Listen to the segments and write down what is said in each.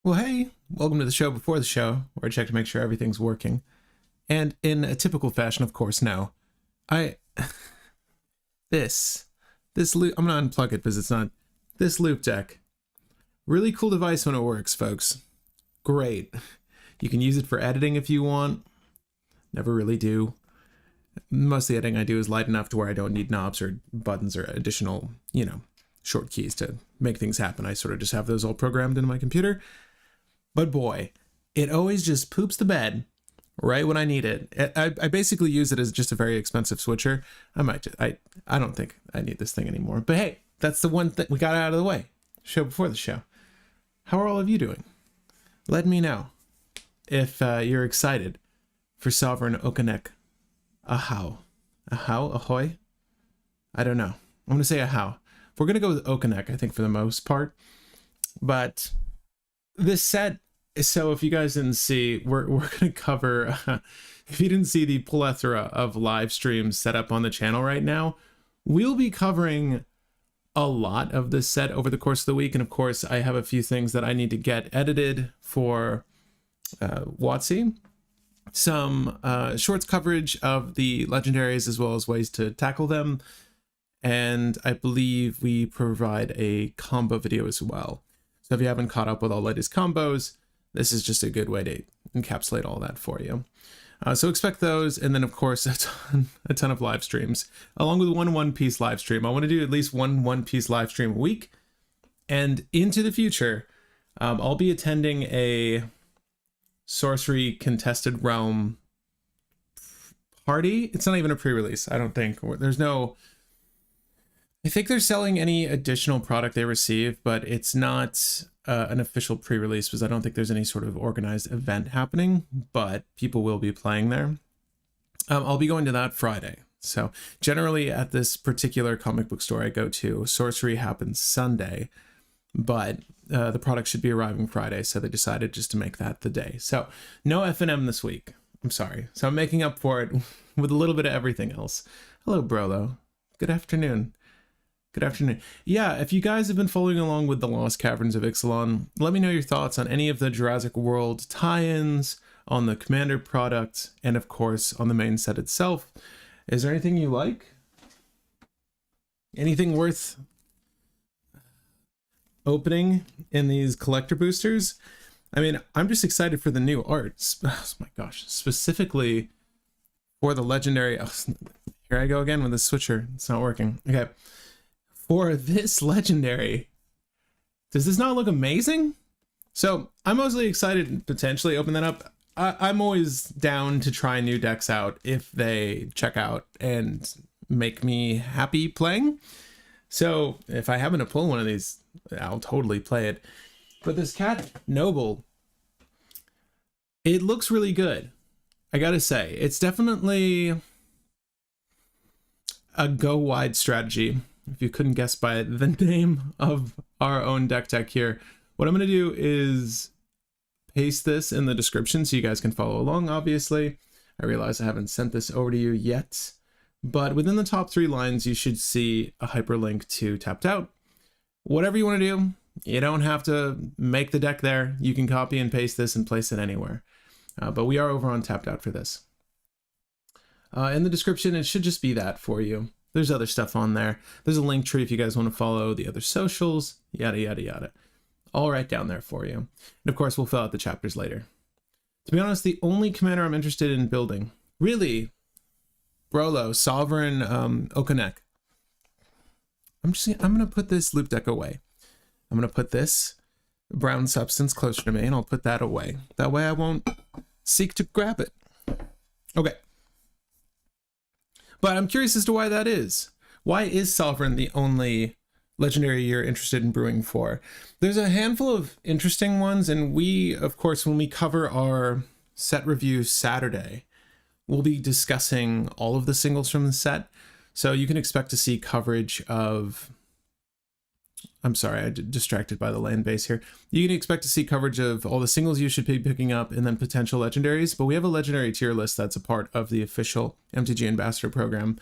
Well, hey, welcome to the show before the show, where I check to make sure everything's working. And in a typical fashion, of course, no. I... this loop... I'm gonna unplug it because it's not... This loop deck. Really cool device when it works, folks. Great. You can use it for editing if you want. Never really do. Most of the editing I do is light enough to where I don't need knobs or buttons or additional, short keys to make things happen. I sort of just have those all programmed into my computer. But boy, it always just poops the bed right when I need it. I basically use it as just a very expensive switcher. I don't think I need this thing anymore. But hey, that's the one thing we got out of the way. Show before the show. How are all of you doing? Let me know if you're excited for Sovereign Okinec Ahau. Ahau? Ahoy? I don't know. I'm going to say Ahau. We're going to go with Okinec, I think, for the most part. But this set, so if you guys didn't see, we're going to cover, if you didn't see the plethora of live streams set up on the channel right now, we'll be covering a lot of this set over the course of the week. And of course, I have a few things that I need to get edited for WotC. Some shorts coverage of the legendaries as well as ways to tackle them. And I believe we provide a combo video as well. So if you haven't caught up with all the latest combos, this is just a good way to encapsulate all that for you. So expect those, and then of course a ton of live streams, along with one One Piece live stream. I want to do at least one Piece live stream a week, and into the future, I'll be attending a Sorcery Contested Realm party. It's not even a pre-release, I don't think. There's no... I think they're selling any additional product they receive, but it's not an official pre-release because I don't think there's any sort of organized event happening, but people will be playing there. I'll be going to that Friday. So generally at this particular comic book store I go to, Sorcery happens Sunday, but the product should be arriving Friday, so they decided just to make that the day. So no F&M this week. I'm sorry. So I'm making up for it with a little bit of everything else. Hello, Brolo. Good afternoon. Good afternoon. Yeah, if you guys have been following along with the Lost Caverns of Ixalan, let me know your thoughts on any of the Jurassic World tie-ins, on the Commander product, and of course on the main set itself. Is there anything you like? Anything worth opening in these collector boosters? I mean, I'm just excited for the new art. Oh my gosh, specifically for the legendary... Oh, here I go again with the switcher. It's not working. Okay. For this legendary, does this not look amazing? So I'm mostly excited to potentially open that up. I'm always down to try new decks out if they check out and make me happy playing. So if I happen to pull one of these, I'll totally play it. But this Cat Noble, it looks really good. I gotta say, it's definitely a go wide strategy. If you couldn't guess by the name of our own deck tech here, what I'm going to do is paste this in the description so you guys can follow along, obviously. I realize I haven't sent this over to you yet, but within the top 3 lines, you should see a hyperlink to Tapped Out. Whatever you want to do, you don't have to make the deck there. You can copy and paste this and place it anywhere. But we are over on Tapped Out for this. In the description, it should just be that for you. There's other stuff on there. There's a link tree if you guys want to follow the other socials, yada, yada, yada. All right down there for you. And of course, we'll fill out the chapters later. To be honest, the only commander I'm interested in building, really, Brolo, Sovereign Okinec. I'm going to put this loop deck away. I'm going to put this brown substance closer to me, and I'll put that away. That way I won't seek to grab it. Okay. But I'm curious as to why that is. Why is Sovereign the only legendary you're interested in brewing for? There's a handful of interesting ones, and we, of course, when we cover our set review Saturday, we'll be discussing all of the singles from the set. So you can expect to see coverage of... I'm sorry, I distracted by the land base here. You can expect to see coverage of all the singles you should be picking up and then potential legendaries, but we have a legendary tier list that's a part of the official MTG Ambassador program.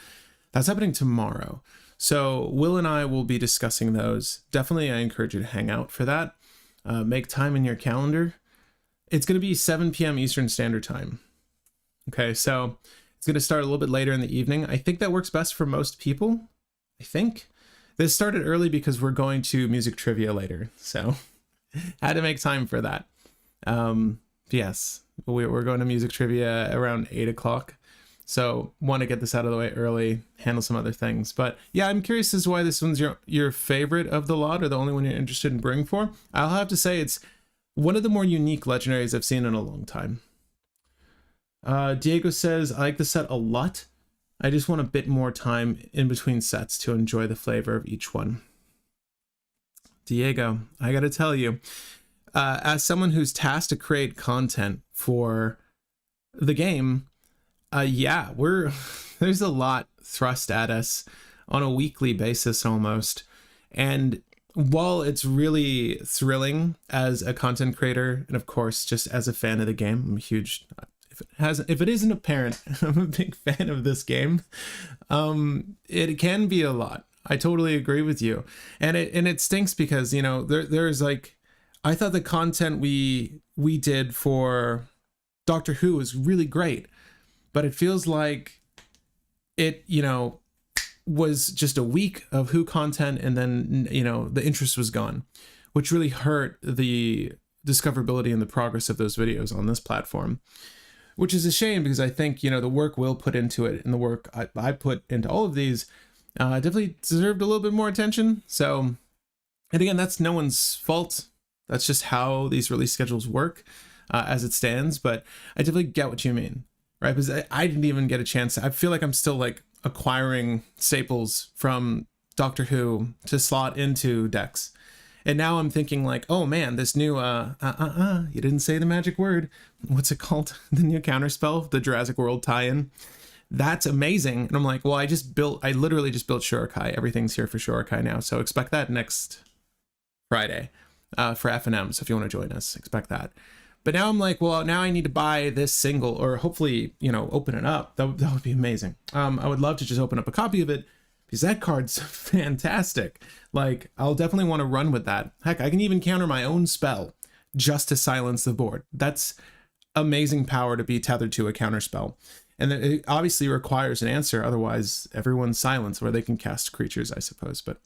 That's happening tomorrow. So Will and I will be discussing those. Definitely, I encourage you to hang out for that. make time in your calendar. It's going to be 7 p.m. Eastern Standard Time. Okay, so it's going to start a little bit later in the evening. I think that works best for most people. I think. This started early because we're going to music trivia later, so had to make time for that. Yes, we're going to music trivia around 8 o'clock. So want to get this out of the way early, handle some other things. But yeah, I'm curious as to why this one's your favorite of the lot, or the only one you're interested in brewing for. I'll have to say it's one of the more unique legendaries I've seen in a long time. Diego says, I like the set a lot. I just want a bit more time in between sets to enjoy the flavor of each one. Diego, I gotta tell you, as someone who's tasked to create content for the game, yeah, there's a lot thrust at us on a weekly basis almost. And while it's really thrilling as a content creator, and of course, just as a fan of the game, I'm a huge, if it isn't apparent, I'm a big fan of this game. It can be a lot. I totally agree with you. And it stinks because, you know, there's like, I thought the content we did for Doctor Who was really great, but it feels like it, you know, was just a week of Who content, and then, you know, the interest was gone, which really hurt the discoverability and the progress of those videos on this platform, which is a shame because I think, you know, the work Will put into it and the work I put into all of these definitely deserved a little bit more attention. So, and again, that's no one's fault. That's just how these release schedules work as it stands. But I definitely get what you mean, right? Because I didn't even get a chance. I feel like I'm still like acquiring staples from Doctor Who to slot into decks. And now I'm thinking like, oh man, this new, you didn't say the magic word. What's it called? The new counterspell, the Jurassic World tie-in. That's amazing. And I'm like, well, I literally just built Shurikai. Everything's here for Shurikai now. So expect that next Friday for F&M. So if you want to join us, expect that. But now I'm like, well, now I need to buy this single, or hopefully, you know, open it up. That would be amazing. I would love to just open up a copy of it, because that card's fantastic. Like, I'll definitely want to run with that. Heck, I can even counter my own spell just to silence the board. That's amazing power to be tethered to a counter spell. And it obviously requires an answer, otherwise everyone's silenced, where they can cast creatures, I suppose. But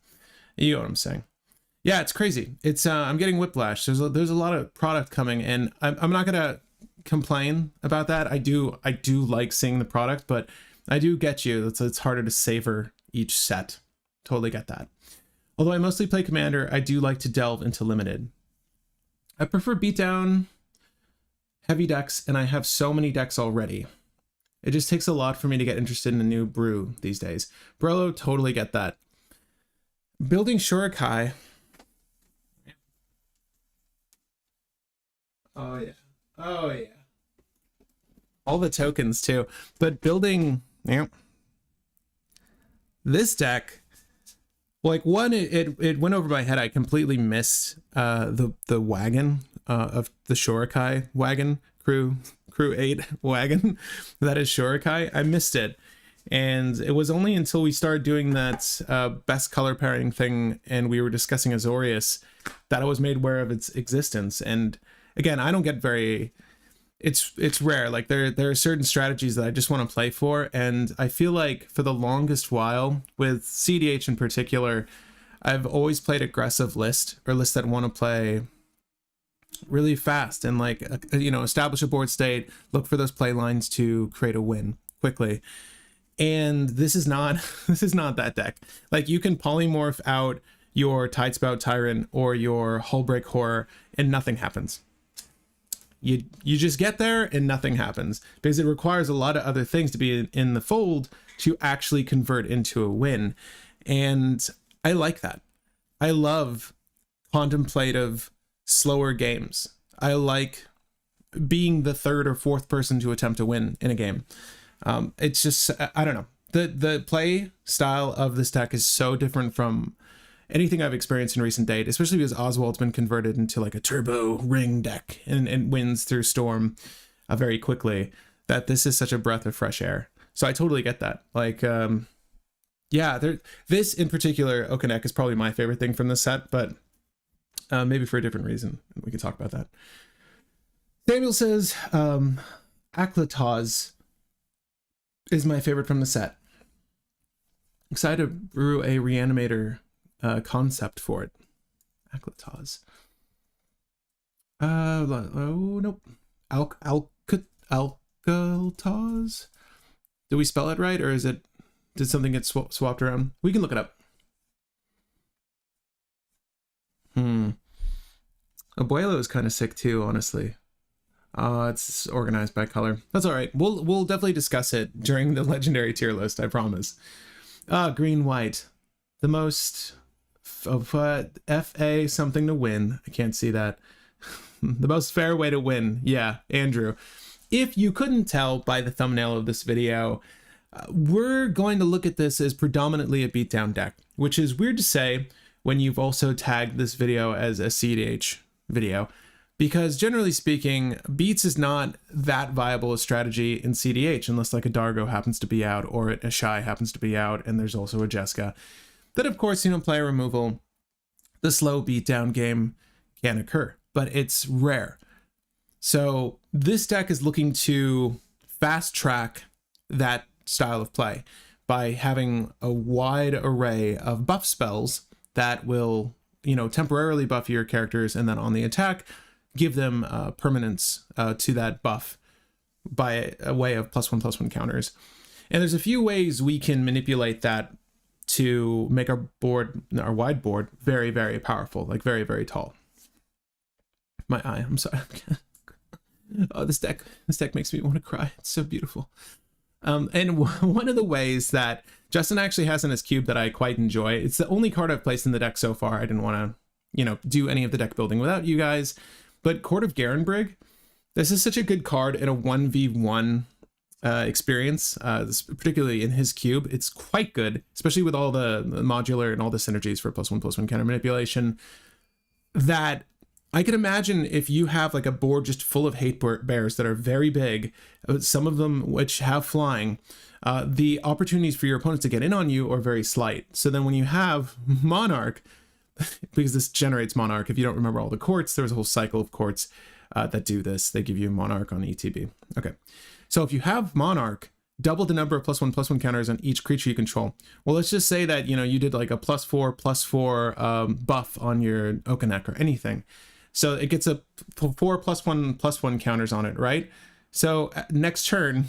you know what I'm saying. Yeah, it's crazy. It's I'm getting whiplash. There's a lot of product coming, and I'm not gonna complain about that. I do like seeing the product, but I do get you. It's harder to savor each set. Totally get that. Although I mostly play Commander, I do like to delve into Limited. I prefer beatdown, heavy decks, and I have so many decks already. It just takes a lot for me to get interested in a new brew these days. Brello, totally get that. Building Shurikai. Oh yeah. Oh yeah. All the tokens too. But building, yeah. This deck, like, one, it went over my head. I completely missed the wagon of the Shurikai wagon, crew 8 wagon that is Shurikai. I missed it, and it was only until we started doing that best color pairing thing and we were discussing Azorius that I was made aware of its existence. And again, I don't get very, it's rare. Like, there are certain strategies that I just want to play for, and I feel like for the longest while with cEDH in particular, I've always played aggressive lists that want to play really fast and, like, you know, establish a board state, look for those play lines to create a win quickly. And this is not that deck. Like, you can polymorph out your Tidespout Tyrant or your Hullbreak Horror and nothing happens. You just get there and nothing happens, because it requires a lot of other things to be in the fold to actually convert into a win. And I like that. I love contemplative, slower games. I like being the third or fourth person to attempt to win in a game. It's just, I don't know. The play style of this deck is so different from anything I've experienced in recent date, especially because Oswald's been converted into like a turbo ring deck and wins through Storm very quickly, that this is such a breath of fresh air. So I totally get that. Like, yeah, this in particular, Okinec, is probably my favorite thing from the set, but Maybe for a different reason. We can talk about that. Samuel says, Aklataz is my favorite from the set. Excited to brew a reanimator concept for it. Aklataz. Oh, nope. Alcataz? Do we spell it right, or did something get swapped around? We can look it up. Abuelo is kind of sick too, honestly. It's organized by color. That's all right. We'll definitely discuss it during the legendary tier list, I promise. Green white. The most FA something to win. I can't see that. The most fair way to win. Yeah, Andrew. If you couldn't tell by the thumbnail of this video, we're going to look at this as predominantly a beatdown deck, which is weird to say when you've also tagged this video as a cEDH video, because generally speaking, beats is not that viable a strategy in cEDH unless like a Dargo happens to be out or a Shy happens to be out, and there's also a Jeska. Then of course, player removal, the slow beatdown game can occur, but it's rare. So this deck is looking to fast track that style of play by having a wide array of buff spells that will, temporarily buff your characters, and then on the attack, give them permanence to that buff by a way of +1/+1 counters. And there's a few ways we can manipulate that to make our wide board, very, very powerful, like very, very tall. My eye, I'm sorry. Oh, this deck makes me want to cry. It's so beautiful. And one of the ways that Justin actually has in his cube that I quite enjoy, it's the only card I've placed in the deck so far. I didn't want to, do any of the deck building without you guys. But Court of Garenbrig, this is such a good card in a 1v1 experience, particularly in his cube. It's quite good, especially with all the modular and all the synergies for +1/+1 counter manipulation, that I can imagine if you have like a board just full of hate bears that are very big, some of them which have flying, the opportunities for your opponents to get in on you are very slight. So then when you have Monarch, because this generates Monarch, if you don't remember all the courts, there's a whole cycle of courts that do this. They give you Monarch on ETB. Okay, so if you have Monarch, double the number of +1/+1 counters on each creature you control. Well, let's just say that, you did like a +4/+4 buff on your Okinec or anything. So it gets a 4 +1/+1 counters on it, right? So next turn,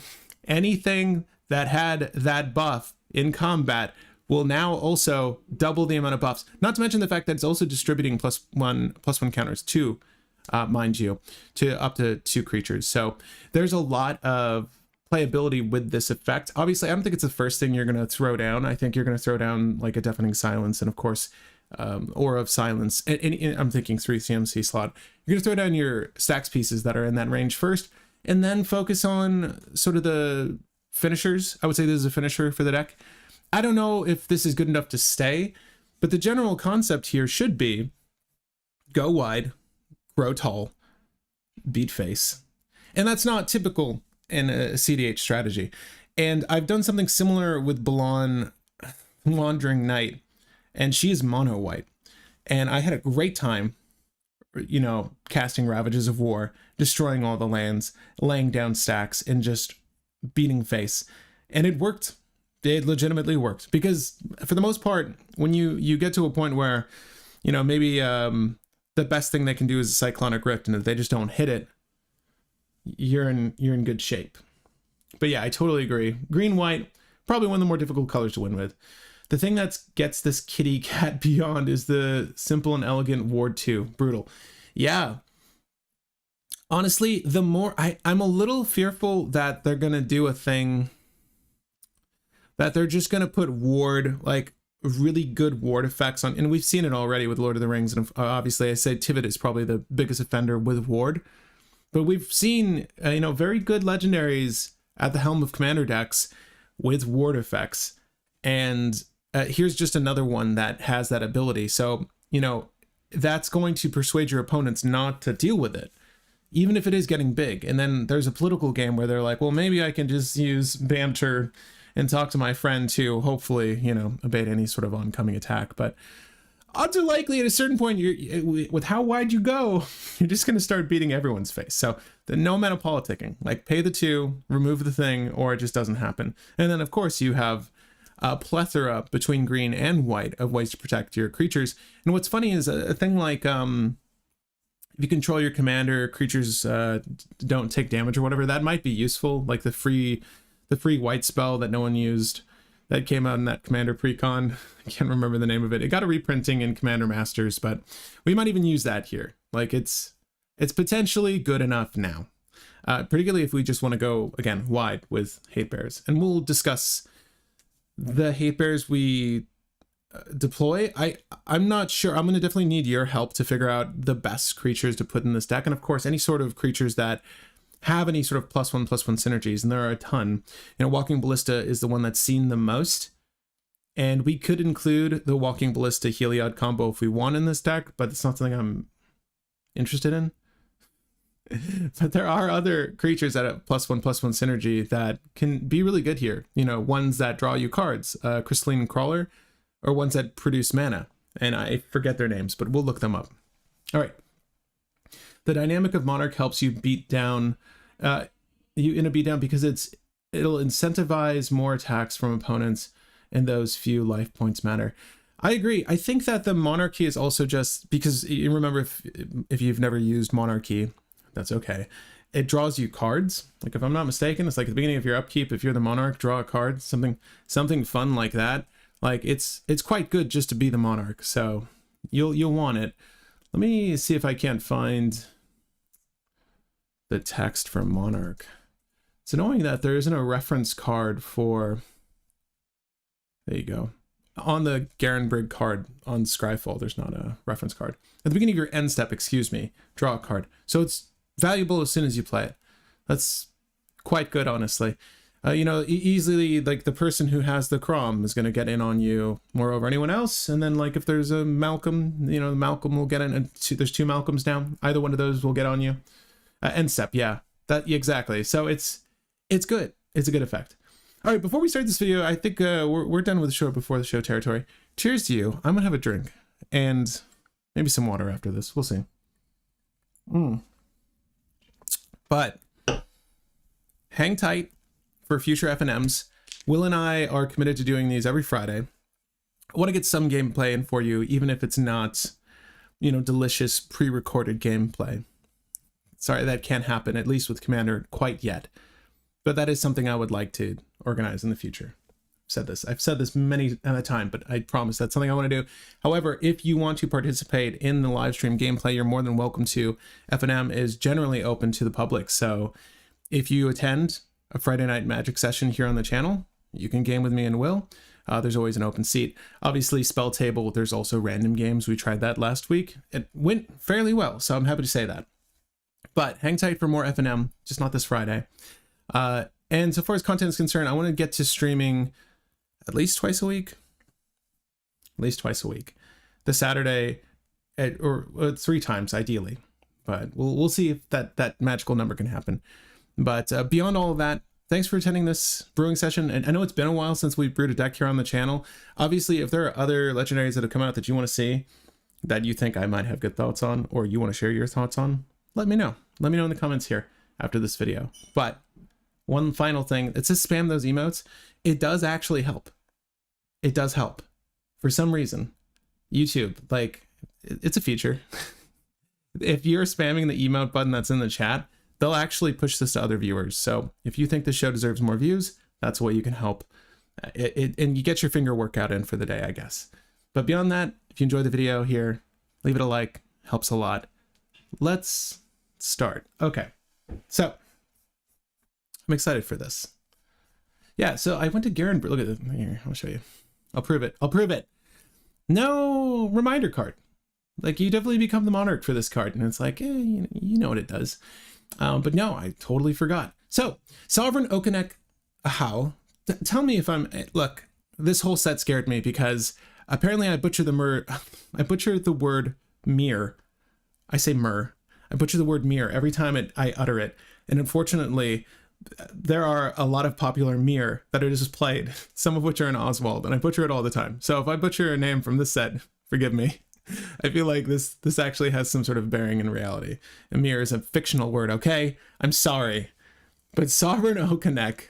anything that had that buff in combat will now also double the amount of buffs. Not to mention the fact that it's also distributing +1/+1 counters to, mind you, to up to 2 creatures. So there's a lot of playability with this effect. Obviously, I don't think it's the first thing you're going to throw down. I think you're going to throw down like a Deafening Silence, and of course, Aura of Silence. And I'm thinking 3 CMC slot. You're going to throw down your stacks pieces that are in that range first, and then focus on sort of the finishers. I would say this is a finisher for the deck. I don't know if this is good enough to stay, but the general concept here should be go wide, grow tall, beat face. And that's not typical in a cEDH strategy. And I've done something similar with Balan Wandering Knight, and she is mono white. And I had a great time, casting Ravages of War, destroying all the lands, laying down stacks, and just beating face. And it worked. It legitimately worked, because for the most part, when you get to a point where, maybe the best thing they can do is a Cyclonic Rift, and if they just don't hit it, you're in good shape. But yeah, I totally agree. Green white, probably one of the more difficult colors to win with. The thing that gets this kitty cat beyond is the simple and elegant Ward 2. Brutal. Yeah. Honestly, the more I'm a little fearful that they're gonna do a thing that they're just gonna put ward, like really good ward effects on, and we've seen it already with Lord of the Rings, and obviously I say Tivit is probably the biggest offender with ward, but we've seen very good legendaries at the helm of commander decks with ward effects, and here's just another one that has that ability. So that's going to persuade your opponents not to deal with it, even if it is getting big. And then there's a political game where they're like, well, maybe I can just use banter and talk to my friend to hopefully, abate any sort of oncoming attack. But odds are likely at a certain point, with how wide you go, you're just going to start beating everyone's face. So no amount of politicking, like pay the 2, remove the thing, or it just doesn't happen. And then of course you have a plethora between green and white of ways to protect your creatures. And what's funny is a thing like, if you control your commander, creatures don't take damage or whatever, that might be useful. Like the free white spell that no one used that came out in that Commander Precon. I can't remember the name of it. It got a reprinting in Commander Masters, but we might even use that here. Like it's potentially good enough now, particularly if we just want to go again wide with hate bears. And we'll discuss the hate bears we deploy. I'm not sure. I'm going to definitely need your help to figure out the best creatures to put in this deck, and of course any sort of creatures that have any sort of +1/+1 synergies, and there are a ton. Walking Ballista is the one that's seen the most, and we could include the Walking Ballista Heliod combo if we want in this deck, but it's not something I'm interested in. But there are other creatures that have +1/+1 synergy that can be really good here. Ones that draw you cards, Crystalline Crawler, or ones that produce mana, and I forget their names, but we'll look them up. All right. The dynamic of Monarch helps you beat down in a beatdown because it'll incentivize more attacks from opponents, and those few life points matter. I agree. I think that the Monarchy is also just because you remember, if you've never used Monarchy, that's okay. It draws you cards. Like if I'm not mistaken, it's like at the beginning of your upkeep, if you're the Monarch, draw a card, something fun like that. Like it's quite good just to be the Monarch. So you'll want it. Let me see if I can't find the text for Monarch. It's annoying that there isn't a reference card for, there you go. On the Garenbrig card on Scryfall, there's not a reference card. At the beginning of your end step, excuse me, draw a card. So it's valuable as soon as you play it. That's quite good, honestly. Easily, like the person who has the Crom is going to get in on you more over anyone else. And then like if there's a Malcolm, Malcolm will get in, and there's 2 Malcolms down. Either one of those will get on you. End step, yeah, exactly. So it's good. It's a good effect. All right, before we start this video, I think we're done with the show before the show territory. Cheers to you. I'm gonna have a drink and maybe some water after this. We'll see. But hang tight for future FNMs. Will and I are committed to doing these every Friday. I want to get some gameplay in for you, even if it's not, delicious pre-recorded gameplay. Sorry, that can't happen, at least with Commander, quite yet. But that is something I would like to organize in the future. I've said this many at a time, but I promise that's something I want to do. However, if you want to participate in the live stream gameplay, you're more than welcome to. FNM is generally open to the public, so if you attend a Friday night Magic session here on the channel, you can game with me and Will. There's always an open seat. Obviously, Spell Table, there's also random games. We tried that last week. It went fairly well, so I'm happy to say that. But hang tight for more FNM, just not this Friday. And so far as content is concerned, I want to get to streaming at least twice a week. At least twice a week. The Saturday, or 3 times ideally. But we'll see if that magical number can happen. But beyond all of that, thanks for attending this brewing session. And I know it's been a while since we brewed a deck here on the channel. Obviously, if there are other legendaries that have come out that you want to see, that you think I might have good thoughts on, or you want to share your thoughts on, let me know. Let me know in the comments here after this video. But one final thing, it says spam those emotes. It does actually help. It does help. For some reason, YouTube, like, it's a feature. If you're spamming the emote button that's in the chat, they'll actually push this to other viewers. So if you think the show deserves more views, that's a way you can help. And you get your finger workout in for the day, I guess. But beyond that, if you enjoyed the video here, leave it a like. Helps a lot. Let's start. Okay. So I'm excited for this. Yeah, so I went to Garen. Look at it. Here, I'll show you. I'll prove it. I'll prove it. No reminder card. Like, you definitely become the Monarch for this card. And it's like, you know what it does. But no, I totally forgot. So, Sovereign Okinec Ahau. Tell me if I'm... Look, this whole set scared me because apparently I butcher I butcher the word mir. I say mur. I butcher the word mir every time I utter it. And unfortunately, there are a lot of popular mir that are just played, some of which are in Oswald, and I butcher it all the time. So if I butcher a name from this set, forgive me. I feel like this actually has some sort of bearing in reality. Emir is a fictional word, okay? I'm sorry. But Sovereign Okinec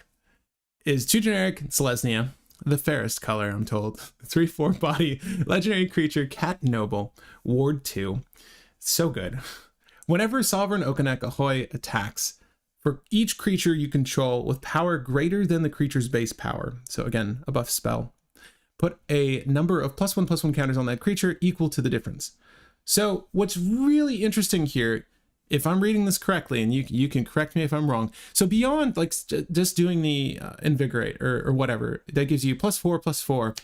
is 2 generic Selesnya, the fairest color, I'm told. 3/4 body, legendary creature, cat noble, ward 2. So good. Whenever Sovereign Okinec Ahau attacks, for each creature you control with power greater than the creature's base power, so again, a buff spell, put a number of +1/+1 counters on that creature equal to the difference. So what's really interesting here, if I'm reading this correctly, and you can correct me if I'm wrong, so beyond like just doing the invigorate or whatever, that gives you +4/+4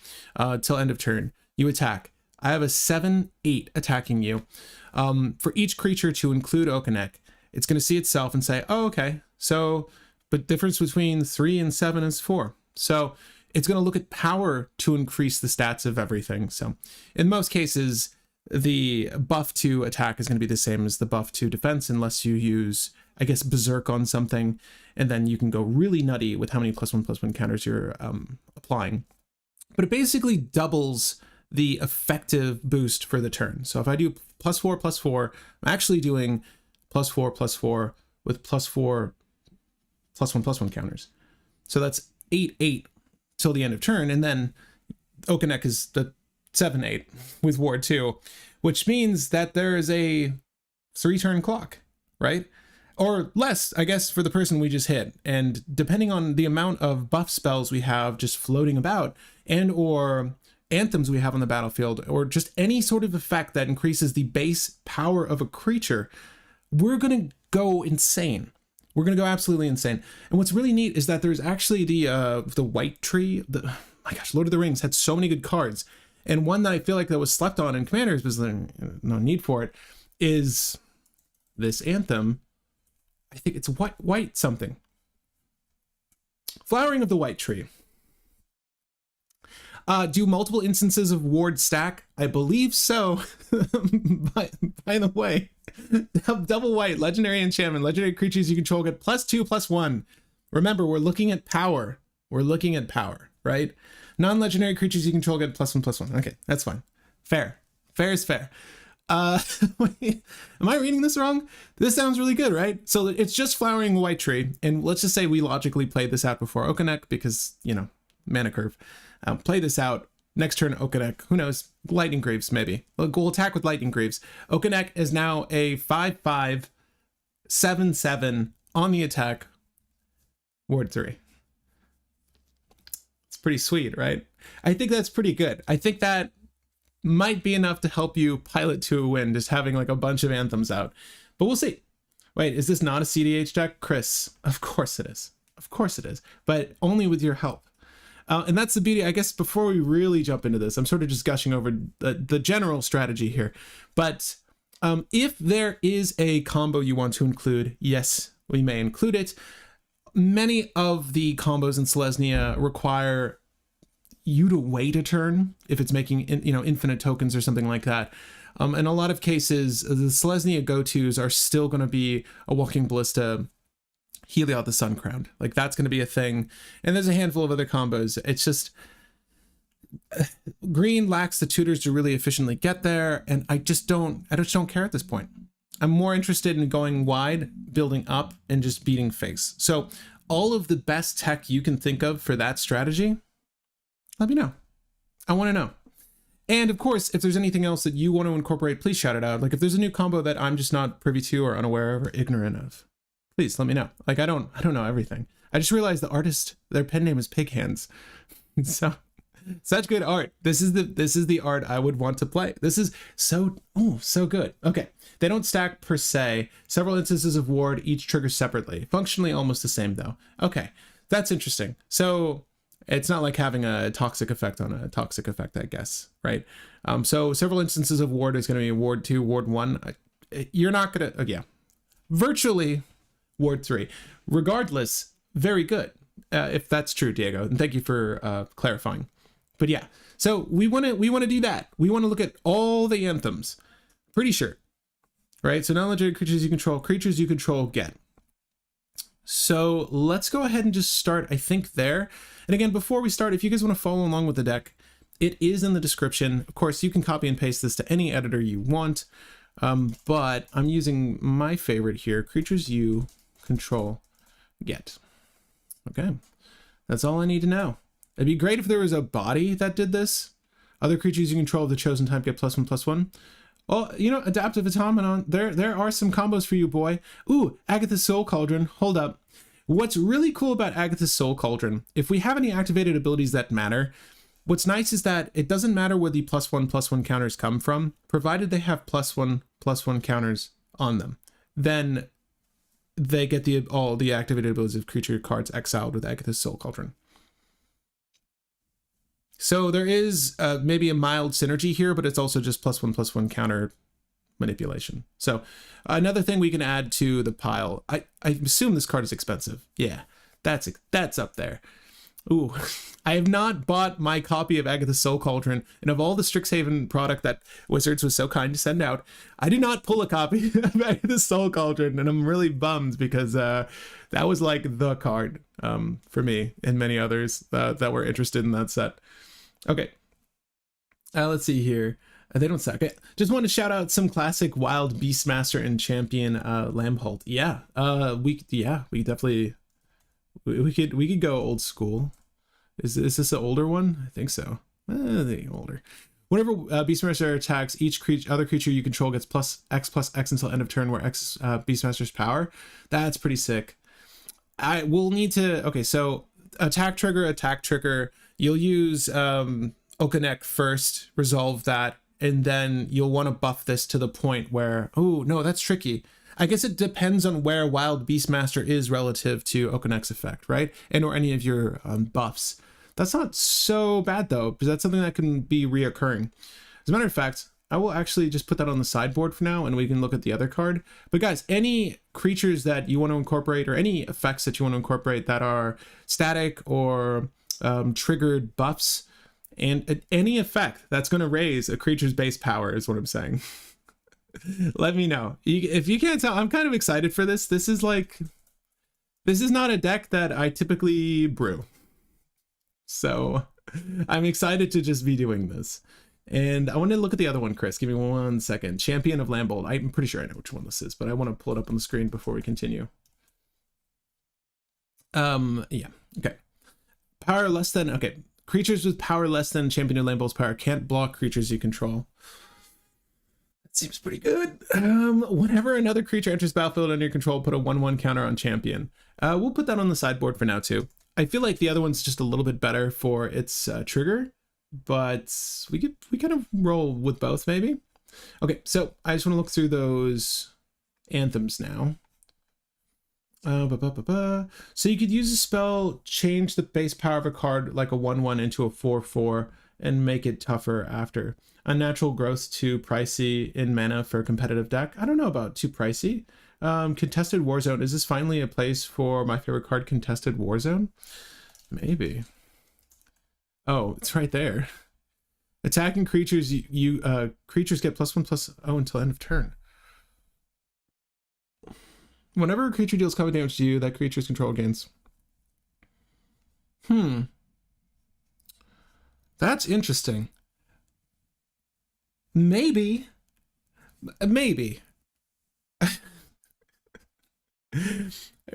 till end of turn, you attack. I have a 7/8 attacking you. For each creature to include Okinec, it's going to see itself and say, oh, okay, so, but difference between 3 and 7 is 4. So it's going to look at power to increase the stats of everything. So in most cases, the buff to attack is going to be the same as the buff to defense, unless you use, I guess, Berserk on something, and then you can go really nutty with how many +1/+1 counters you're applying. But it basically doubles the effective boost for the turn. So if I do +4/+4, I'm actually doing +4/+4 with +4 +1/+1 counters. So that's 8/8 till the end of turn, and then Okinec is the 7/8 with ward 2, which means that there is a 3-turn clock, right? Or less, I guess, for the person we just hit. And depending on the amount of buff spells we have just floating about, and or anthems we have on the battlefield, or just any sort of effect that increases the base power of a creature, we're going to go insane. We're going to go absolutely insane. And what's really neat is that there's actually the white tree. My gosh, Lord of the Rings had so many good cards. And one that I feel like that was slept on in Commanders, because there's no need for it, is this anthem. I think it's white something. Flowering of the White Tree. Do multiple instances of ward stack? I believe so. by the way, double white, legendary enchantment, legendary creatures you control get +2/+1. Remember, we're looking at power. We're looking at power, right? Non-legendary creatures you control get +1/+1. Okay, that's fine. Fair. Fair is fair. Wait, am I reading this wrong? This sounds really good, right? So it's just Flowering White Tree, and let's just say we logically played this out before Okinec because, you know, mana curve. Play this out. Next turn, Okinec. Who knows? Lightning Greaves, maybe. We'll attack with Lightning Greaves. Okinec is now a 5/5, 7/7 on the attack. Ward 3. It's pretty sweet, right? I think that's pretty good. I think that might be enough to help you pilot to a win, just having like a bunch of anthems out. But we'll see. Wait, is this not a cEDH deck? Chris, of course it is. Of course it is. But only with your help. And that's the beauty, I guess, before we really jump into this, I'm sort of just gushing over the general strategy here. But if there is a combo you want to include, yes, we may include it. Many of the combos in Selesnya require you to wait a turn if it's making, infinite tokens or something like that. In a lot of cases, the Selesnya go-tos are still going to be a Walking Ballista, Heliod the Suncrowned. Like, that's going to be a thing. And there's a handful of other combos. It's just green lacks the tutors to really efficiently get there, and I just don't care at this point. I'm more interested in going wide, building up, and just beating face. So all of the best tech you can think of for that strategy, let me know. I want to know. And of course, if there's anything else that you want to incorporate, please shout it out. Like, if there's a new combo that I'm just not privy to or unaware of or ignorant of, please let me know. Like, I don't know everything. I just realized the artist, their pen name is Pig Hands. So such good art. This is the art I would want to play. This is so good. Okay. They don't stack per se. Several instances of ward, each triggers separately. Functionally almost the same though. Okay. That's interesting. So it's not like having a toxic effect on a toxic effect, I guess, right? So several instances of ward is going to be ward 2, ward 1. You're not going to, yeah. Virtually ward 3. Regardless, very good. If that's true, Diego. And thank you for clarifying. But yeah, so we want to do that. We want to look at all the anthems. Pretty sure. Right? So non-legendary creatures you control get. So let's go ahead and just start, I think, there. And again, before we start, if you guys want to follow along with the deck, It is in the description. Of course, you can copy and paste this to any editor you want, but I'm using my favorite here, creatures you control get. Okay, that's all I need to know. It'd be great if there was a body that did this. Other creatures you control of the chosen type get +1/+1. Oh, you know, adaptive automaton. There are some combos for you, boy. Ooh, Agatha's Soul Cauldron. Hold up. What's really cool about Agatha's Soul Cauldron, if we have any activated abilities that matter, what's nice is that it doesn't matter where the +1/+1 counters come from, provided they have +1/+1 counters on them. Then they get all the activated abilities of creature cards exiled with Agatha's Soul Cauldron. So there is maybe a mild synergy here, but it's also just +1/+1 counter manipulation. So another thing we can add to the pile. I assume this card is expensive. Yeah, that's up there. Ooh, I have not bought my copy of Agatha's Soul Cauldron, and of all the Strixhaven product that Wizards was so kind to send out, I did not pull a copy of Agatha's Soul Cauldron, and I'm really bummed because that was like the card for me and many others that were interested in that set. Okay, let's see here. They don't suck. Okay. Just want to shout out some classic Wild Beastmaster and Champion Lambholt. Yeah, we definitely we could go old school. Is this an older one? I think so. I think older. Whenever Beastmaster attacks, each other creature you control gets +X until end of turn, where X Beastmaster's power. That's pretty sick. I will need to. Okay, so attack trigger. You'll use Okinec first, resolve that, and then you'll want to buff this to the point where, oh no, that's tricky. I guess it depends on where Wild Beastmaster is relative to Okinec's effect, right? And or any of your buffs. That's not so bad though, because that's something that can be reoccurring. As a matter of fact, I will actually just put that on the sideboard for now, and we can look at the other card. But guys, any creatures that you want to incorporate, or any effects that you want to incorporate that are static or triggered buffs, and any effect that's going to raise a creature's base power is what I'm saying. Let me know. If you can't tell, I'm kind of excited for this. This is not a deck that I typically brew, so I'm excited to just be doing this. And I want to look at the other one, Chris. Give me 1 second. Champion of Lambholt. I'm pretty sure I know which one this is, but I want to pull it up on the screen before we continue. Yeah. Okay. Power less than, okay. Creatures with power less than Champion of Lambholt's power can't block creatures you control. That seems pretty good. Whenever another creature enters battlefield under your control, put a 1/1 counter on Champion. We'll put that on the sideboard for now too. I feel like the other one's just a little bit better for its trigger, but we kind of roll with both maybe. Okay, so I just want to look through those anthems now. So you could use a spell, change the base power of a card like a 1/1 into a 4/4 and make it tougher after. Unnatural growth, too pricey in mana for a competitive deck. I don't know about too pricey. Contested Warzone. Is this finally a place for my favorite card, Contested Warzone? Maybe. Oh, it's right there. Attacking creatures, creatures get +1/+0 until end of turn. Whenever a creature deals combat damage to you, that creature's control gains. That's interesting. Maybe. Maybe.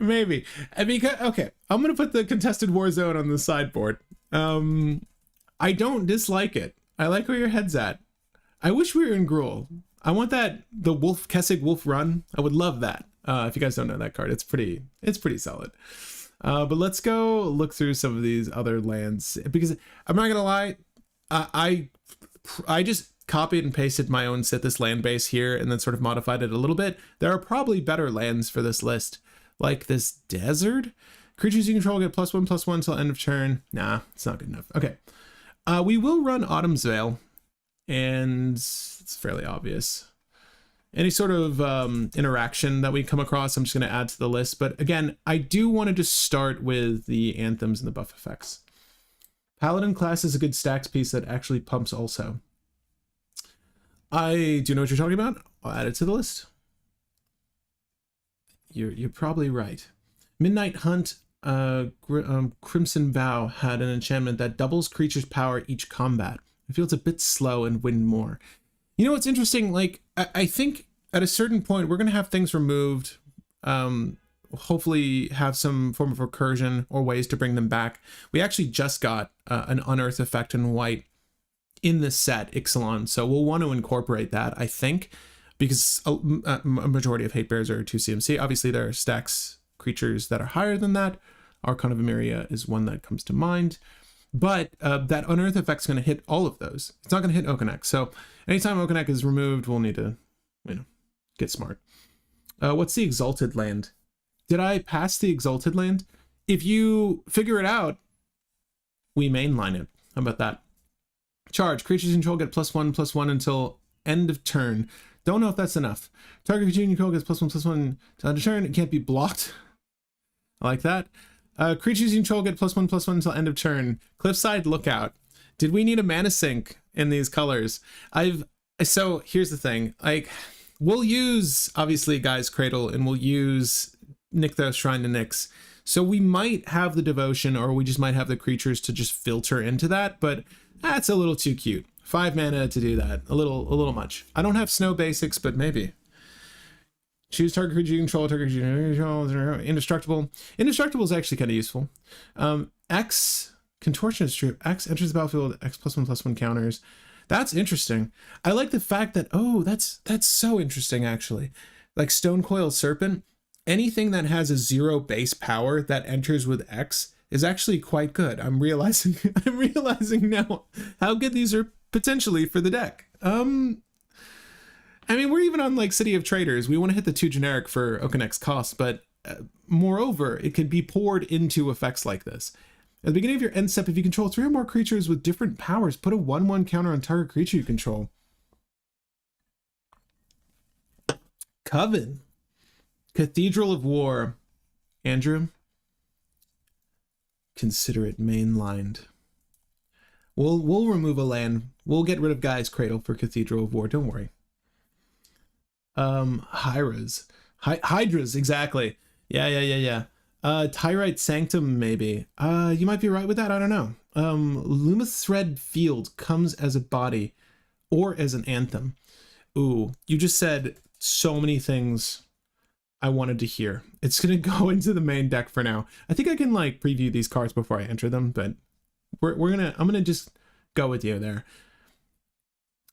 Maybe. Because, okay, I'm going to put the Contested Warzone on the sideboard. I don't dislike it. I like where your head's at. I wish we were in Gruul. I want that, the Kessig Wolf run. I would love that. If you guys don't know that card, it's pretty solid. But let's go look through some of these other lands, because I'm not gonna lie, I just copied and pasted my own Sithis land base here and then sort of modified it a little bit. There are probably better lands for this list, like this desert. Creatures you control get +1/+1 until end of turn. Nah, it's not good enough. Okay, we will run Autumn's Veil, and it's fairly obvious. Any sort of interaction that we come across, I'm just going to add to the list. But again, I do want to just start with the anthems and the buff effects. Paladin class is a good stacks piece that actually pumps also. I do know what you're talking about. I'll add it to the list. You're probably right. Midnight Hunt, Crimson Vow had an enchantment that doubles creature's power each combat. I feel it's a bit slow and win more. You know what's interesting? Like, I think at a certain point, we're going to have things removed. Hopefully have some form of recursion or ways to bring them back. We actually just got an unearth effect in white in this set, Ixalan. So we'll want to incorporate that, I think, because a majority of hate bears are 2 CMC. Obviously, there are stacks creatures that are higher than that. Archon of Emeria is one that comes to mind. But that unearth effect is going to hit all of those. It's not going to hit Okinec. So anytime Okinec is removed, we'll need to, get smart. What's the Exalted Land? Did I pass the Exalted Land? If you figure it out, we mainline it. How about that? Charge. Creatures you control get +1/+1 until end of turn. Don't know if that's enough. Target creature you control gets +1/+1 until end of turn. It can't be blocked. I like that. Creatures you control get +1/+1 until end of turn. Cliffside Lookout. Did we need a mana sink in these colors? So here's the thing. Like, we'll use, obviously, Guy's Cradle, and we'll use Nykthos Shrine to Nyx. So we might have the devotion, or we just might have the creatures to just filter into that, but that's a little too cute. 5 mana to do that. A little much. I don't have snow basics, but maybe. Choose target creature you control, target creature you control, indestructible. Indestructible is actually kind of useful. X, Contortionist Troop. X enters the battlefield, X +1/+1 counters. That's interesting. I like the fact that, that's so interesting, actually. Like Stone Coil Serpent, anything that has a 0 base power that enters with X is actually quite good. I'm realizing now how good these are potentially for the deck. I mean, we're even on like City of Traders. We want to hit the 2 generic for Okinec's cost, but moreover, it can be poured into effects like this. At the beginning of your end step, if you control 3 or more creatures with different powers, put a 1/1 counter on target creature you control. Coven. Cathedral of War. Andrew? Consider it mainlined. We'll remove a land. We'll get rid of Guy's Cradle for Cathedral of War. Don't worry. Hydras, exactly. Yeah. Tyrite Sanctum, maybe. You might be right with that. I don't know. Lumith Thread Field comes as a body or as an anthem. Ooh, you just said so many things I wanted to hear. It's gonna go into the main deck for now. I think I can like preview these cards before I enter them, but I'm gonna just go with you there.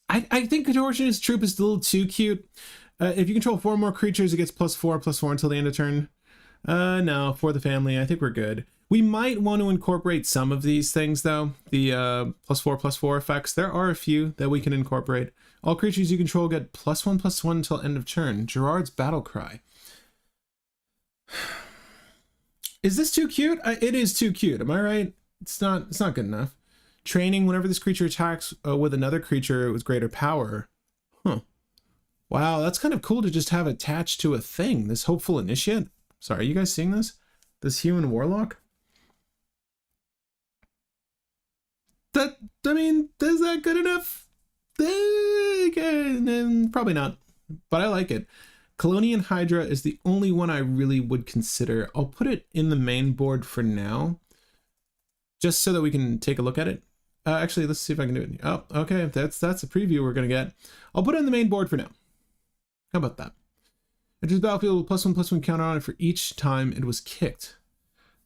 I think Contortionist Troop is a little too cute. If you control 4 more creatures, it gets +4/+4 until the end of turn. No, for the family, I think we're good. We might want to incorporate some of these things, though. The +4/+4 effects. There are a few that we can incorporate. All creatures you control get +1/+1 until end of turn. Gerard's Battle Cry. Is this too cute? It is too cute. Am I right? It's not good enough. Training. Whenever this creature attacks with another creature with greater power. Huh. Wow, that's kind of cool to just have attached to a thing. This Hopeful Initiate. Sorry, are you guys seeing this? This Human Warlock? Is that good enough? Probably not, but I like it. Colonian Hydra is the only one I really would consider. I'll put it in the main board for now, just so that we can take a look at it. Actually, let's see if I can do it. Oh, okay, that's a preview we're gonna get. I'll put it on the main board for now. How about that? Enters the battlefield with +1/+1 counter on it for each time it was kicked.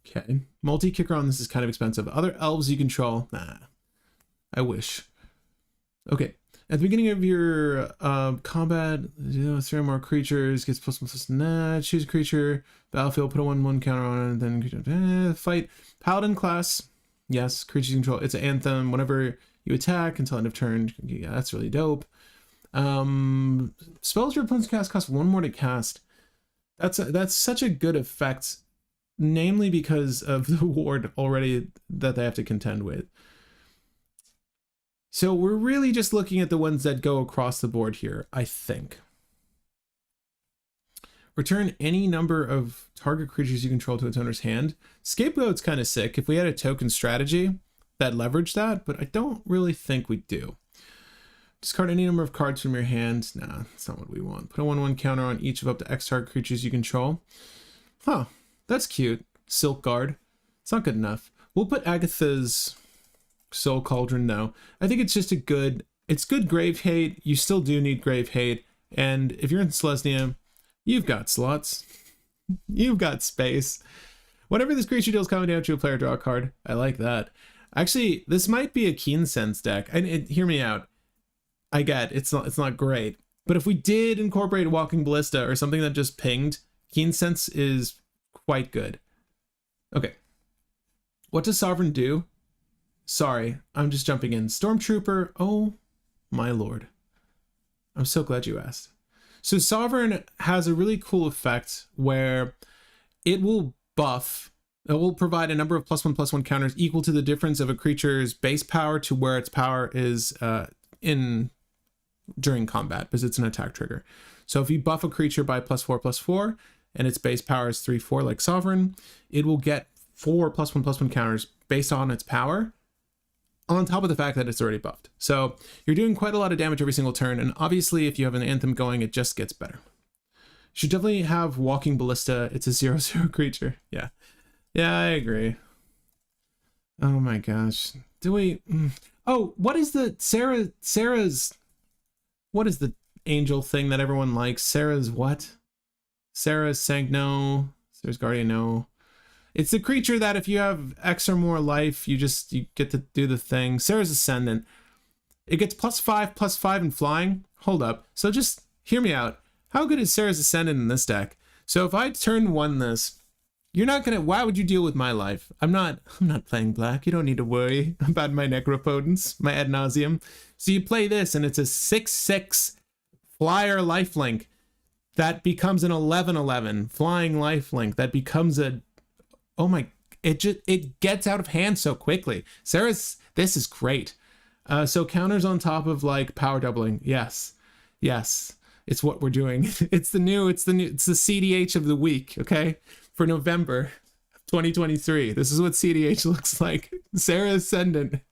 Okay, multi-kicker on this is kind of expensive. Other elves you control? Nah, I wish. Okay, at the beginning of your combat, 3 or more creatures, gets +1/+1. Nah, choose a creature, battlefield, put a 1/1 counter on it, then fight. Paladin class, yes, creatures you control. It's an anthem. Whenever you attack until end of turn, yeah, that's really dope. Spells your opponent's cast cost 1 more to cast. That's such a good effect, namely because of the ward already that they have to contend with. So we're really just looking at the ones that go across the board here, I think. Return any number of target creatures you control to its owner's hand. Scapegoat's kind of sick if we had a token strategy that leveraged that, but I don't really think we do. Discard any number of cards from your hand. Nah, that's not what we want. Put a 1/1 counter on each of up to X target creatures you control. Huh, that's cute. Silk Guard. It's not good enough. We'll put Agatha's Soul Cauldron, no. I think it's just it's good grave hate. You still do need grave hate. And if you're in Selesnya, you've got slots. You've got space. Whenever this creature deals combat damage to a player, draw a card. I like that. Actually, this might be a Keen Sense deck. And hear me out. I get it's not great. But if we did incorporate Walking Ballista or something that just pinged, Keen Sense is quite good. Okay. What does Sovereign do? Sorry, I'm just jumping in. Stormtrooper, oh my lord. I'm so glad you asked. So Sovereign has a really cool effect where it will provide a number of +1/+1 counters equal to the difference of a creature's base power to where its power is during combat, because it's an attack trigger. So if you buff a creature by +4/+4 and its base power is 3/4 like Sovereign, it will get 4 +1/+1 counters based on its power, on top of the fact that it's already buffed. So you're doing quite a lot of damage every single turn, and obviously if you have an Anthem going, it just gets better. You should definitely have Walking Ballista. It's a 0/0 creature. Yeah, I agree. Oh my gosh. Do we... Oh, what is the... Sarah's... What is the angel thing that everyone likes? Sarah's what? Sarah's Sancno. Sarah's Guardian, no. It's the creature that if you have X or more life, you get to do the thing. Sarah's Ascendant. It gets +5/+5 in flying. Hold up. So just hear me out. How good is Sarah's Ascendant in this deck? So if I turn 1 this, you're not gonna... Why would you deal with my life? I'm not playing black. You don't need to worry about my Necropotence, my ad nauseum. So you play this, and it's a 6/6 flyer lifelink that becomes an 11/11 flying lifelink that becomes a... Oh my, it gets out of hand so quickly. This is great. So counters on top of like power doubling. Yes. It's what we're doing. It's the cEDH of the week, okay? For November 2023. This is what cEDH looks like. Sarah Ascendant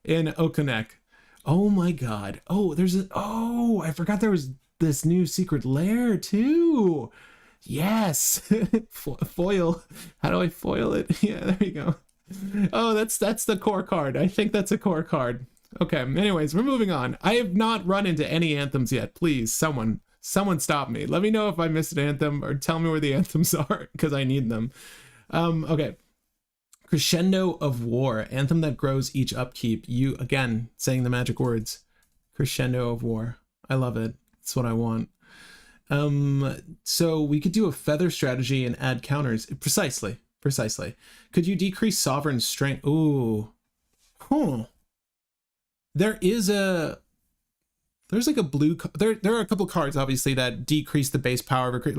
in Okinec. Oh my god. Oh, I forgot there was this new secret lair too. Yes. Foil. How do I foil it? Yeah, there you go. Oh, that's the core card. I think that's a core card. Okay, anyways, we're moving on. I have not run into any anthems yet. Please, someone stop me. Let me know if I missed an anthem, or tell me where the anthems are, because I need them. Okay. Crescendo of War. Anthem that grows each upkeep. You, again, saying the magic words. Crescendo of War. I love it. It's what I want. So we could do a feather strategy and add counters. Precisely. Could you decrease Sovereign strength? Ooh. There's like a blue... There are a couple cards, obviously, that decrease the base power of a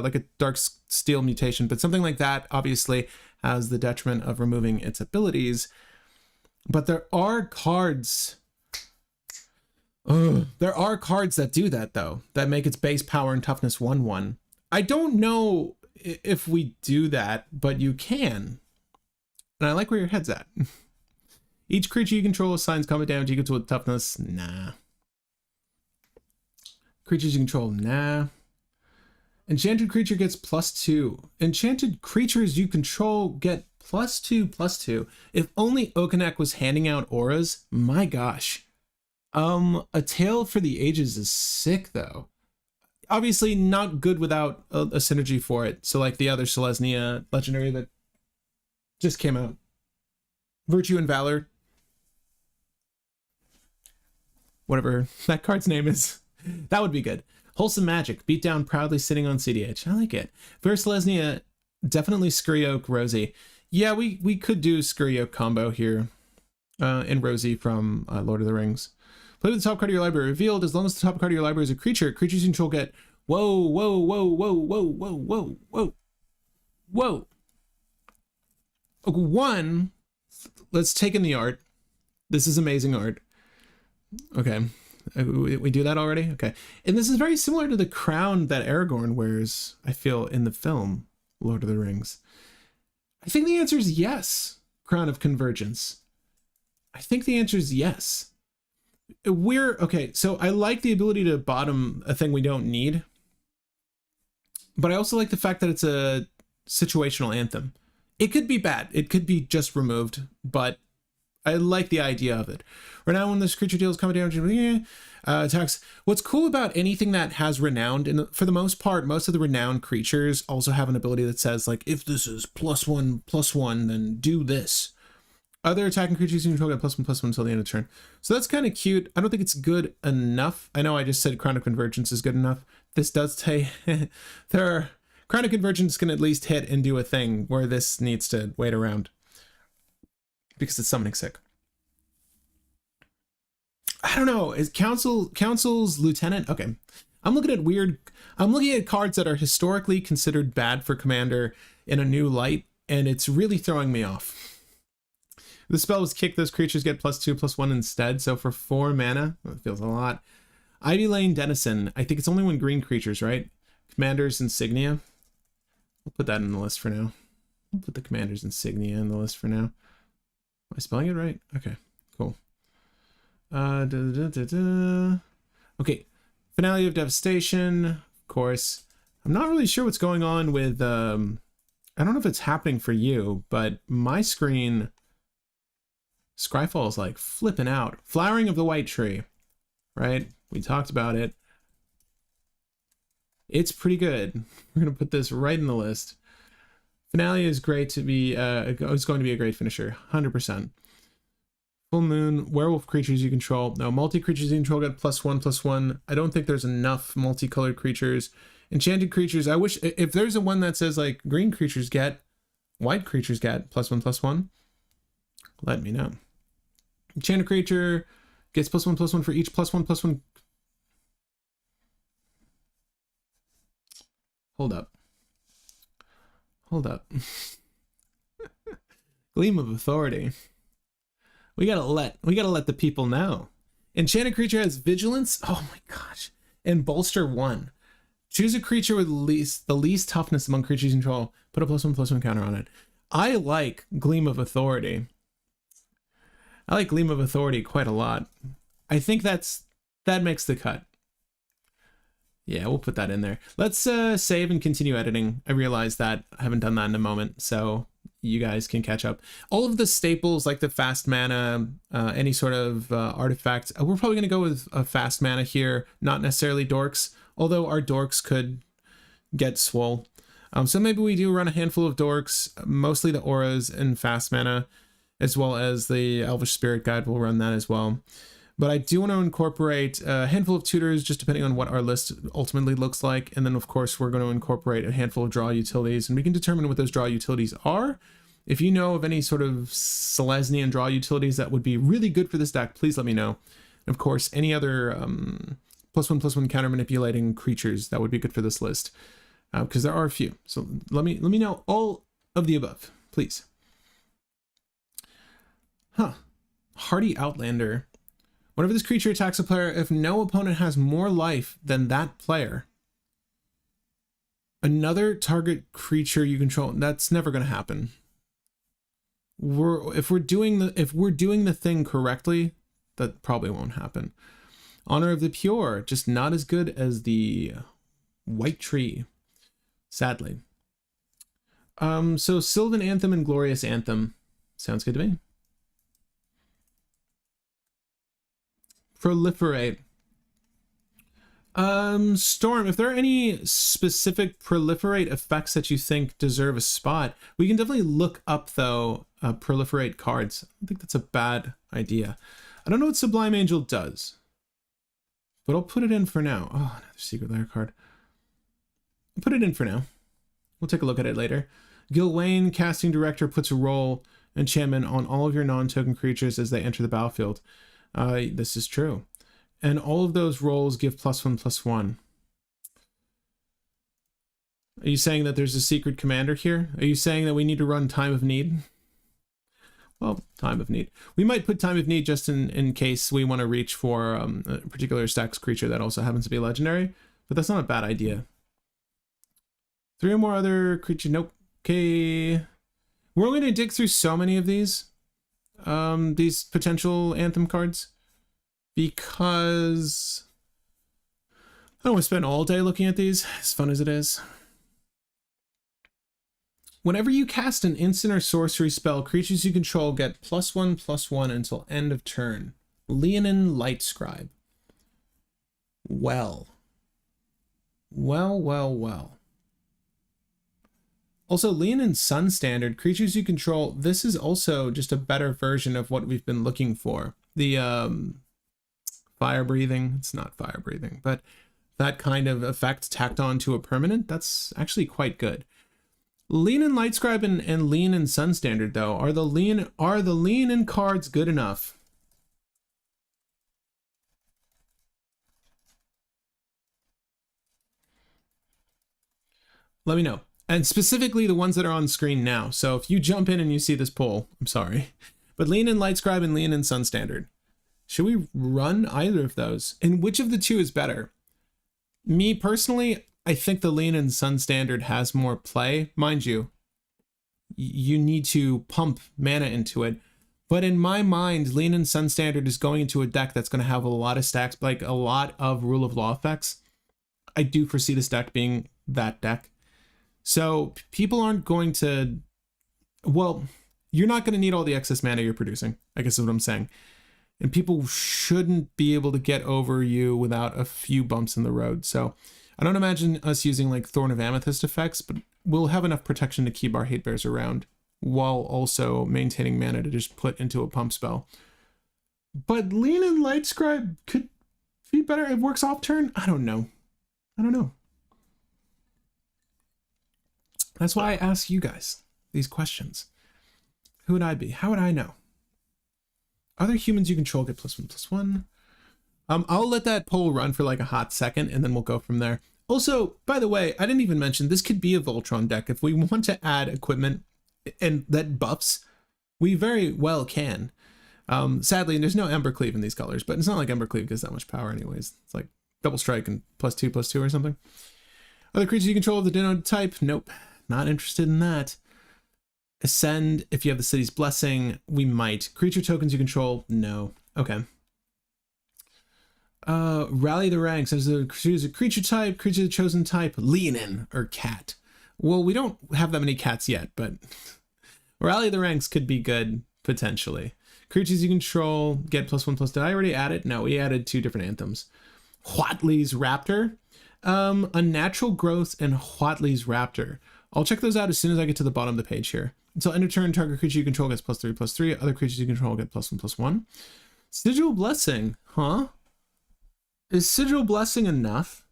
like a Dark Steel mutation, but something like that, obviously, has the detriment of removing its abilities. But there are cards... there are cards that do that, though, that make its base power and toughness 1/1. I don't know if we do that, but you can. And I like where your head's at. Each creature you control assigns combat damage equal to a toughness. Nah. Creatures you control. Nah. Enchanted creature gets +2. Enchanted creatures you control get +2/+2. If only Okinec was handing out auras, my gosh. A Tale for the Ages is sick, though. Obviously not good without a synergy for it. So like the other Selesnya legendary that just came out. Virtue and Valor. Whatever that card's name is. That would be good. Wholesome Magic. Beat down proudly sitting on cEDH. I like it. For Selesnya, definitely Scurry Oak, Rosie. Yeah, we could do Scurry Oak combo here. And Rosie from Lord of the Rings. Play with the top card of your library revealed. As long as the top card of your library is a creature, creatures you control get... Whoa. Okay, one, let's take in the art. This is amazing art. Okay. We do that already? Okay. And this is very similar to the crown that Aragorn wears, I feel, in the film Lord of the Rings. I think the answer is yes. Crown of Convergence. I think the answer is yes. Okay, so I like the ability to bottom a thing we don't need, but I also like the fact that it's a situational anthem. It could be bad. It could be just removed, but I like the idea of it. Right now, when this creature deals combat damage, attacks. What's cool about anything that has renowned, and for the most part, most of the renowned creatures also have an ability that says, like, if this is +1/+1, then do this. Other attacking creatures you control get +1/+1 until the end of the turn. So that's kind of cute. I don't think it's good enough. I know I just said Crown of Convergence is good enough. This does take... Crown of Convergence can at least hit and do a thing where this needs to wait around. Because it's summoning sick. I don't know. Is Council's Lieutenant? Okay. I'm looking at cards that are historically considered bad for Commander in a new light, and it's really throwing me off. The spell was kick. Those creatures get +2/+1 instead. So for 4 mana, that feels a lot. Ivy Lane Denizen. I think it's only when green creatures, right? Commander's Insignia. We'll put that in the list for now. We'll put the Commander's Insignia in the list for now. Am I spelling it right? Okay, cool. Okay, Finale of Devastation, of course. I'm not really sure what's going on with, I don't know if it's happening for you, but my screen, Scryfall is like flipping out. Flowering of the White Tree, right? We talked about it. It's pretty good. We're going to put this right in the list. Finale is great to be, it's going to be a great finisher, 100%. Full Moon, werewolf creatures you control. No, multi-creatures you control get +1/+1. I don't think there's enough multicolored creatures. Enchanted creatures, I wish, if there's a one that says like green creatures get, white creatures get +1/+1, let me know. Enchanted creature gets +1/+1 for each +1/+1. Hold up. Gleam of Authority. We gotta let the people know. Enchanted creature has vigilance. Oh my gosh. And bolster 1. Choose a creature with the least toughness among creatures you control. Put a +1/+1 counter on it. I like Gleam of Authority. I like Gleam of Authority quite a lot. I think that makes the cut. Yeah, we'll put that in there. Let's save and continue editing. I realize that I haven't done that in a moment, so you guys can catch up. All of the staples, like the fast mana, any sort of artifact, we're probably going to go with a fast mana here, not necessarily dorks, although our dorks could get swole. So maybe we do run a handful of dorks, mostly the auras and fast mana, as well as the Elvish Spirit Guide. We'll run that as well. But I do want to incorporate a handful of tutors, just depending on what our list ultimately looks like. And then, of course, we're going to incorporate a handful of draw utilities, and we can determine what those draw utilities are. If you know of any sort of Selesnyan draw utilities that would be really good for this deck, please let me know. And of course, any other +1/+1 counter manipulating creatures that would be good for this list, because there are a few. So let me know all of the above, please. Hardy Outlander. Whenever this creature attacks a player, if no opponent has more life than that player, another target creature you control. That's never going to happen. If we're doing the thing correctly, that probably won't happen. Honor of the Pure, just not as good as the White Tree, sadly. So Sylvan Anthem and Glorious Anthem sounds good to me. Proliferate. Storm, if there are any specific proliferate effects that you think deserve a spot, we can definitely look up, though, proliferate cards. I think that's a bad idea. I don't know what Sublime Angel does, but I'll put it in for now. Oh, another Secret Lair card. I'll put it in for now. We'll take a look at it later. Gilwain, Casting Director, puts a roll enchantment on all of your non-token creatures as they enter the battlefield. This is true. And all of those rolls give +1/+1. Are you saying that there's a secret commander here? Are you saying that we need to run Time of Need? Well, Time of Need. We might put Time of Need just in case we want to reach for a particular stacks creature that also happens to be legendary, but that's not a bad idea. 3 or more other creature. Nope. Okay. We're only going to dig through so many of these potential Anthem cards, because I don't want to spend all day looking at these, as fun as it is. Whenever you cast an instant or sorcery spell, creatures you control get +1/+1 until end of turn. Leonin Light Scribe. Well. Also, Leonin Sun Standard, creatures you control, this is also just a better version of what we've been looking for. The fire breathing, it's not fire breathing, but that kind of effect tacked on to a permanent, that's actually quite good. Leonin Light Scribe and Leonin Sun Standard, though, are the Leonin cards good enough? Let me know. And specifically the ones that are on screen now. So if you jump in and you see this poll, I'm sorry. But Leonin Light Scribe and Leonin Sun Standard. Should we run either of those? And which of the two is better? Me personally, I think the Leonin Sun Standard has more play. Mind you, you need to pump mana into it. But in my mind, Leonin Sun Standard is going into a deck that's going to have a lot of stacks, like a lot of Rule of Law effects. I do foresee this deck being that deck. So people aren't going to, well, you're not going to need all the excess mana you're producing, I guess is what I'm saying. And people shouldn't be able to get over you without a few bumps in the road. So I don't imagine us using like Thorn of Amethyst effects, but we'll have enough protection to keep our hate bears around while also maintaining mana to just put into a pump spell. But Leonin Light Scribe could be better. It works off turn. I don't know. That's why I ask you guys these questions. Who would I be? How would I know? Other humans you control get +1/+1. I'll let that poll run for like a hot second and then we'll go from there. Also, by the way, I didn't even mention this could be a Voltron deck. If we want to add equipment and that buffs, we very well can. Sadly, there's no Embercleave in these colors, but it's not like Embercleave gives that much power anyways. It's like double strike and +2/+2 or something. Other creatures you control of the denoted type? Nope. Not interested in that. Ascend, if you have the city's blessing, we might. Creature tokens you control? No. Okay. Rally the ranks. As a creature type, creature of the chosen type, Leonin or cat. Well, we don't have that many cats yet, but rally the ranks could be good, potentially. Creatures you control get +1/+. Did I already add it? No, we added 2 different anthems. Huatley's Raptor. Unnatural Growth and Huatley's Raptor. I'll check those out as soon as I get to the bottom of the page here. Until end of turn, target creature you control gets +3/+3. Other creatures you control get +1/+1. Sigil Blessing, huh? Is Sigil Blessing enough?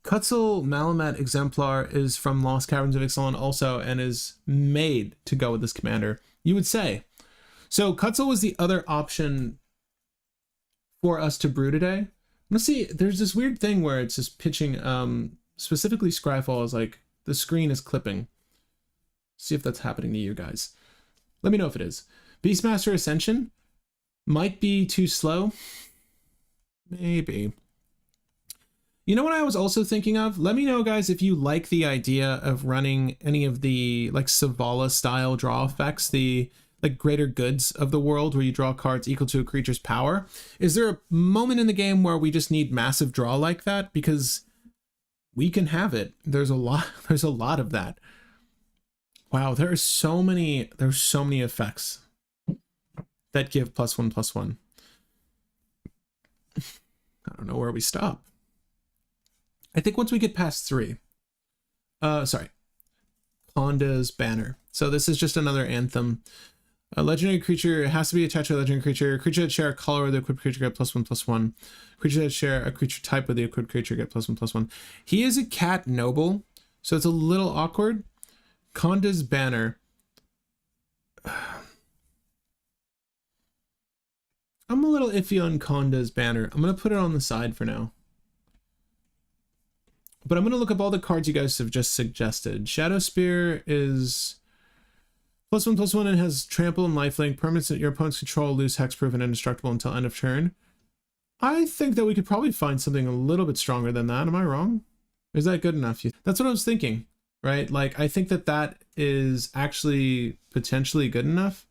Quetzal Malamet Exemplar is from Lost Caverns of Ixalan also and is made to go with this commander, you would say. So Quetzal was the other option for us to brew today. Let's see, there's this weird thing where it's just pitching, specifically Scryfall is like, the screen is clipping. See if that's happening to you guys. Let me know if it is. Beastmaster Ascension might be too slow. Maybe. You know what I was also thinking of? Let me know, guys, if you like the idea of running any of the like Savala style draw effects, the like greater goods of the world where you draw cards equal to a creature's power. Is there a moment in the game where we just need massive draw like that? Because we can have it. There's a lot of that. Wow, there's so many effects that give +1/+1. I don't know where we stop. I think once we get past 3. Sorry. Honda's Banner. So this is just another anthem. A legendary creature has to be attached to a legendary creature. Creature that share a color with the equipped creature get +1/+1. Creature that share a creature type with the equipped creature get +1/+1. He is a cat noble, so it's a little awkward. Conda's Banner. I'm a little iffy on Conda's Banner. I'm going to put it on the side for now. But I'm going to look up all the cards you guys have just suggested. Shadow Spear is +1/+1 and has trample and lifelink. Permanents that your opponents control lose hexproof and indestructible until end of turn. I think that we could probably find something a little bit stronger than that. Am I wrong? Is that good enough? That's what I was thinking, right? Like, I think that that is actually potentially good enough.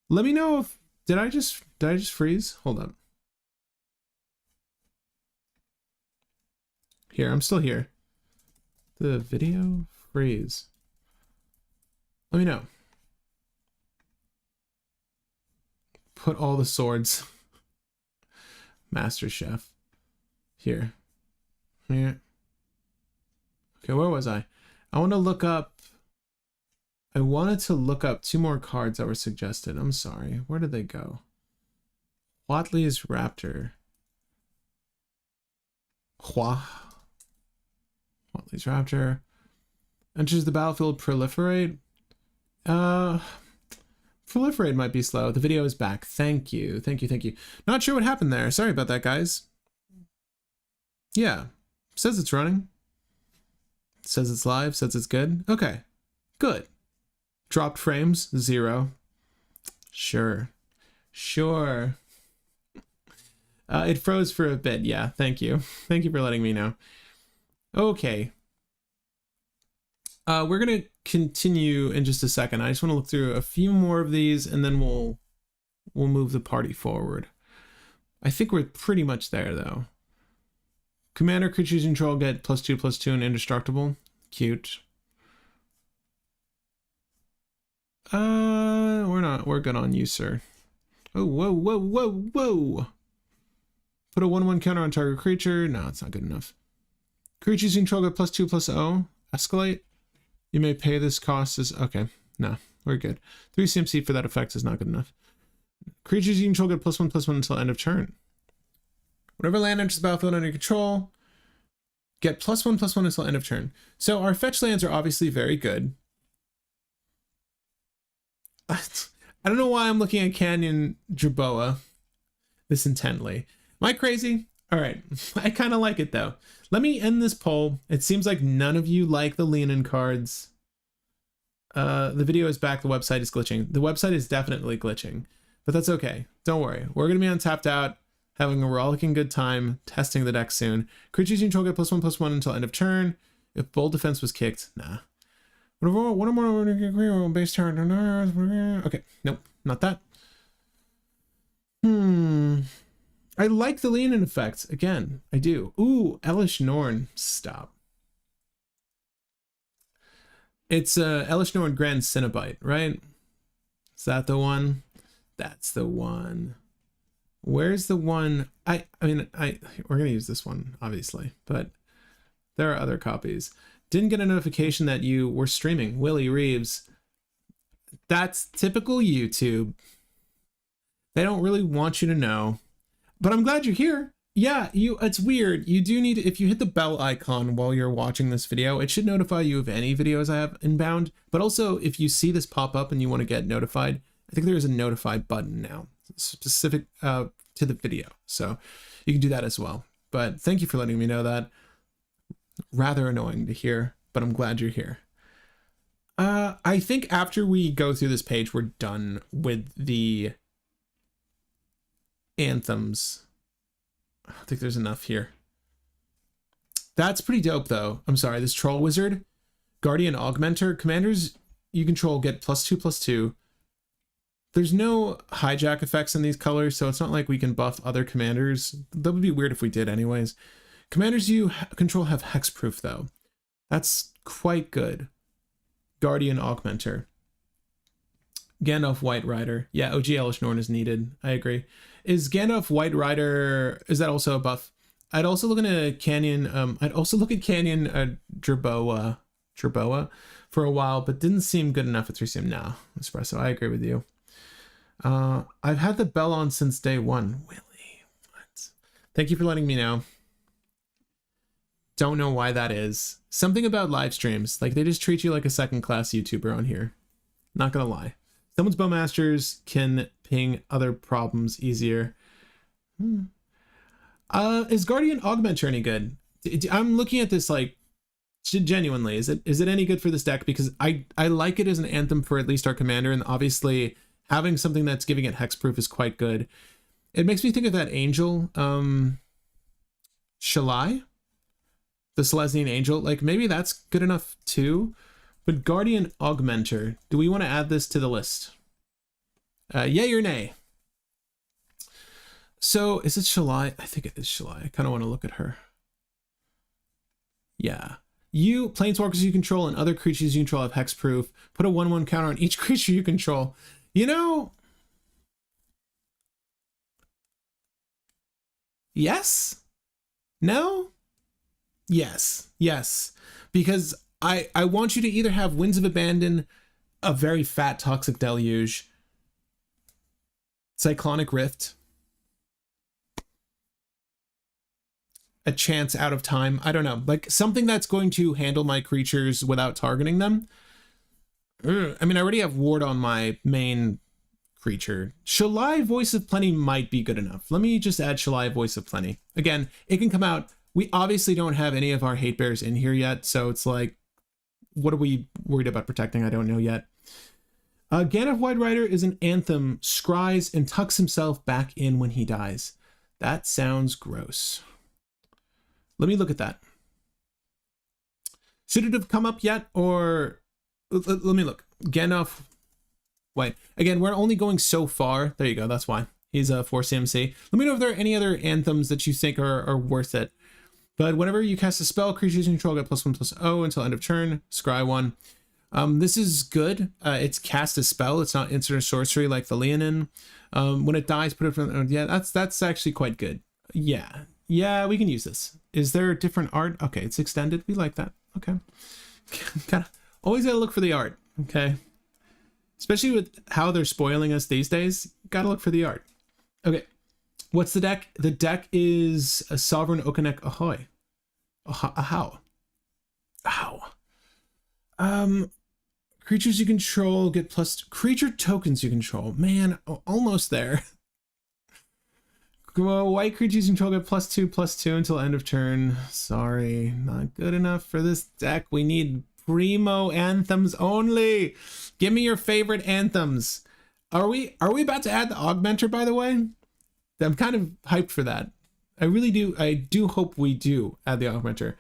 Let me know if, did I just freeze? Hold up. Here, I'm still here. The video freeze. Let me know. Put all the swords. Master Chef. Here. Here. Okay, where was I? I want to look up... I wanted to look up 2 more cards that were suggested. I'm sorry. Where did they go? Watley's Raptor. Watley's Raptor. Enters the battlefield, proliferate. Proliferate might be slow. The video is back. Thank you. Thank you. Thank you. Not sure what happened there. Sorry about that, guys. Yeah. Says it's running. Says it's live. Says it's good. Okay. Good. Dropped frames. 0. Sure. Sure. It froze for a bit. Yeah. Thank you. Thank you for letting me know. Okay. We're going to continue in just a second. I just want to look through a few more of these and then we'll move the party forward. I think we're pretty much there though. Commander creatures control get +2/+2 and indestructible. Cute. We're good on you, sir. Oh, whoa, whoa, whoa, whoa. Put a 1/1 counter on target creature. No, it's not good enough. Creatures control get +2/+0. Escalate. You may pay this cost as... Okay, no, we're good. 3 CMC for that effect is not good enough. Creatures you control get +1/+1 until end of turn. Whenever land enters the battlefield under your control, get +1/+1 until end of turn. So our fetch lands are obviously very good. I don't know why I'm looking at Canyon Jerboa this intently. Am I crazy? All right, I kind of like it though. Let me end this poll. It seems like none of you like the lean-in cards. The video is back. The website is glitching. The website is definitely glitching, but that's okay. Don't worry. We're going to be on Tapped Out, having a rollicking good time, testing the deck soon. Creatures you control get +1/+1 until end of turn. If Bold Defense was kicked, nah. One or more base turn. Okay, nope, not that. I like the lean-in effect. Again, I do. Ooh, Elish Norn. Stop. It's Elish Norn Grand Cinnabite, right? Is that the one? That's the one. Where's the one? I mean, we're gonna use this one, obviously, but there are other copies. Didn't get a notification that you were streaming. Willie Reeves. That's typical YouTube. They don't really want you to know. But I'm glad you're here. Yeah, it's weird. You do need, if you hit the bell icon while you're watching this video, it should notify you of any videos I have inbound. But also, if you see this pop up and you want to get notified, I think there is a notify button now, specific to the video. So you can do that as well. But thank you for letting me know that. Rather annoying to hear, but I'm glad you're here. I think after we go through this page, we're done with the anthems. I don't think there's enough here. That's pretty dope though. I'm sorry, this Troll Wizard, Guardian Augmenter, commanders you control get +2/+2. There's no hijack effects in these colors, so it's not like we can buff other commanders. That would be weird if we did anyways. Commanders you control have hexproof though. That's quite good. Guardian Augmenter. Gandalf White Rider. Yeah, OG Elish Norn is needed. I agree. Is Gandalf White Rider, is that also a buff? I'd also look at Canyon Jerboa for a while, but didn't seem good enough at 3CM. Nah, Espresso, I agree with you. I've had the bell on since day one. Willie, what? Thank you for letting me know. Don't know why that is. Something about live streams, like they just treat you like a second-class YouTuber on here. Not gonna lie. Someone's Bowmasters can ping other problems easier. Is Guardian Augmenter any good? I'm looking at this like genuinely. Is it any good for this deck? Because I like it as an anthem for at least our commander, and obviously having something that's giving it hexproof is quite good. It makes me think of that angel, Shalai, the Selesnian angel. Like maybe that's good enough too. But Guardian Augmenter, do we want to add this to the list? Yay or nay? So is it Shalai? I think it is Shalai. I kind of want to look at her. Yeah. You, planeswalkers you control, and other creatures you control have hexproof. Put a 1/1 counter on each creature you control. You know, yes? No? Yes. Yes. Because I want you to either have Winds of Abandon, a very fat Toxic Deluge, Cyclonic Rift, a Chance Out of Time. I don't know, like something that's going to handle my creatures without targeting them. I mean, I already have Ward on my main creature. Shalai Voice of Plenty might be good enough. Let me just add Shalai Voice of Plenty. Again, it can come out. We obviously don't have any of our hate bears in here yet, so it's like, what are we worried about protecting? I don't know yet. Gandalf Wide Rider is an Anthem, scries and tucks himself back in when he dies. That sounds gross. Let me look at that. Should it have come up yet, or let me look. Gandalf. Wait, again, we're only going so far. There you go. That's why he's a 4 CMC. Let me know if there are any other anthems that you think are worth it. But whenever you cast a spell, creatures you control get +1/+0 until end of turn. Scry 1. This is good. It's cast a spell. It's not instant or sorcery like the Leonin. When it dies, put it from. Yeah, that's actually quite good. Yeah, we can use this. Is there different art? Okay, it's extended. We like that. Okay. Always gotta look for the art. Okay. Especially with how they're spoiling us these days, gotta look for the art. Okay. What's the deck? The deck is a Sovereign Okinec Ahau. Ahau. Creatures you control get plus creature tokens you control. Man, almost there. White creatures you control get +2/+2 until end of turn. Sorry, not good enough for this deck. We need primo anthems only. Give me your favorite anthems. Are we about to add the augmenter, by the way? I'm kind of hyped for that. I really do. I do hope we do add the augmenter.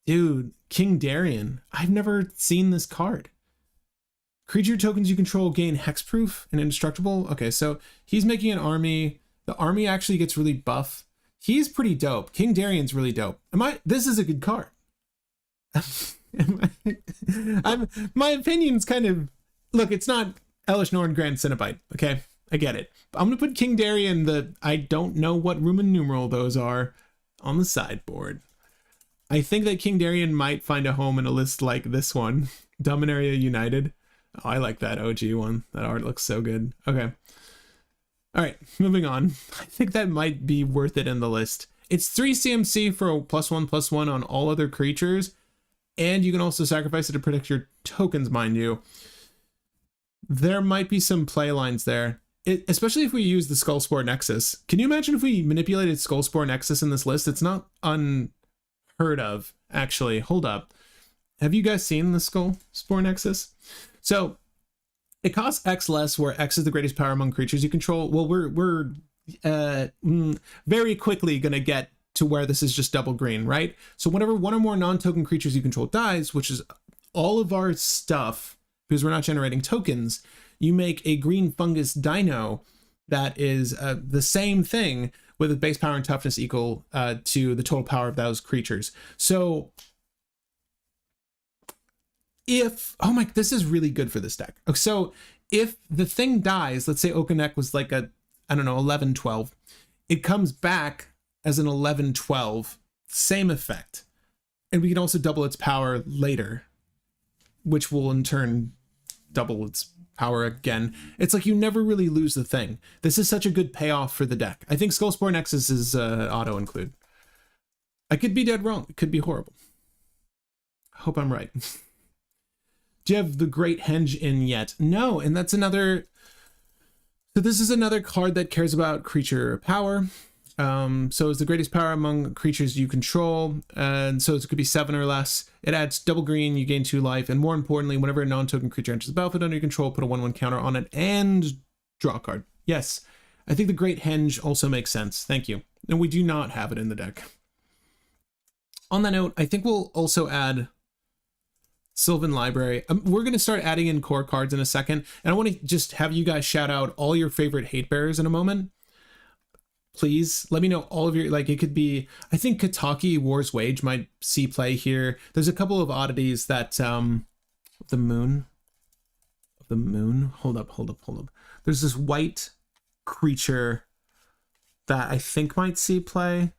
Dude, King Darien. I've never seen this card. Creature tokens you control gain hexproof and indestructible. Okay, so he's making an army. The army actually gets really buff. He's pretty dope. King Darien's really dope. This is a good card. My opinion's kind of, look, it's not Elish Norn Grand Cenobite, okay? I get it. But I'm gonna put King Darien, I don't know what Roman numeral those are, on the sideboard. I think that King Darien might find a home in a list like this one. Dominaria United. Oh, I like that OG one. That art looks so good. Okay. All right, moving on. I think that might be worth it in the list. It's 3 CMC for a +1/+1 on all other creatures. And you can also sacrifice it to protect your tokens, mind you. There might be some play lines there. Especially if we use the Skullspore Nexus. Can you imagine if we manipulated Skullspore Nexus in this list? It's not unheard of, actually. Hold up. Have you guys seen the Skullspore Nexus? So it costs X less, where X is the greatest power among creatures you control. Well, we're very quickly gonna get to where this is just double green, right? So whenever one or more non-token creatures you control dies, which is all of our stuff, because we're not generating tokens, you make a green fungus dino that is the same thing with a base power and toughness equal to the total power of those creatures. So this is really good for this deck. So if the thing dies, let's say Okinec was like a, I don't know, 11/12, it comes back as an 11/12, same effect. And we can also double its power later, which will in turn double its power again. It's like you never really lose the thing. This is such a good payoff for the deck. I think Skullspore Nexus is auto include. I could be dead wrong. It could be horrible. I hope I'm right. Do you have the Great Henge in yet? No, and that's another. So this is another card that cares about creature power. So it's the greatest power among creatures you control, and so it could be 7 or less. It adds double green, you gain 2 life, and more importantly, whenever a non-token creature enters the battlefield under your control, put a 1/1 counter on it and draw a card. Yes, I think the Great Henge also makes sense. Thank you. And we do not have it in the deck. On that note, I think we'll also add Sylvan Library. We're going to start adding in core cards in a second, and I want to just have you guys shout out all your favorite hate bearers in a moment. please let me know all of your, like, it could be, I think Kataki War's Wage might see play here. There's a couple of oddities that, the moon, hold up. There's this white creature that I think might see play.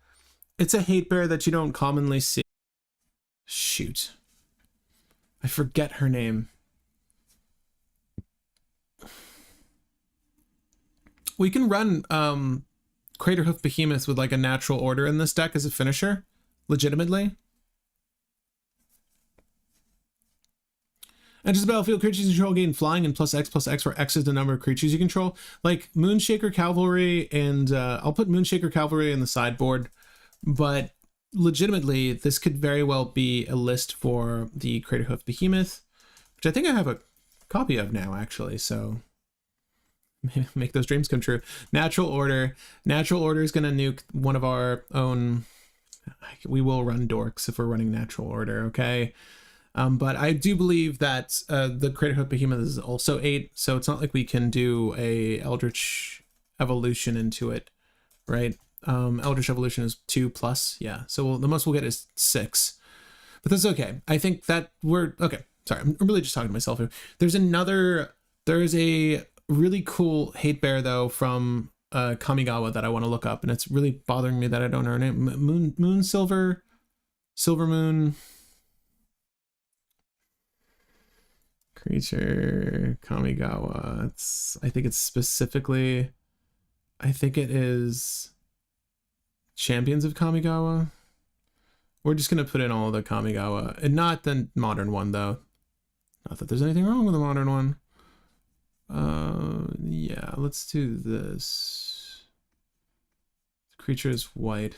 It's a hate bear that you don't commonly see. Shoot. I forget her name. We can run Craterhoof Behemoth with like a natural order in this deck as a finisher, legitimately. Enters the battlefield, creatures you control gain flying and +X, where X is the number of creatures you control. Like Moonshaker Cavalry, and I'll put Moonshaker Cavalry in the sideboard, but legitimately, this could very well be a list for the Craterhoof Behemoth, which I think I have a copy of now, actually, so make those dreams come true. Natural Order is going to nuke one of our own. We will run Dorks if we're running Natural Order, okay? But I do believe that the Craterhoof Behemoth is also 8, so it's not like we can do a Eldritch Evolution into it, right? Eldritch Evolution is 2+, yeah. So the most we'll get is 6, but that's okay. I think that we're okay. Sorry, I'm really just talking to myself here. There's a really cool hate bear though from Kamigawa that I want to look up, and it's really bothering me that I don't know her name. Moon Silver Moon creature Kamigawa. I think it is Champions of Kamigawa. We're just gonna put in all the Kamigawa, and not the modern one though. Not that there's anything wrong with the modern one. Yeah, let's do this. The creature is white.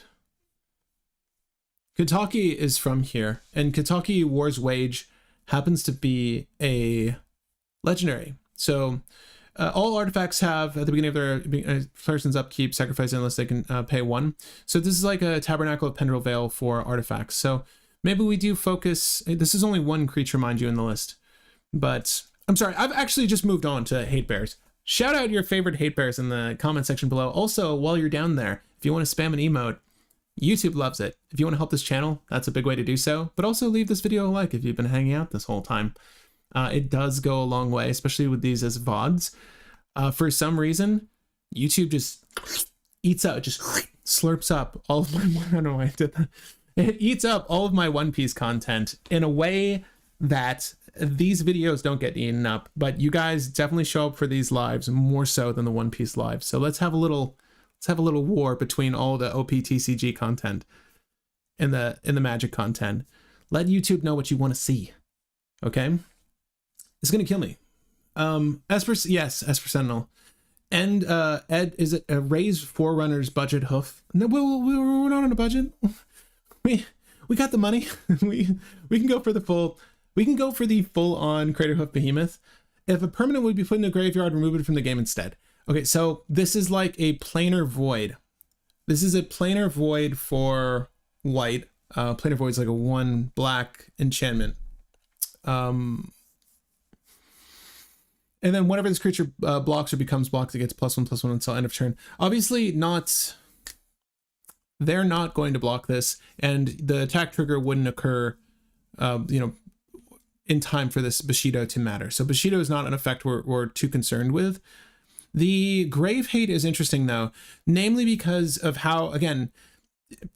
Kataki is from here, and Kataki War's Wage happens to be a legendary. So all artifacts have, at the beginning of their person's upkeep, sacrifice unless they can pay 1. So this is like a Tabernacle of Pendril Vale for artifacts. So maybe we do focus, this is only 1 creature, mind you, in the list. But I'm sorry, I've actually just moved on to hate bears. Shout out your favorite hate bears in the comment section below. Also, while you're down there, if you want to spam an emote, YouTube loves it. If you want to help this channel, that's a big way to do so. But also leave this video a like if you've been hanging out this whole time. It does go a long way, especially with these as VODs. For some reason, YouTube just eats up, just slurps up all of my, I don't know why I did that. It eats up all of my One Piece content in a way that these videos don't get eaten up, but you guys definitely show up for these lives more so than the One Piece lives. So let's have a little war between all the OPTCG content and the Magic content. Let YouTube know what you want to see. Okay? It's gonna kill me. Esper Sentinel. And Ed, is it a raise Forerunners budget hoof? No, we're not on a budget. We got the money. we can go for the full. We can go for the full-on Craterhoof Behemoth. If a permanent would be put in the graveyard, remove it from the game instead. Okay, so this is like a planar void. This is a planar void for white. Planar void is like a 1 black enchantment. And then whenever this creature blocks or becomes blocked, it gets +1/+1 until end of turn. Obviously they're not going to block this, and the attack trigger wouldn't occur, in time for this Bushido to matter. So Bushido is not an effect we're too concerned with. The Grave Hate is interesting though, namely because of how, again,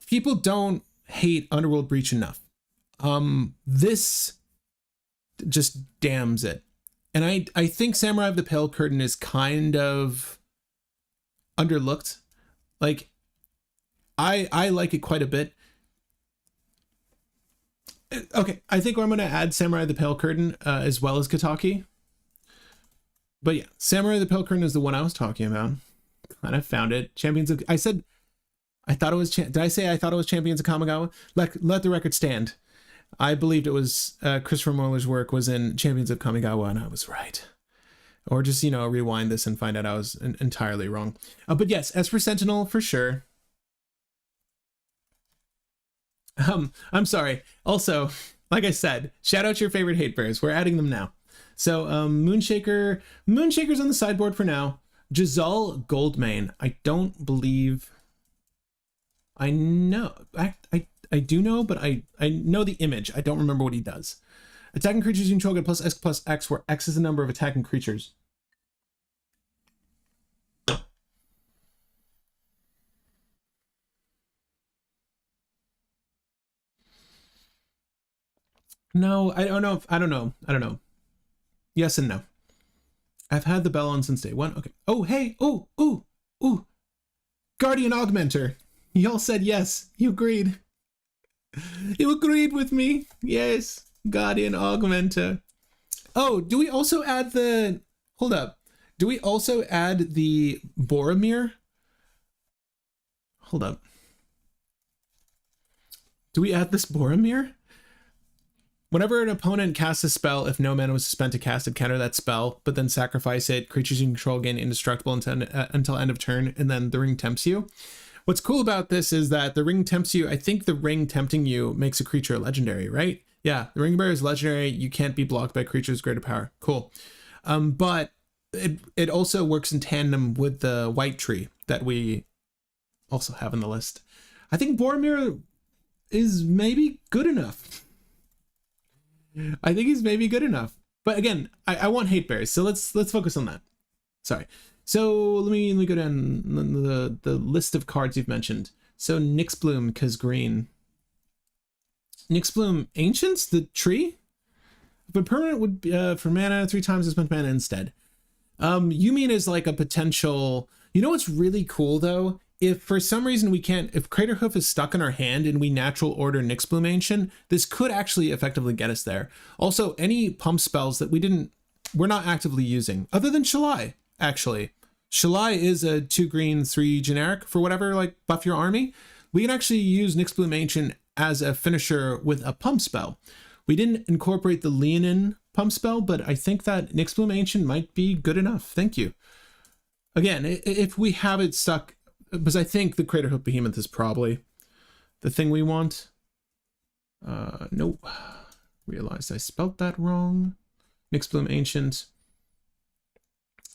people don't hate Underworld Breach enough. This just damns it. And I think Samurai of the Pale Curtain is kind of underlooked. Like, I like it quite a bit. Okay, I think I'm going to add Samurai of the Pale Curtain as well as Kataki. But yeah, Samurai of the Pale Curtain is the one I was talking about. And I found it. Champions of... I said... I thought it was... Did I say I thought it was Champions of Kamigawa? Let the record stand. I believed it was Christopher Moyler's work was in Champions of Kamigawa, and I was right. Or just, rewind this and find out I was entirely wrong. But yes, Esper Sentinel for sure. I'm sorry. Also, like I said, shout out your favorite hate bears. We're adding them now. So Moonshaker's on the sideboard for now. Jazal Goldmane. I don't believe I know. I do know, but I know the image. I don't remember what he does. Attacking creatures you control get plus X, where X is the number of attacking creatures. No, I don't know. I don't know. Yes and no. I've had the bell on since day one. Okay. Oh, hey. Oh, ooh, ooh. Guardian Augmenter. Y'all said yes. You agreed. You agreed with me. Yes. Guardian Augmenter. Oh, do we also add the... Hold up. Do we also add the Boromir? Hold up. Do we add this Boromir? Whenever an opponent casts a spell, if no mana was spent to cast it, counter that spell, but then sacrifice it, creatures you control gain indestructible until end of turn, and then the ring tempts you. What's cool about this is that the ring tempts you. I think the ring tempting you makes a creature legendary, right? Yeah, the ring bearer is legendary. You can't be blocked by creatures greater power. Cool. But it also works in tandem with the white tree that we also have in the list. I think Boromir is maybe good enough. I think he's maybe good enough. But again, I want hate bears, so let's focus on that. Sorry. So let me go down the list of cards you've mentioned. So Nyxbloom, because green. Nyxbloom Ancients, the tree? But permanent would be for mana 3 times as spent mana instead. You mean as like a potential... You know what's really cool though? If for some reason we can't, if Craterhoof is stuck in our hand and we natural order Nyxbloom Ancient, this could actually effectively get us there. Also, any pump spells that we're not actively using, other than Shalai, actually. Shalai is a 2 green, 3 generic for whatever, like buff your army. We can actually use Nyxbloom Ancient as a finisher with a pump spell. We didn't incorporate the Leonin pump spell, but I think that Nyxbloom Ancient might be good enough. Thank you. Again, if we have it stuck, because I think the Craterhoof Behemoth is probably the thing we want. Nope. Realized I spelt that wrong. Nyxbloom Ancient.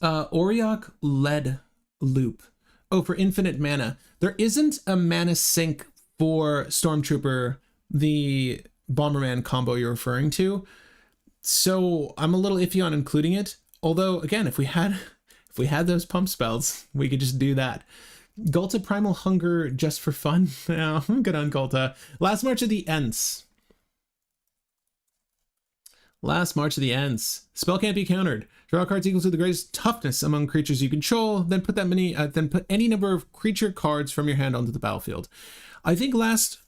Auriok Lead Loop. Oh, for infinite mana. There isn't a mana sink for Stormtrooper, the Bomberman combo you're referring to. So I'm a little iffy on including it. Although, again, if we had those pump spells, we could just do that. Gulta Primal Hunger just for fun. Yeah, I'm good on Gulta. Last March of the Ents. Last March of the Ents. Spell can't be countered. Draw cards equal to the greatest toughness among creatures you control. Then put any number of creature cards from your hand onto the battlefield. I think Last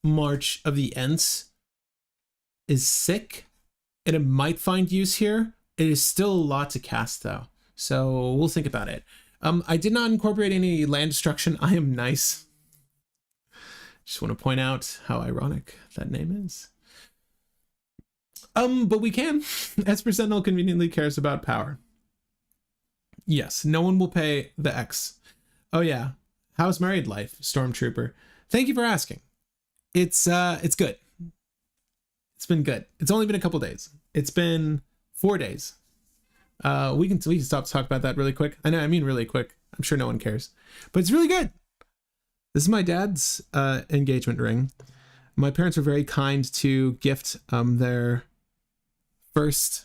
March of the Ents is sick, and it might find use here. It is still a lot to cast though, so we'll think about it. I did not incorporate any land destruction. I am nice. Just want to point out how ironic that name is. But we can. Esper Sentinel conveniently cares about power. Yes, no one will pay the X. Oh yeah. How's married life, Stormtrooper? Thank you for asking. It's good. It's been good. It's only been a couple days. It's been 4 days. We can stop talking about that really quick. I mean really quick. I'm sure no one cares, but it's really good. This is my dad's engagement ring. My parents were very kind to gift their first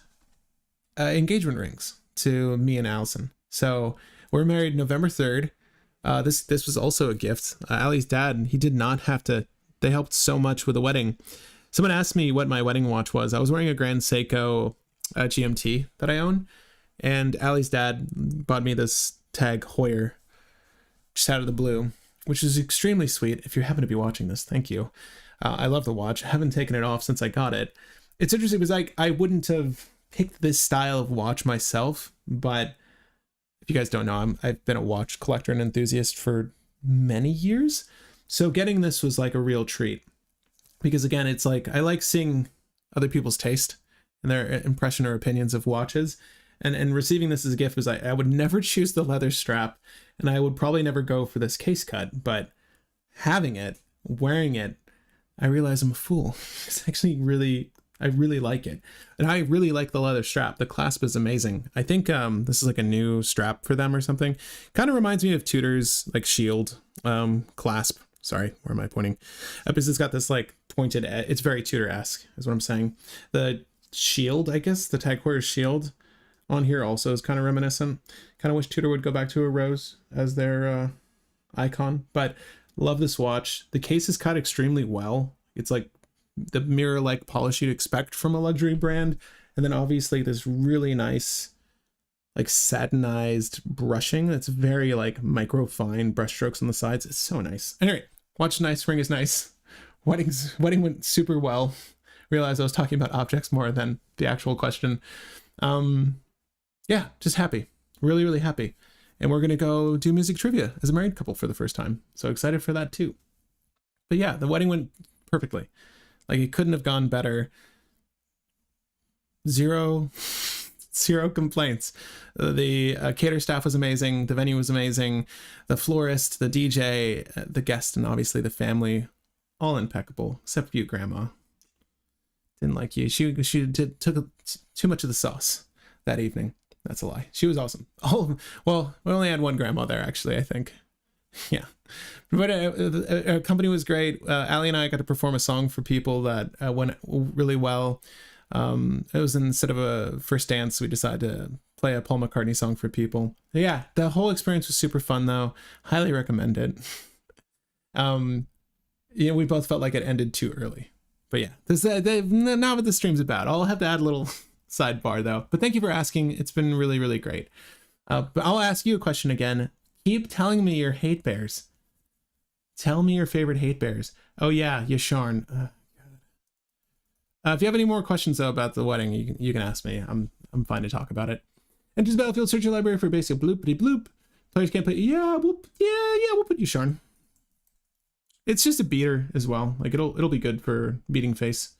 engagement rings to me and Allison. So we're married November 3rd. This was also a gift. Allie's dad, he did not have to. They helped so much with the wedding. Someone asked me what my wedding watch was. I was wearing a Grand Seiko GMT that I own, and Allie's dad bought me this Tag Heuer just out of the blue, which is extremely sweet. If you happen to be watching this, thank you. I love the watch. I haven't taken it off since I got it. It's interesting because I wouldn't have picked this style of watch myself, but if you guys don't know, I've been a watch collector and enthusiast for many years. So getting this was like a real treat, because again, it's like I like seeing other people's taste and their impression or opinions of watches, and receiving this as a gift was I would never choose the leather strap, and I would probably never go for this case cut, but having it, wearing it, I realize I'm a fool. It's actually I really like it. And I really like the leather strap. The clasp is amazing. I think this is like a new strap for them or something. Kind of reminds me of Tudor's like shield clasp. Sorry, where am I pointing? Because it's got this like pointed edge. It's very Tudor-esque is what I'm saying. The shield, I guess, the tag quarter shield on here also is kind of reminiscent. Kind of wish Tudor would go back to a rose as their icon, but love this watch. The case is cut extremely well. It's like the mirror-like polish you'd expect from a luxury brand. And then obviously this really nice like satinized brushing. That's very like micro fine brush strokes on the sides. It's so nice. Anyway, watch nice, ring is nice. Wedding went super well. Realized I was talking about objects more than the actual question. Yeah, just happy. Really, really happy. And we're gonna go do music trivia as a married couple for the first time. So excited for that too. But yeah, the wedding went perfectly. Like it couldn't have gone better. Zero complaints. The cater staff was amazing. The venue was amazing. The florist, the DJ, the guest, and obviously the family, all impeccable, except for you, Grandma. Didn't like you. She took too much of the sauce that evening. That's a lie. She was awesome. Oh, well, we only had one grandma there, actually, I think. Yeah. But our company was great. Ali and I got to perform a song for people that went really well. It was instead of a first dance, we decided to play a Paul McCartney song for people. Yeah, the whole experience was super fun, though. Highly recommend it. We both felt like it ended too early. But yeah, this not what the stream's about. I'll have to add a little sidebar though. But thank you for asking. It's been really, really great. But I'll ask you a question again. Keep telling me your hate bears. Tell me your favorite hate bears. Oh yeah, Yasharn. If you have any more questions though about the wedding, you can ask me. I'm fine to talk about it. Enters Battlefield, search your library for basic bloopity bloop. Players can't play. Yeah, we'll put Yasharn. It's just a beater as well. Like it'll be good for beating face.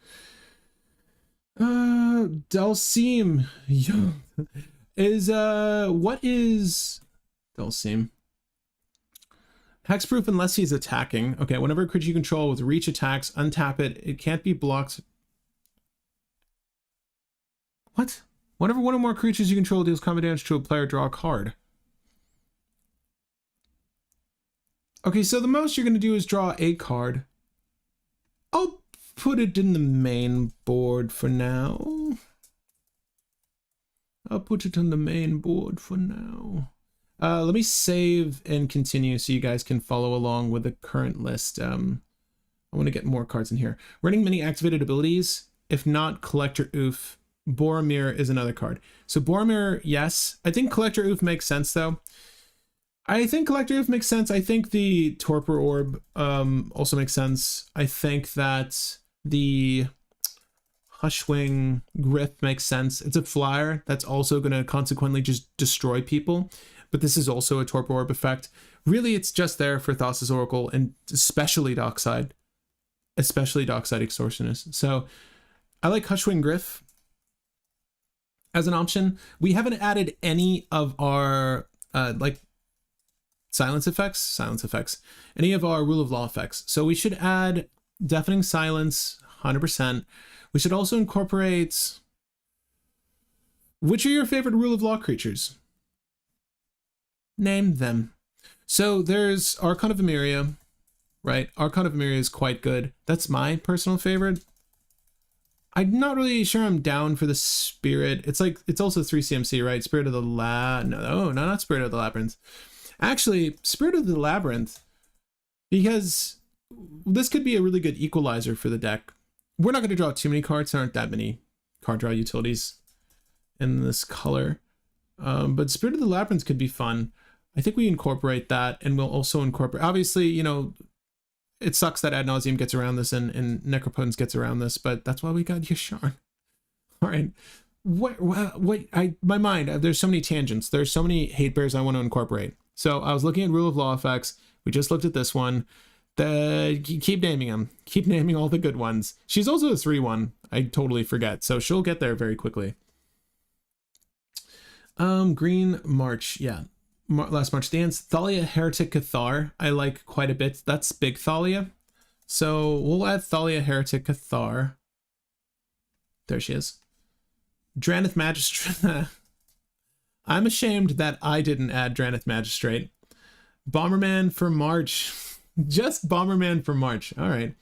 Dalsim is what is Dalsim? Hexproof unless he's attacking. Okay, whenever a creature you control with reach attacks, untap it. It can't be blocked. What? Whenever one or more creatures you control deals combat damage to a player, draw a card. Okay, so the most you're going to do is draw a card. I'll put it in the main board for now. Let me save and continue so you guys can follow along with the current list. I want to get more cards in here. Running many activated abilities. If not, Collector Oof. Boromir is another card. So Boromir, yes. I think Collector Oof makes sense, though. I think Collector Oof makes sense. I think the Torpor Orb also makes sense. I think that the Hushwing Griff makes sense. It's a flyer that's also going to consequently just destroy people. But this is also a Torpor Orb effect. Really, it's just there for Thassa's Oracle and especially Dockside. Especially Dockside Extortionist. So I like Hushwing Griff as an option. We haven't added any of our silence effects, any of our rule of law effects. So we should add Deafening Silence, 100%. We should also incorporate, which are your favorite rule of law creatures? Name them. So there's Archon of Emeria, right? Archon of Emeria is quite good. That's my personal favorite. I'm not really sure I'm down for the Spirit. It's also 3 CMC, right? Spirit of the not Spirit of the Labyrinth. Actually, Spirit of the Labyrinth, because this could be a really good equalizer for the deck. We're not going to draw too many cards. There aren't that many card draw utilities in this color. But Spirit of the Labyrinth could be fun. I think we incorporate that, and we'll also incorporate, obviously, it sucks that Ad Nauseam gets around this and Necropotence gets around this, but that's why we got Yasharn. All right. My mind, there's so many tangents. There's so many hate bears I want to incorporate. So I was looking at rule of law effects. We just looked at this one. Keep naming them. Keep naming all the good ones. She's also a 3/1. I totally forget. So she'll get there very quickly. Green March. Yeah. Last March Dance. Thalia Heretic Cathar. I like quite a bit. That's big Thalia. So we'll add Thalia Heretic Cathar. There she is. Draneth Magistrate. I'm ashamed that I didn't add Draneth Magistrate. Bomberman for March. Just Bomberman for March. All right.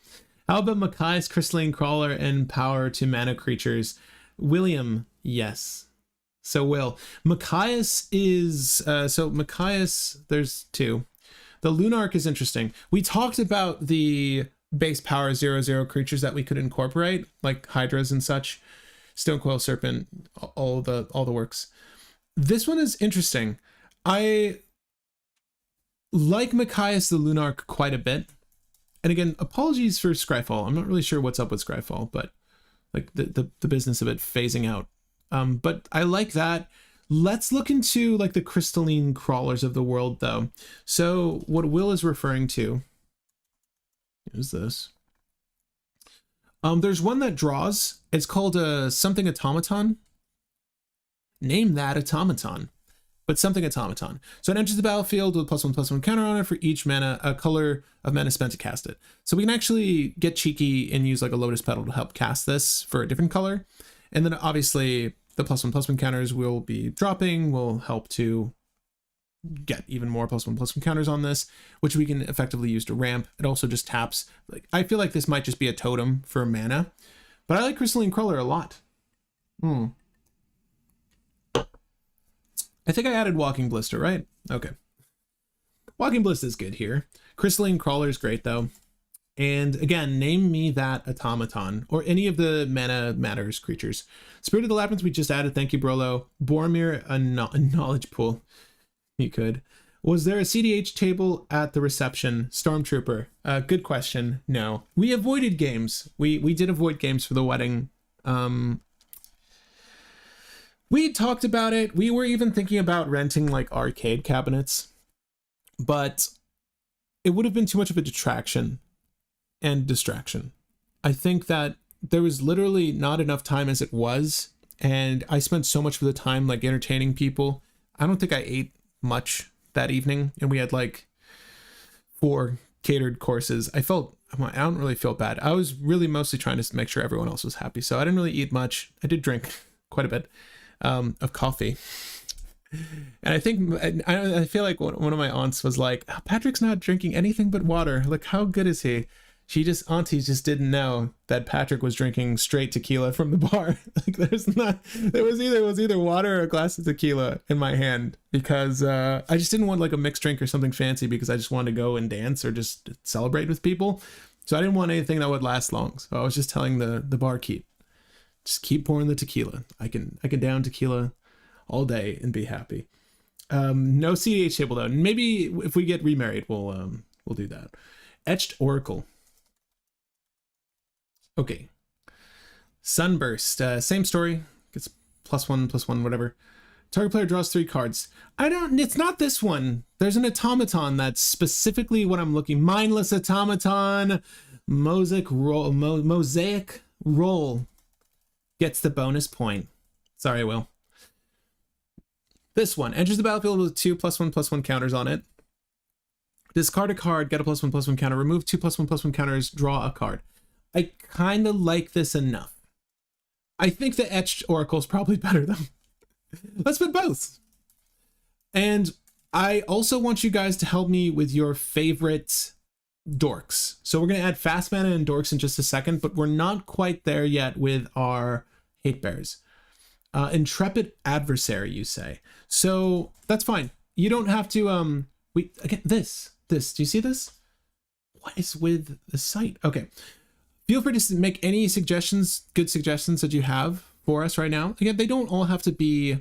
How about Mackay's Crystalline Crawler and power to mana creatures? William, yes. So Will. Machias is, so Machias, there's two. The Lunarch is interesting. We talked about the base power 0/0 creatures that we could incorporate, like Hydras and such. Stonecoil Serpent, all the works. This one is interesting. I like Machias the Lunarch quite a bit. And again, apologies for Scryfall. I'm not really sure what's up with Scryfall, but like the business of it phasing out. But I like that. Let's look into like the crystalline crawlers of the world though. So what Will is referring to is this. There's one that draws. It's called a something automaton. Name that automaton. But something automaton. So it enters the battlefield with +1/+1 counter on it for each mana, a color of mana spent to cast it. So we can actually get cheeky and use like a Lotus Petal to help cast this for a different color. And then obviously the +1/+1 counters will be dropping, will help to get even more +1/+1 counters on this, which we can effectively use to ramp. It also just taps. Like I feel like this might just be a totem for mana, but I like Crystalline Crawler a lot. I think I added Walking Blister, right? Okay. Walking Blister is good here. Crystalline Crawler is great though. And again, name me that automaton or any of the mana matters creatures. Spirit of the Labyrinth we just added. Thank you, Brolo. Boromir, a knowledge pool. You could. Was there a cEDH table at the reception? Stormtrooper. Good question. No. We avoided games. We did avoid games for the wedding. We talked about it. We were even thinking about renting like arcade cabinets, but it would have been too much of a detraction and distraction. I think that there was literally not enough time as it was, and I spent so much of the time like entertaining people. I don't think I ate much that evening, and we had like 4 catered courses. I don't really feel bad. I was really mostly trying to make sure everyone else was happy, so I didn't really eat much. I did drink quite a bit of coffee. And I think, I feel like one of my aunts was like, Patrick's not drinking anything but water. Like, how good is he? Auntie just didn't know that Patrick was drinking straight tequila from the bar. Like there was either water or a glass of tequila in my hand because I just didn't want like a mixed drink or something fancy because I just wanted to go and dance or just celebrate with people. So I didn't want anything that would last long. So I was just telling the barkeep, just keep pouring the tequila. I can down tequila all day and be happy. No cEDH table though. Maybe if we get remarried, we'll do that. Etched Oracle. Okay. Sunburst. Same story. Gets +1/+1, whatever. Target player draws 3 cards. It's not this one. There's an automaton that's specifically what I'm looking. Mindless automaton. Mosaic roll gets the bonus point. Sorry, Will. This one enters the battlefield with 2 +1/+1 counters on it. Discard a card, get a +1/+1 counter, remove 2 +1/+1 counters, draw a card. I kind of like this enough. I think the Etched Oracle is probably better though. Let's put both. And I also want you guys to help me with your favorite dorks. So we're going to add fast mana and dorks in just a second, but we're not quite there yet with our hate bears. Intrepid Adversary, you say. So that's fine. You don't have to, again, this, do you see this? What is with the site? Okay. Feel free to make any suggestions, good suggestions that you have for us right now. Again, they don't all have to be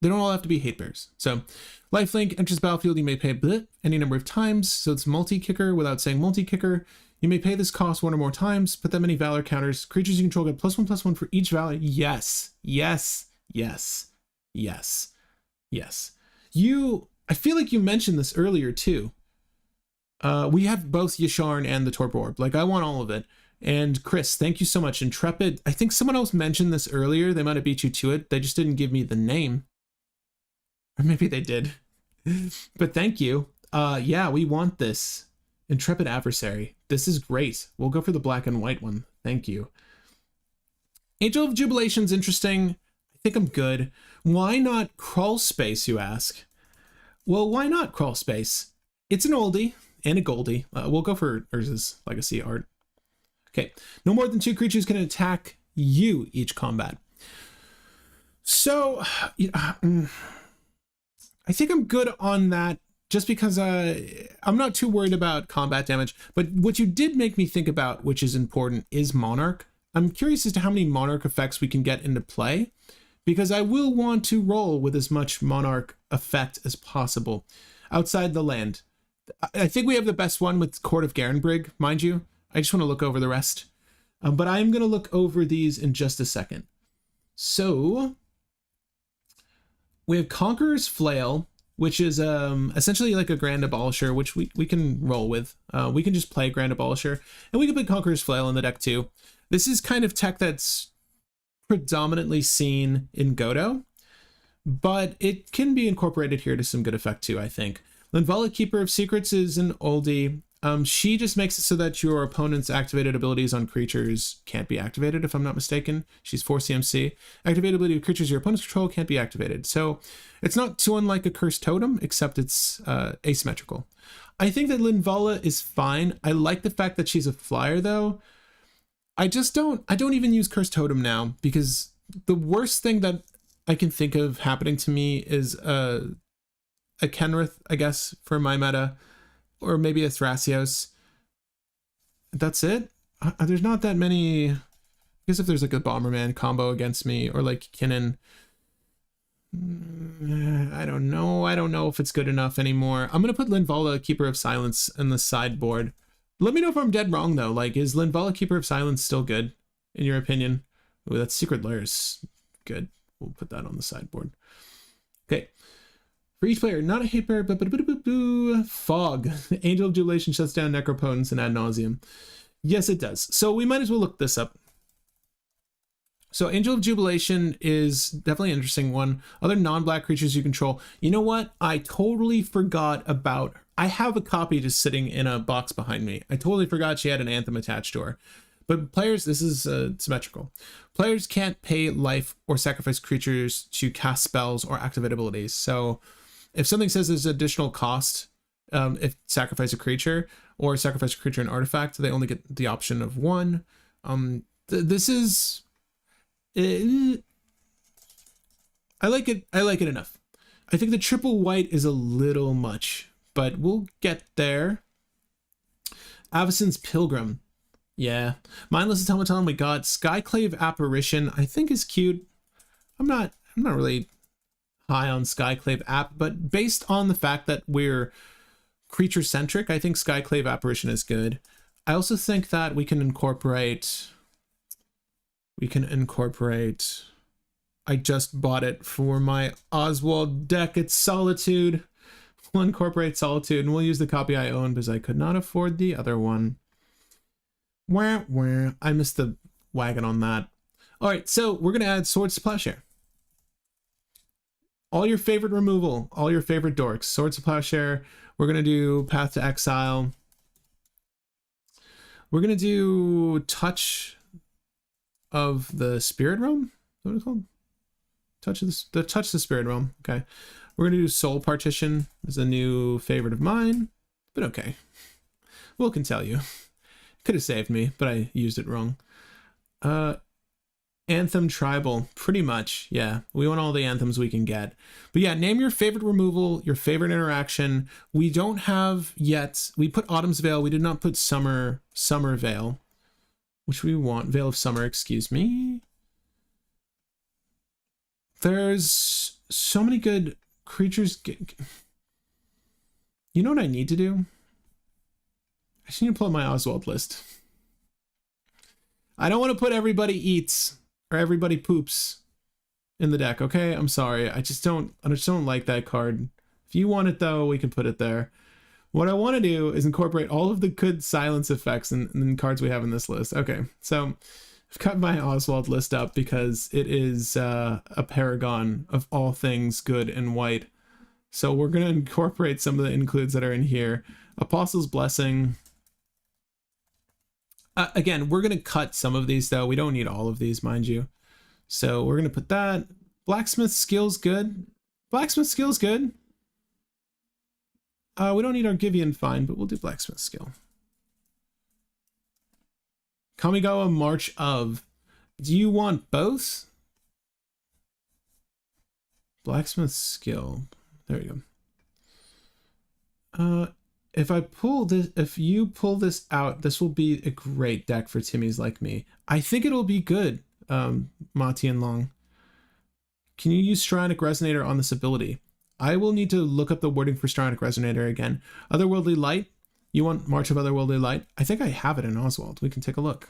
hate bears. So lifelink enters battlefield, you may pay any number of times. So it's multi-kicker without saying multi-kicker. You may pay this cost 1 or more times, put that many valor counters. Creatures you control get +1/+1 for each valor. Yes. Yes. Yes. Yes. Yes. I feel like you mentioned this earlier too. We have both Yasharn and the Torpor Orb. Like, I want all of it. And Chris, thank you so much. Intrepid, I think someone else mentioned this earlier. They might have beat you to it. They just didn't give me the name. Or maybe they did. But thank you. Yeah, we want this. Intrepid Adversary. This is great. We'll go for the black and white one. Thank you. Angel of Jubilation's interesting. I think I'm good. Why not Crawl Space, you ask? Well, why not Crawl Space? It's an oldie. and a Goldie. We'll go for Urza's Legacy art. Okay, no more than 2 creatures can attack you each combat. So, I think I'm good on that, just because I'm not too worried about combat damage. But what you did make me think about, which is important, is Monarch. I'm curious as to how many Monarch effects we can get into play, because I will want to roll with as much Monarch effect as possible outside the land. I think we have the best one with Court of Garenbrig, mind you. I just want to look over the rest. But I'm going to look over these in just a second. So we have Conqueror's Flail, which is essentially like a Grand Abolisher, which we can roll with. We can just play Grand Abolisher, and we can put Conqueror's Flail in the deck too. This is kind of tech that's predominantly seen in Godo, but it can be incorporated here to some good effect too, I think. Linvala, Keeper of Secrets, is an oldie. She just makes it so that your opponent's activated abilities on creatures can't be activated, if I'm not mistaken. She's 4 CMC. Activated ability of creatures your opponent's control can't be activated. So it's not too unlike a Cursed Totem, except it's asymmetrical. I think that Linvala is fine. I like the fact that she's a flyer, though. I don't even use Cursed Totem now, because the worst thing that I can think of happening to me is a Kenrith, I guess, for my meta. Or maybe a Thrasios. That's it? There's not that many. I guess if there's like a Bomberman combo against me, or like Kinnan. I don't know. I don't know if it's good enough anymore. I'm going to put Linvala, Keeper of Silence, in the sideboard. Let me know if I'm dead wrong, though. Like, is Linvala, Keeper of Silence still good, in your opinion? Ooh, that Secret Lair is good. We'll put that on the sideboard. Okay. For each player, not a hate bearer, but Fog. Angel of Jubilation shuts down Necropotence and Ad Nauseam. Yes, it does. So we might as well look this up. So Angel of Jubilation is definitely an interesting one. Other non-black creatures you control. You know what? I totally forgot about... I have a copy just sitting in a box behind me. I totally forgot she had an Anthem attached to her. But players, this is symmetrical. Players can't pay life or sacrifice creatures to cast spells or activate abilities. So if something says there's additional cost, if sacrifice a creature or sacrifice a creature and artifact, they only get the option of 1. This is... I like it. I like it enough. I think the triple white is a little much, but we'll get there. Avacyn's Pilgrim. Yeah. Mindless Automaton, we got Skyclave Apparition. I think is cute. I'm not really high on Skyclave App, but based on the fact that we're creature centric, I think Skyclave Apparition is good. I also think that we can incorporate... I just bought it for my Oswald deck. It's Solitude. We'll incorporate Solitude, and we'll use the copy I own because I could not afford the other one. Wah. I missed the wagon on that. All right, so we're going to add Swords to Plowshare. All your favorite removal, all your favorite dorks. Swords to Plowshare. We're going to do Path to Exile. We're going to do Touch of the Spirit Realm. Is that what it's called? Touch the Spirit Realm. Okay. We're going to do Soul Partition. Is a new favorite of mine, but okay. Will can tell you. Could have saved me, but I used it wrong. Anthem Tribal, pretty much, yeah. We want all the anthems we can get. But yeah, name your favorite removal, your favorite interaction. We don't have yet, we put Autumn's Veil, we did not put Summer Veil, which we want, Veil of Summer, excuse me. There's so many good creatures. You know what I need to do? I just need to pull up my Oswald list. I don't want to put everybody eats or everybody poops in the deck, okay? I'm sorry. I just don't like that card. If you want it though, we can put it there. What I want to do is incorporate all of the good silence effects in cards we have in this list. Okay, so I've cut my Oswald list up because it is a paragon of all things good and white. So we're going to incorporate some of the includes that are in here. Apostle's Blessing. Again, we're going to cut some of these, though. We don't need all of these, mind you. So we're going to put that. Blacksmith Skill's good. Blacksmith Skill's good. We don't need Argivian Fine, but we'll do Blacksmith Skill. Kamigawa March of. Do you want both? Blacksmith Skill. There you go. If I pull this, if you pull this out, this will be a great deck for Timmies like me. I think it'll be good, Mati and Long. Can you use Strionic Resonator on this ability? I will need to look up the wording for Strionic Resonator again. Otherworldly Light. You want March of Otherworldly Light? I think I have it in Oswald. We can take a look.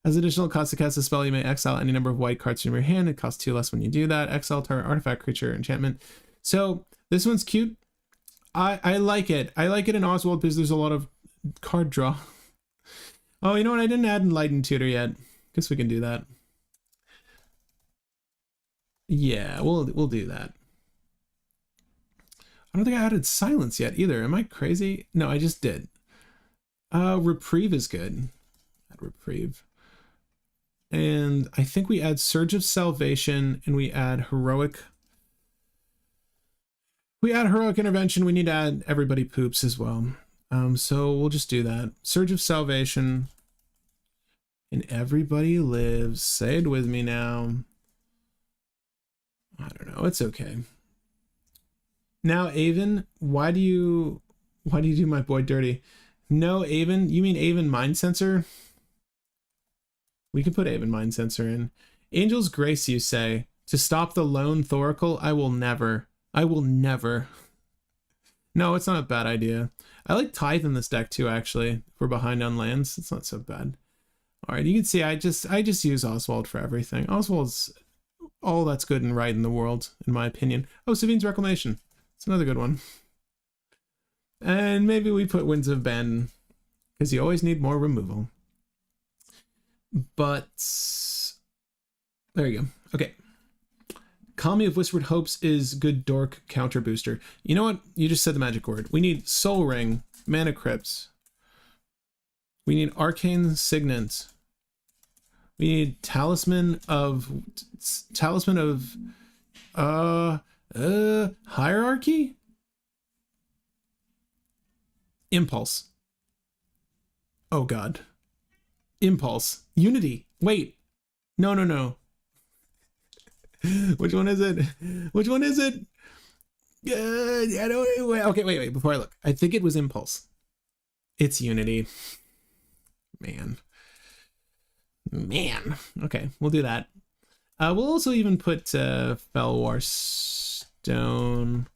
As additional cost to cast a spell, you may exile any number of white cards from your hand. It costs 2 less when you do that. Exile target artifact, creature, enchantment. So this one's cute. I like it. I like it in Oswald because there's a lot of card draw. Oh, you know what? I didn't add Enlightened Tutor yet. Guess we can do that. Yeah, we'll do that. I don't think I added Silence yet either. Am I crazy? No, I just did. Reprieve is good. Add Reprieve. And I think we add Surge of Salvation and we add Heroic. We add Heroic Intervention. We need to add Everybody Poops as well. So we'll just do that. Surge of Salvation. And Everybody Lives. Say it with me now. I don't know. It's okay. Now, Avon, why do you do my boy dirty? No, Avon. You mean Avon Mind Sensor? We could put Avon Mind Sensor in. Angel's Grace, you say. To stop the lone Thoracle? I will never. I will never. No, it's not a bad idea. I like Tithe in this deck too, actually. If we're behind on lands, it's not so bad. All right, you can see I just use Oswald for everything. Oswald's all that's good and right in the world, in my opinion. Oh, Savine's Reclamation. It's another good one. And maybe we put Winds of Abandon, because you always need more removal. But there you go. Okay. Kami of Whispered Hopes is good dork counter booster. You know what? You just said the magic word. We need Soul Ring, Mana Crypt. We need Arcane Signet. We need Talisman of Hierarchy? Impulse. Oh god. Impulse. Unity. Wait. No. Which one is it? Which one is it? Okay, wait. Before I look. I think it was Impulse. It's Unity. Man. Okay, we'll do that. We'll also even put Felwar Stone.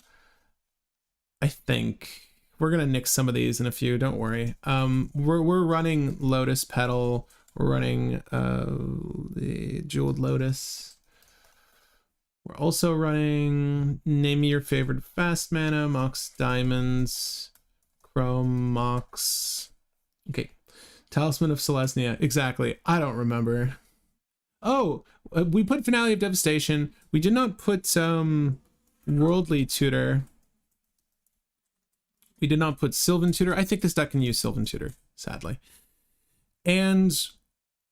I think we're gonna nix some of these in a few. Don't worry. We're running Lotus Petal. We're running the Jeweled Lotus. We're also running Name Me Your Favorite Fast Mana, Mox Diamonds, Chrome Mox. Okay. Talisman of Selesnya. Exactly. I don't remember. Oh, we put Finale of Devastation. We did not put Worldly Tutor. We did not put Sylvan Tutor. I think this deck can use Sylvan Tutor, sadly. And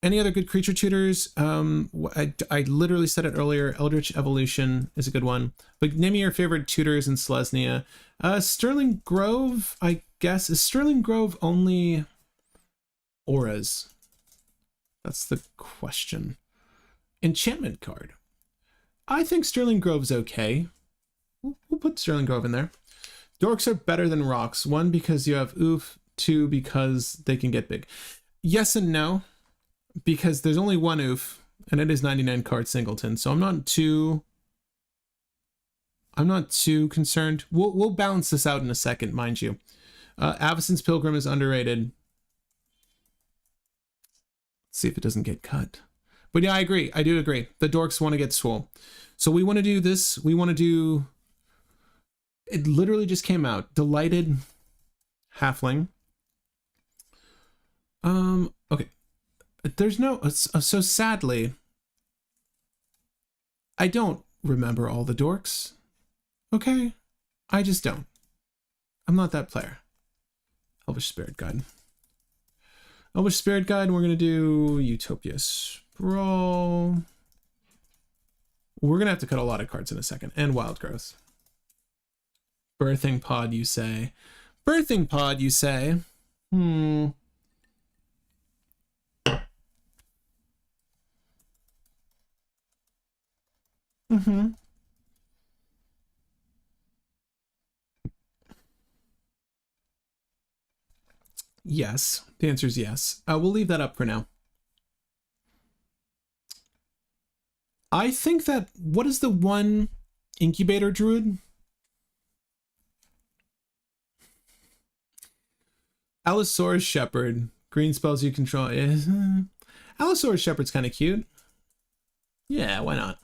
any other good creature tutors? I literally said it earlier. Eldritch Evolution is a good one. But name me your favorite tutors in Selesnya. Sterling Grove, I guess. Is Sterling Grove only auras? That's the question. Enchantment card. I think Sterling Grove's okay. We'll put Sterling Grove in there. Dorks are better than rocks. 1, because you have oof. 2, because they can get big. Yes and no. Because there's only one oof, and it is 99 card singleton, so I'm not too concerned. We'll balance this out in a second, mind you. Avacyn's Pilgrim is underrated. Let's see if it doesn't get cut. But yeah, I agree. I do agree. The dorks want to get swole. So we want to do this. We want to do... It literally just came out. Delighted Halfling. Okay. There's no... So sadly, I don't remember all the dorks. Okay? I just don't. I'm not that player. Elvish Spirit Guide. Elvish Spirit Guide, we're going to do Utopia Sprawl. We're going to have to cut a lot of cards in a second. And Wild Growth. Birthing pod, you say? Birthing pod, you say? Yes. The answer is yes. We'll leave that up for now. I think that, what is the one incubator druid? Allosaurus Shepherd. Green spells you control. Allosaurus Shepherd's kind of cute. Yeah, why not?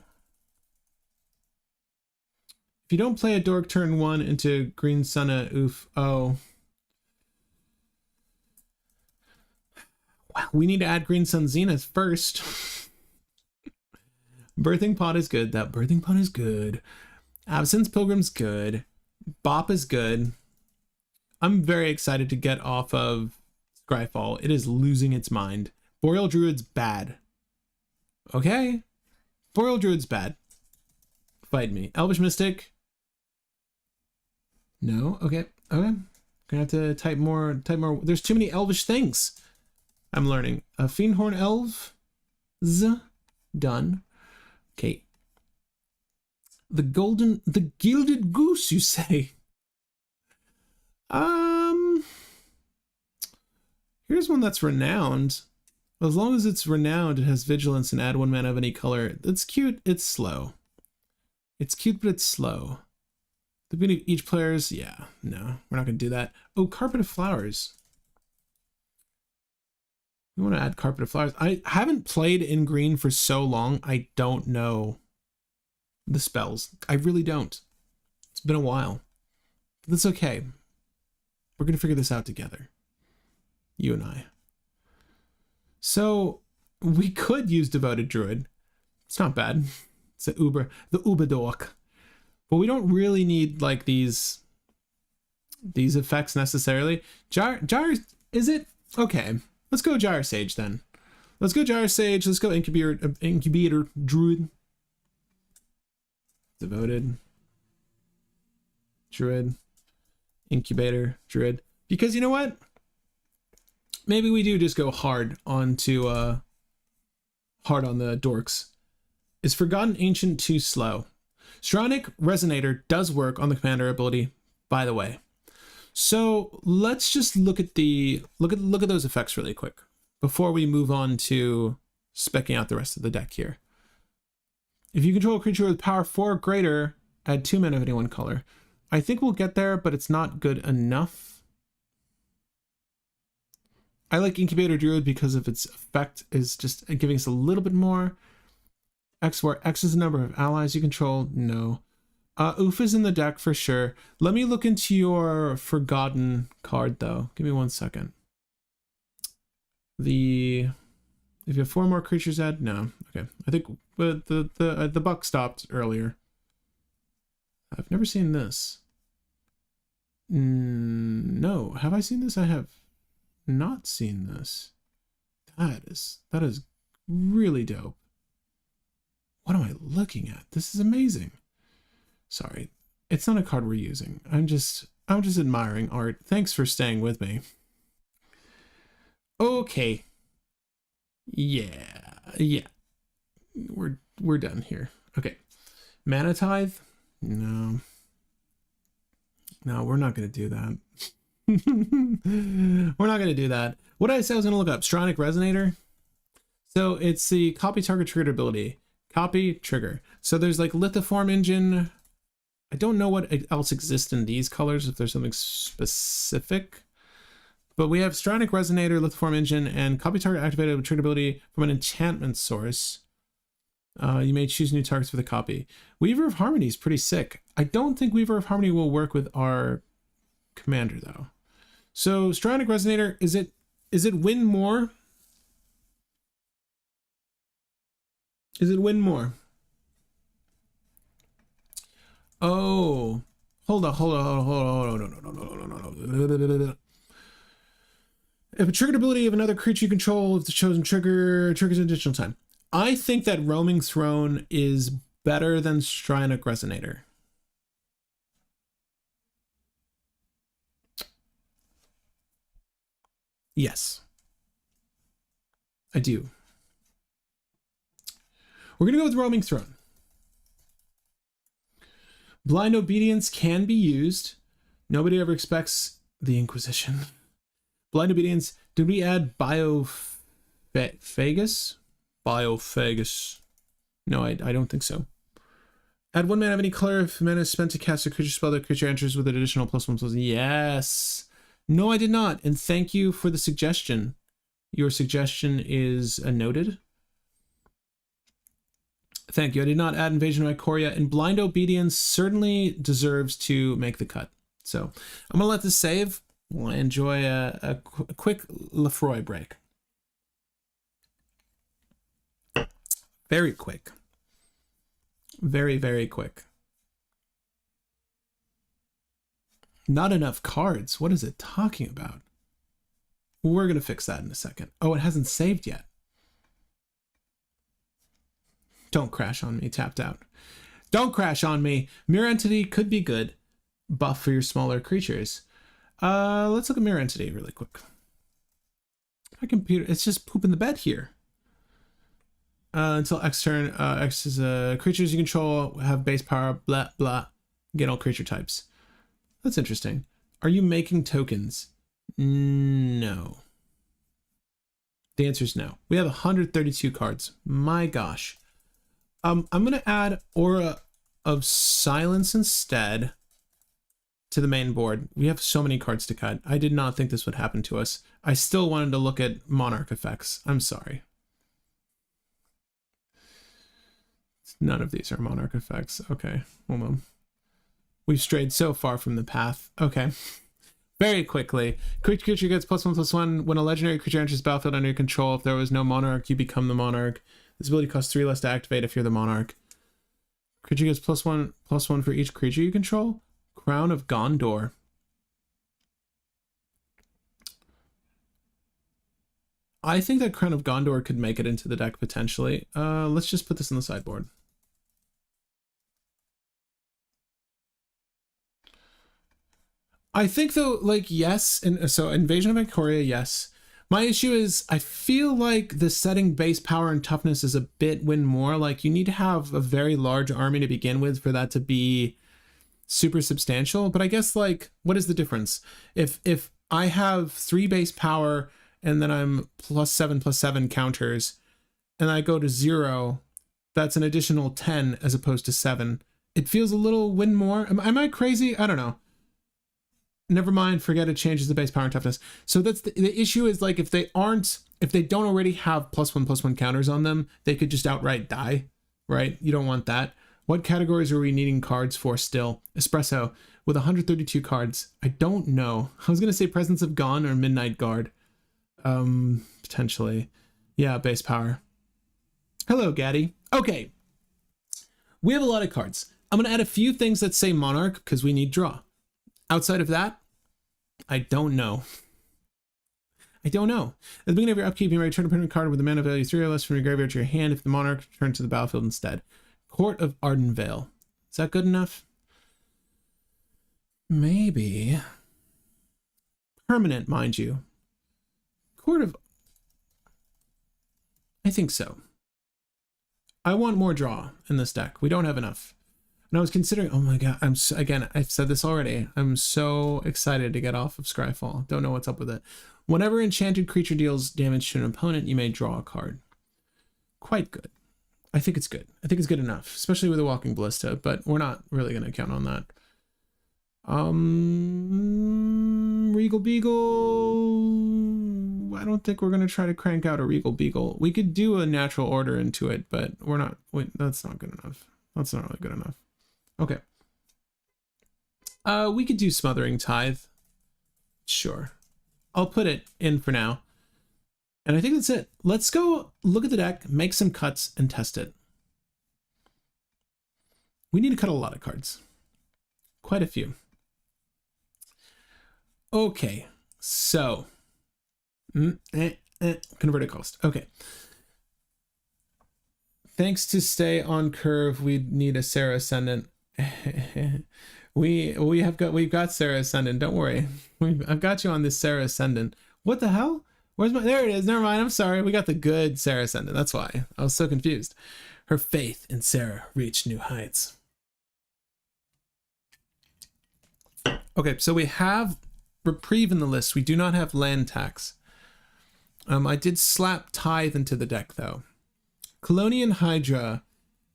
If you don't play a dork turn 1 into Green Sunna, oof. Oh. Wow, we need to add Green Sun Zenith first. Birthing Pod is good. That Birthing Pod is good. Absence Pilgrim's good. Bop is good. I'm very excited to get off of Scryfall. It is losing its mind. Boreal Druid's bad. Okay? Boreal Druid's bad. Fight me. Elvish Mystic. No? Okay. Okay. Gonna have to type more. There's too many Elvish things. I'm learning. A Fiendhorn Elf. Done. Okay. The Gilded Goose, you say? Here's one that's renowned. As long as it's renowned, it has vigilance and add 1 mana of any color. It's cute. It's slow. It's cute, but it's slow. The beauty of each player's, yeah, no, we're not gonna do that. Oh, Carpet of Flowers. We want to add Carpet of Flowers. I haven't played in green for so long. I don't know the spells. I really don't. It's been a while. But that's okay. We're gonna figure this out together. You and I. So we could use Devoted Druid. It's not bad. It's the Uberdork. But we don't really need like these effects necessarily. Jar is it? Okay. Let's go Gyre Sage then. Let's go Gyre Sage. Let's go Incubator Druid. Devoted Druid. Incubator Druid. Because you know what? Maybe we do just go hard onto hard on the dorks. Is Forgotten Ancient too slow? Stronic Resonator does work on the commander ability, by the way. So let's just look at those effects really quick before we move on to speccing out the rest of the deck here. If you control a creature with power 4 or greater, add 2 mana of any one color. I think we'll get there, but it's not good enough. I like Incubator Druid because of its effect is just giving us a little bit more. X, where X is the number of allies you control. No. Oof is in the deck for sure. Let me look into your Forgotten card though. Give me 1 second. If you have 4 more creatures add, no. Okay. I think the buck stopped earlier. I've never seen this. No. Have I seen this? I have not seen this. That is really dope. What am I looking at? This is amazing. Sorry, it's not a card we're using. I'm just admiring art. Thanks for staying with me. Okay. Yeah. We're done here. Okay. Mana Tithe? No. No, we're not gonna do that. We're not gonna do that. What did I say I was gonna look up? Stronic Resonator? So it's the copy target triggered ability. Copy trigger. So there's like Lithoform Engine. I don't know what else exists in these colors, if there's something specific. But we have Stronic Resonator, Lithoform Engine, and copy target activated with trigger ability from an enchantment source. You may choose new targets for the copy. Weaver of Harmony is pretty sick. I don't think Weaver of Harmony will work with our commander though. So Stronic Resonator, is it win more? Is it win more? Oh, hold on. If a triggered ability of another creature you control, if the chosen trigger triggers an additional time. I think that Roaming Throne is better than Stronic Resonator. Yes. I do. We're going to go with Roaming Throne. Blind Obedience can be used. Nobody ever expects the Inquisition. Blind Obedience. Did we add Biophagus? Biophagus. No, I don't think so. Add 1 mana of any color if mana is spent to cast a creature spell. The creature enters with an additional +1/+1. Yes. No, I did not. And thank you for the suggestion. Your suggestion is noted. Thank you. I did not add Invasion of Ikoria, and Blind Obedience certainly deserves to make the cut. So I'm going to let this save while I enjoy a quick Lefroy break. Very quick. Very, very quick. Not enough cards. What is it talking about? We're going to fix that in a second. Oh, it hasn't saved yet. Don't crash on me, tapped out. Don't crash on me. Mirror Entity could be good. Buff for your smaller creatures. Let's look at Mirror Entity really quick. My computer, it's just pooping the bed here. Until X turn, X is creatures you control have base power, blah, blah. Get all creature types. That's interesting. Are you making tokens? No. The answer is no. We have 132 cards. My gosh. I'm going to add Aura of Silence instead to the main board. We have so many cards to cut. I did not think this would happen to us. I still wanted to look at Monarch effects. I'm sorry. None of these are Monarch effects. Okay, hold on. We've strayed so far from the path. Okay. Very quickly. Creature gets +1/+1. When a legendary creature enters the battlefield under your control, if there was no Monarch, you become the Monarch. This ability costs 3 less to activate if you're the Monarch. Creature gets +1/+1 for each creature you control. Crown of Gondor. I think that Crown of Gondor could make it into the deck potentially. Let's just put this on the sideboard. I think though, like, yes, and so Invasion of Ikoria, yes. My issue is I feel like the setting base power and toughness is a bit win more. Like you need to have a very large army to begin with for that to be super substantial. But I guess like, what is the difference? If I have 3 base power and then I'm +7/+7 counters and I go to 0, that's an additional 10 as opposed to 7. It feels a little win more. Am I crazy? I don't know. Never mind, forget it changes the base power and toughness. So that's the issue is like if they don't already have +1/+1 counters on them, they could just outright die, right? You don't want that. What categories are we needing cards for still? Espresso with 132 cards. I don't know. I was gonna say Presence of Gone or Midnight Guard. Potentially. Yeah, base power. Hello, Gaddy. Okay. We have a lot of cards. I'm gonna add a few things that say Monarch because we need draw. Outside of that, I don't know. I don't know. At the beginning of your upkeep, you may return a permanent card with a mana value 3 or less from your graveyard to your hand if the Monarch returns to the battlefield instead. Court of Ardenvale. Is that good enough? Maybe. Permanent, mind you. Court of... I think so. I want more draw in this deck. We don't have enough. And I was considering, oh my god, again, I've said this already. I'm so excited to get off of Scryfall. Don't know what's up with it. Whenever enchanted creature deals damage to an opponent, you may draw a card. Quite good. I think it's good. I think it's good enough, especially with a Walking Ballista, but we're not really going to count on that. Regal Beagle. I don't think we're going to try to crank out a Regal Beagle. We could do a natural order into it, but we're not. Wait, that's not good enough. That's not really good enough. Okay. We could do Smothering Tithe. Sure. I'll put it in for now. And I think that's it. Let's go look at the deck, make some cuts, and test it. We need to cut a lot of cards. Quite a few. Okay. So. Converted cost. Okay. Thanks to stay on curve, we need a Sarah Ascendant. we've got Sarah Ascendant. Don't worry, I've got you on this Sarah Ascendant. What the hell? Where's my, there it is. Never mind. I'm sorry. We got the good Sarah Ascendant. That's why I was so confused. Her faith in Sarah reached new heights. Okay, so we have Reprieve in the list. We do not have Land Tax. I did slap Tithe into the deck, though. Colonian Hydra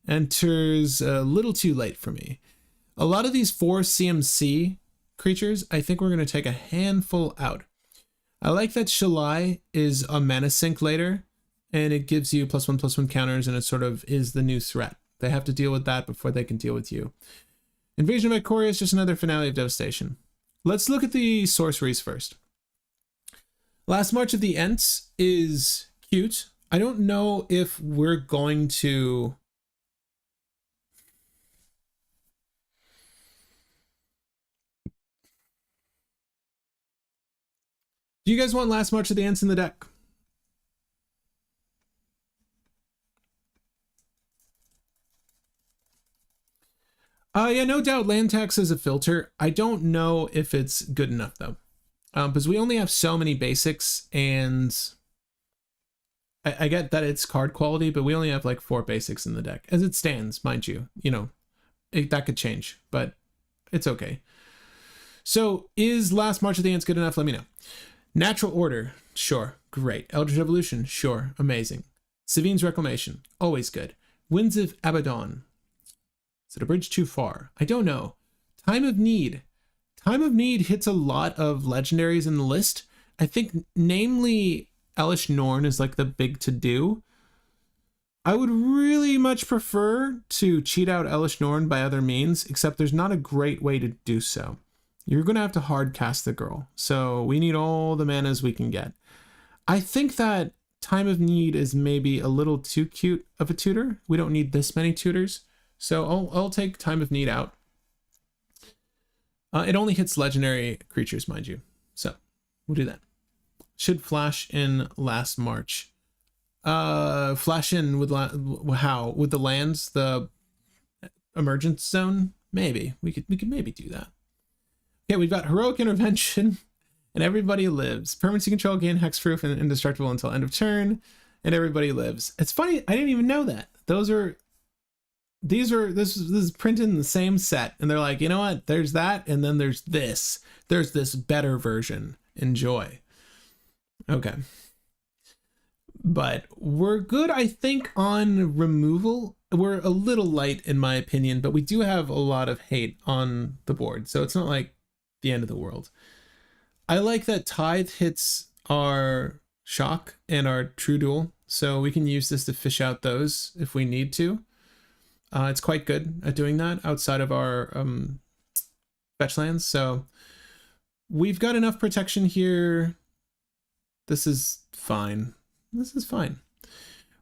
enters a little too late for me. A lot of these 4 CMC creatures, I think we're going to take a handful out. I like that Shalai is a mana sink later, and it gives you +1/+1 counters, and it sort of is the new threat. They have to deal with that before they can deal with you. Invasion of Ikoria is just another finale of devastation. Let's look at the sorceries first. Last March of the Ents is cute. I don't know if we're going to... Do you guys want Last March of the Ents in the deck? Yeah, no doubt land tax is a filter. I don't know if it's good enough though. Because we only have so many basics, and I get that it's card quality, but we only have like 4 basics in the deck. As it stands, mind you. You know, that could change, but it's okay. So is Last March of the Ants good enough? Let me know. Natural Order, sure, great. Eldritch Evolution, sure, amazing. Savine's Reclamation, always good. Winds of Abaddon. Is it a bridge too far? I don't know. Time of Need. Time of Need hits a lot of legendaries in the list. I think namely Elish Norn is like the big to-do. I would really much prefer to cheat out Elish Norn by other means, except there's not a great way to do so. You're going to have to hard cast the girl, so we need all the manas we can get. I think that Time of Need is maybe a little too cute of a tutor. We don't need this many tutors, so I'll take Time of Need out. It only hits legendary creatures, mind you, so we'll do that. Should flash in Last March. Flash in with how? With the lands, the emergence zone? Maybe we could maybe do that. Okay, we've got Heroic Intervention, and Everybody Lives. Permanency control, gain hexproof and indestructible until end of turn, and Everybody Lives. It's funny, I didn't even know that. This is printed in the same set, and they're like, you know what? There's that, and then there's this. There's this better version. Enjoy. Okay. But we're good, I think, on removal. We're a little light, in my opinion, but we do have a lot of hate on the board, so it's not like the end of the world. I like that Tithe hits our Shock and our True Duel, so we can use this to fish out those if we need to. It's quite good at doing that outside of our fetch lands, so we've got enough protection here. This is fine. This is fine.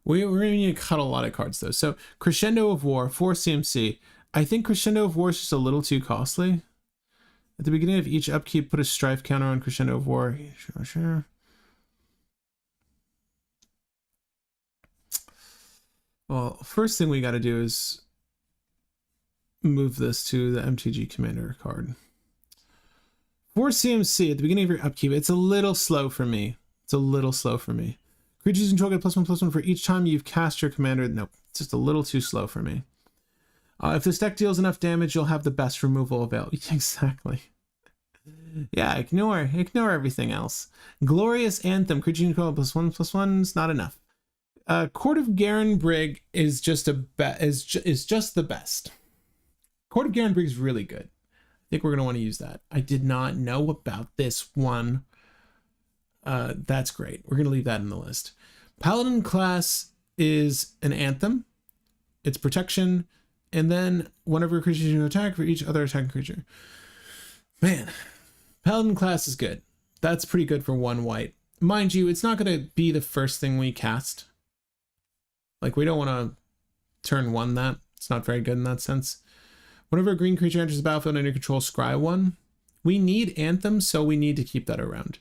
We're going to need to cut a lot of cards though. So Crescendo of War, 4 CMC. I think Crescendo of War is just a little too costly. At the beginning of each upkeep, put a strife counter on Crescendo of War. Sure. Well, first thing we got to do is move this to the MTG Commander card. 4 CMC at the beginning of your upkeep. It's a little slow for me. It's a little slow for me. Creatures control get +1/+1 for each time you've cast your commander. Nope, it's just a little too slow for me. If this deck deals enough damage, you'll have the best removal available. Exactly. Yeah, ignore everything else. Glorious Anthem. Creature control +1/+1 is not enough. Court of Garen Brig is just just the best. Court of Garen Brig is really good. I think we're gonna want to use that. I did not know about this one. That's great. We're gonna leave that in the list. Paladin class is an Anthem. It's protection, and then whenever a creature you attack for each other attacking creature. Man, Paladin class is good. That's pretty good for 1 white. Mind you, it's not gonna be the first thing we cast. Like, we don't want to turn 1 that. It's not very good in that sense. Whenever a green creature enters the battlefield under control, scry 1. We need Anthem, so we need to keep that around.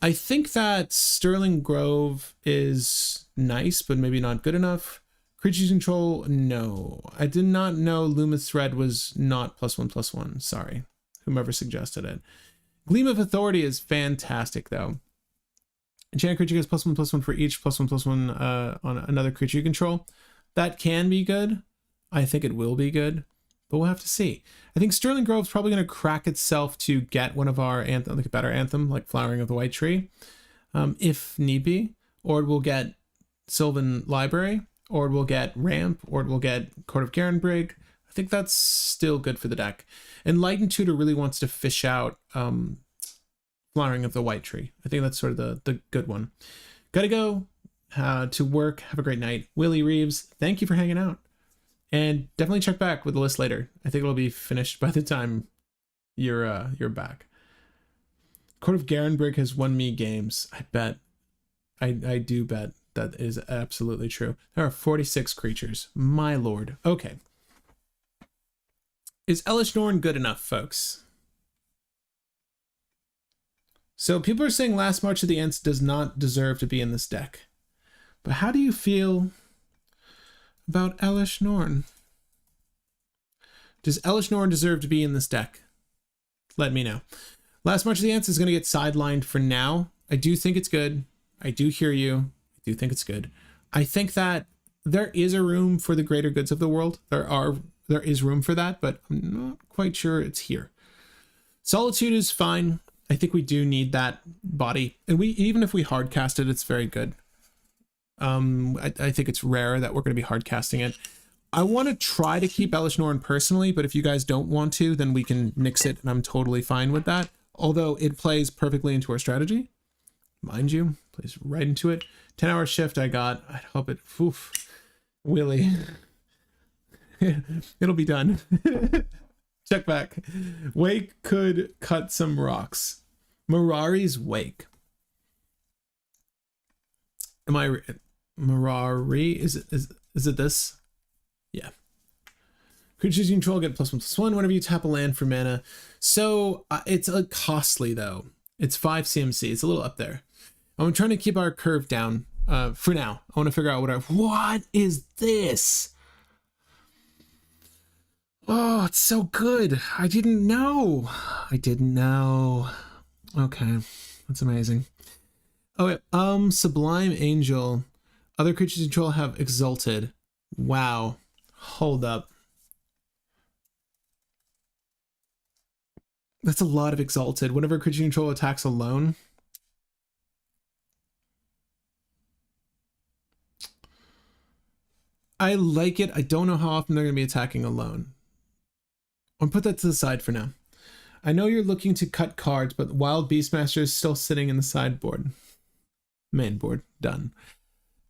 I think that Sterling Grove is nice, but maybe not good enough. Creatures control, no. I did not know Luminous Thread was not +1/+1. Sorry, whomever suggested it. Gleam of Authority is fantastic, though. Enchanted creature gets +1/+1 for each +1/+1 on another creature you control. That can be good. I think it will be good, but we'll have to see. I think Sterling Grove's probably going to crack itself to get one of our anthem, like a better anthem, like Flowering of the White Tree, if need be, or it will get Sylvan Library, or it will get Ramp, or it will get Court of Garenbrig. I think that's still good for the deck. And Lighten Tutor really wants to fish out Flowering of the White Tree. I think that's sort of the good one. Gotta go to work. Have a great night. Willie Reeves, thank you for hanging out. And definitely check back with the list later. I think it'll be finished by the time you're back. Court of Garenbrig has won me games. I bet. I do bet that is absolutely true. There are 46 creatures. My lord. Okay. Is Elesh Norn good enough, folks? So people are saying Last March of the Ents does not deserve to be in this deck. But how do you feel about Elesh Norn? Does Elesh Norn deserve to be in this deck? Let me know. Last March of the Ents is going to get sidelined for now. I do think it's good. I do hear you. I do think it's good. I think that there is a room for the greater goods of the world. There is room for that, but I'm not quite sure it's here. Solitude is fine. I think we do need that body. And even if we hard cast it, it's very good. I think it's rare that we're going to be hard casting it. I want to try to keep Elesh Norn personally, but if you guys don't want to, then we can nix it, and I'm totally fine with that. Although it plays perfectly into our strategy. Mind you, plays right into it. 10-hour shift I got. I hope it... Oof. Willie. It'll be done. Check back. Wake could cut some rocks. Mirari's Wake. Am I... Mirari? Is it this? Yeah. Creatures you control get +1/+1 whenever you tap a land for mana. So it's costly though. It's 5 CMC. It's a little up there. I'm trying to keep our curve down for now. I want to figure out what is this? Oh, it's so good. I didn't know. Okay, that's amazing. Oh wait, Sublime Angel. Other creatures you control have Exalted. Wow. Hold up. That's a lot of Exalted. Whenever a creature you control attacks alone. I like it. I don't know how often they're going to be attacking alone. I'll put that to the side for now. I know you're looking to cut cards, but Wild Beastmaster is still sitting in the sideboard. Main board. Done.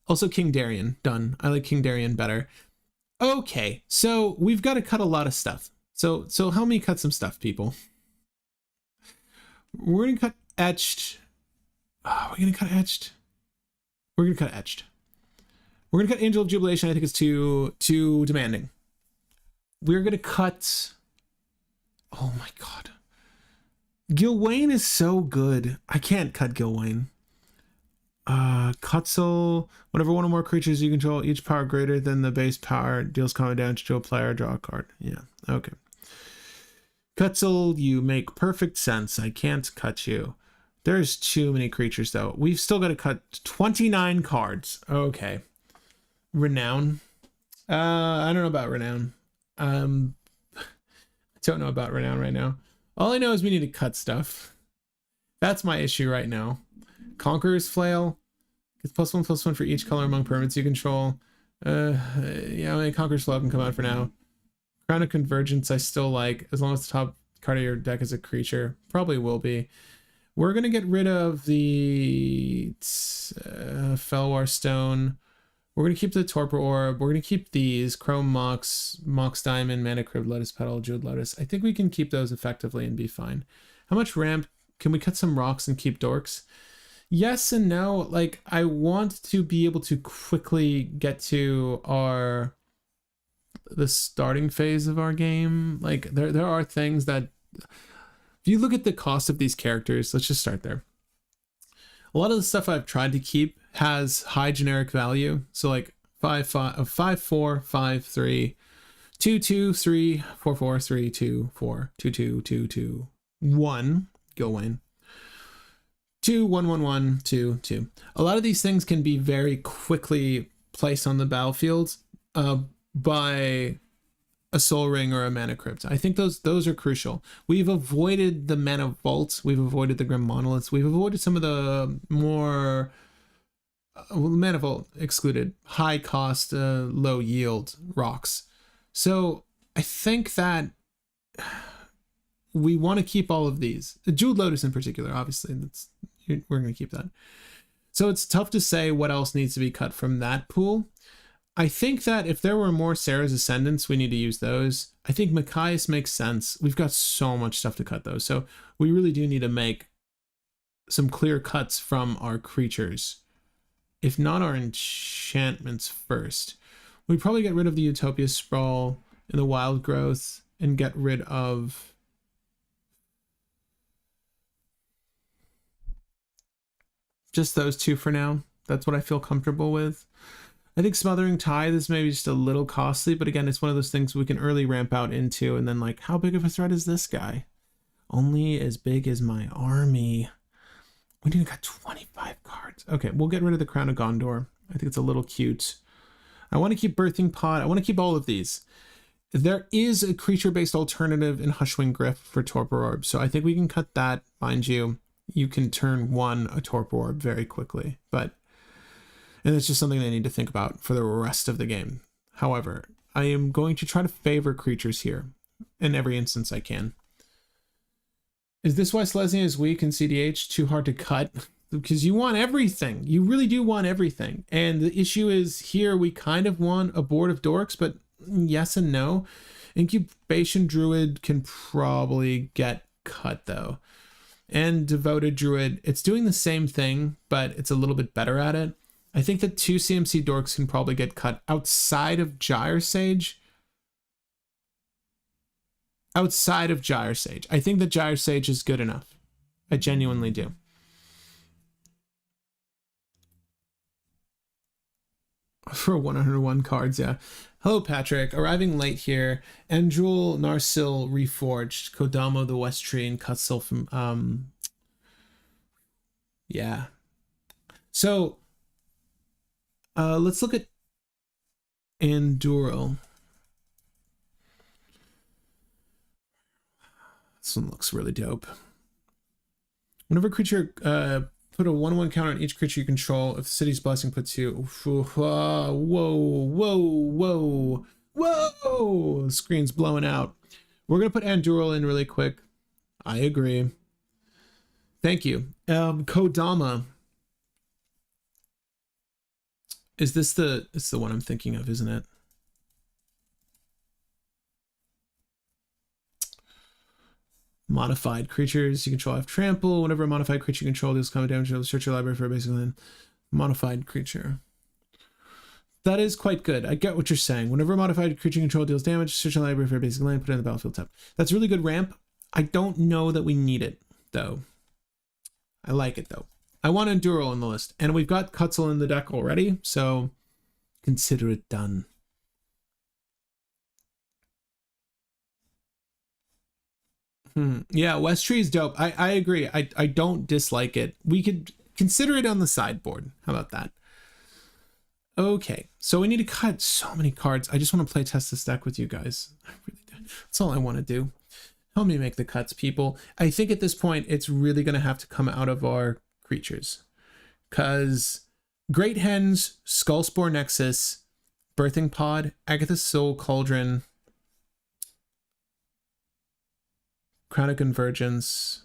Also King Darien. Done. I like King Darien better. Okay, so we've got to cut a lot of stuff. So help me cut some stuff, people. We're going to cut Etched. Oh, we're going to cut Etched. We're going to cut Etched. We're going to cut Angel of Jubilation. I think it's too demanding. We're going to cut... Oh my god. Gilwain is so good. I can't cut Gilwain. Cutzel. Whenever one or more creatures you control, each power greater than the base power, deals combat damage to a player, draw a card. Yeah, okay. Cutzel, you make perfect sense. I can't cut you. There's too many creatures, though. We've still got to cut 29 cards. Okay. Renown. I don't know about Renown. I don't know about Renown right now. All I know is we need to cut stuff. That's my issue right now. Conqueror's Flail. Gets +1/+1 for each color among permanents you control. Yeah, I mean, Conqueror's Flail can come out for now. Crown of Convergence I still like, as long as the top card of your deck is a creature. Probably will be. We're going to get rid of the Felwar Stone. We're going to keep the Torpor Orb. We're going to keep these. Chrome Mox, Mox Diamond, Mana Crypt, Lotus Petal, Jeweled Lotus. I think we can keep those effectively and be fine. How much ramp? Can we cut some rocks and keep dorks? Yes and no. Like, I want to be able to quickly get to the starting phase of our game. Like, there are things that... If you look at the cost of these characters, let's just start there. A lot of the stuff I've tried to keep has high generic value. So like 5 4 5 3 2 2 3 4 4 3 2 4 2 2 2 2 1 Gilwain. 2, 1, 1, 1, 2, 2. A lot of these things can be very quickly placed on the battlefield by a Soul Ring or a Mana Crypt. I think those are crucial. We've avoided the Mana Vault. We've avoided the Grim Monoliths. We've avoided some of the more Mana Vault excluded, high cost, low yield rocks. So I think that we want to keep all of these. The Jeweled Lotus in particular, obviously, we're going to keep that. So it's tough to say what else needs to be cut from that pool. I think that if there were more Sarah's Ascendants, we need to use those. I think Machias makes sense. We've got so much stuff to cut though. So we really do need to make some clear cuts from our creatures. If not our enchantments first. We'd probably get rid of the Utopia Sprawl and the Wild Growth and get rid of just those two for now. That's what I feel comfortable with. I think Smothering Tithe is maybe just a little costly, but again, it's one of those things we can early ramp out into, and then like, how big of a threat is this guy? Only as big as my army. We need to got 25 cards. Okay, we'll get rid of the Crown of Gondor. I think it's a little cute. I want to keep Birthing Pod. I want to keep all of these. There is a creature-based alternative in Hushwing Griff for Torpor Orb, so I think we can cut that. Mind you, you can turn one a Torpor Orb very quickly, and it's just something I need to think about for the rest of the game. However, I am going to try to favor creatures here in every instance I can. Is this why Selesnya is weak in cEDH? Too hard to cut? Because you want everything. You really do want everything. And the issue is here we kind of want a board of dorks, but yes and no. Incubation Druid can probably get cut though. And Devoted Druid, it's doing the same thing, but it's a little bit better at it. I think that 2 CMC dorks can probably get cut outside of Gyre Sage. Outside of Gyre Sage. I think that Gyre Sage is good enough. I genuinely do. For 101 cards, yeah. Hello, Patrick. Arriving late here. Endrul, Narsil, Reforged, Kodamo, the West Tree, and Cutsil from, yeah. So, let's look at Anduril. This one looks really dope. Whenever a creature, put a 1/1 counter on each creature you control. If the city's blessing puts you, whoa, whoa, whoa! The screen's blowing out. We're gonna put Anduril in really quick. I agree. Thank you. Kodama. Is this it's the one I'm thinking of, isn't it? Modified creatures you control have trample. Whenever a modified creature you control deals combat damage, you'll search your library for a basic land. Modified creature. That is quite good. I get what you're saying. Whenever a modified creature you control deals damage, search your library for a basic land, put it in the battlefield tab. That's really good ramp. I don't know that we need it, though. I like it, though. I want Enduril on the list. And we've got Cutsil in the deck already, so consider it done. Yeah, West Tree is dope. I agree. I don't dislike it. We could consider it on the sideboard. How about that? Okay, so we need to cut so many cards. I just want to play test this deck with you guys. I really do. That's all I want to do. Help me make the cuts, people. I think at this point, it's really going to have to come out of our creatures. Because Great Hens, Skullspore Nexus, Birthing Pod, Agatha's Soul Cauldron, Crown of Convergence.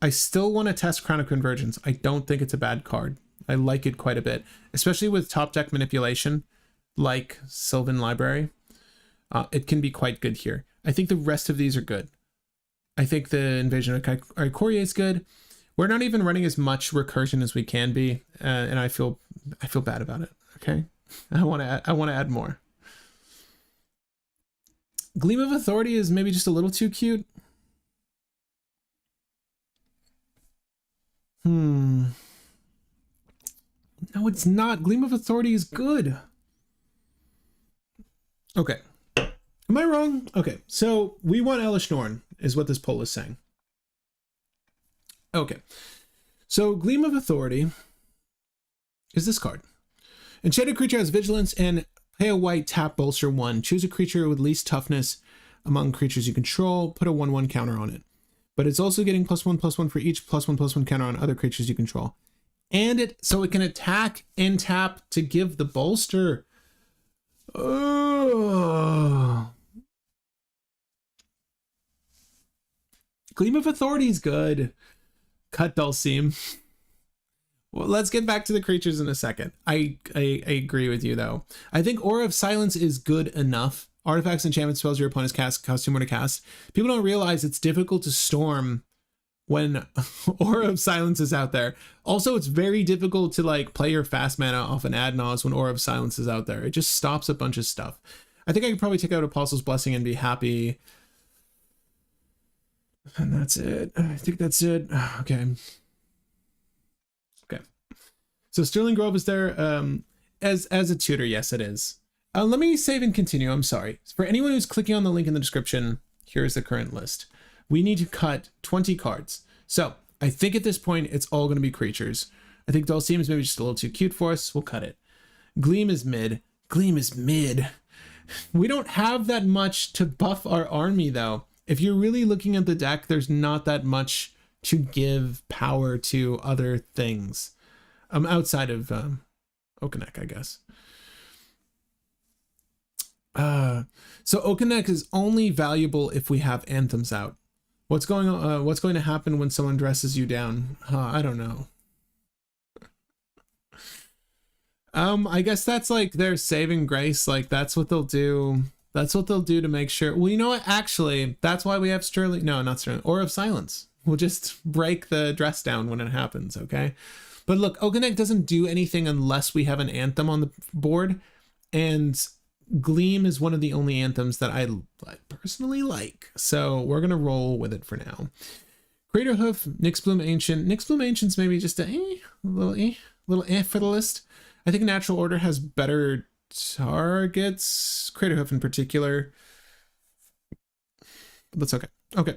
I still want to test Crown of Convergence. I don't think it's a bad card. I like it quite a bit, especially with top deck manipulation like Sylvan Library. It can be quite good here. I think the rest of these are good. I think the Invasion of Ikoria is good. We're not even running as much recursion as we can be, and I feel bad about it. Okay, I want to add more. Gleam of Authority is maybe just a little too cute. No, it's not. Gleam of Authority is good. Okay. Am I wrong? Okay, so we want Elish Norn, is what this poll is saying. Okay. So Gleam of Authority is this card. Enchanted creature has vigilance and pay a white, tap, bolster 1. Choose a creature with least toughness among creatures you control. Put a 1/1 counter on it. But it's also getting +1/+1 for each +1/+1 counter on other creatures you control. And so it can attack and tap to give the bolster. Oh. Gleam of Authority is good. Cut Dulcim. Well, let's get back to the creatures in a second. I agree with you, though. I think Aura of Silence is good enough. Artifacts, enchantment spells your opponent's cast cost 2 more to cast. People don't realize it's difficult to storm when Aura of Silence is out there. Also, it's very difficult to like play your fast mana off an Adnos when Aura of Silence is out there. It just stops a bunch of stuff. I think I could probably take out Apostle's Blessing and be happy. And that's it. I think that's it. Okay. Okay. So Sterling Grove is there as a tutor. Yes, it is. Let me save and continue. I'm sorry. For anyone who's clicking on the link in the description, here's the current list. We need to cut 20 cards. So I think at this point, it's all going to be creatures. I think Dulcim is maybe just a little too cute for us. We'll cut it. Gleam is mid. Gleam is mid. We don't have that much to buff our army, though. If you're really looking at the deck, there's not that much to give power to other things. Outside of Okinec, I guess. So Okinec is only valuable if we have anthems out. What's going on? What's going to happen when someone dresses you down? I don't know. I guess that's like their saving grace. Like that's what they'll do. That's what they'll do to make sure. Well, you know what? Actually, that's why we have Sterling. No, not Sterling. Aura of Silence. We'll just break the dress down when it happens. Okay. But look, Okinec doesn't do anything unless we have an anthem on the board, and Gleam is one of the only anthems that I personally like. So we're going to roll with it for now. Craterhoof, Nyxbloom Ancient. Nyxbloom Ancient's maybe just a little for the list. I think Natural Order has better targets. Craterhoof in particular. But that's okay. Okay.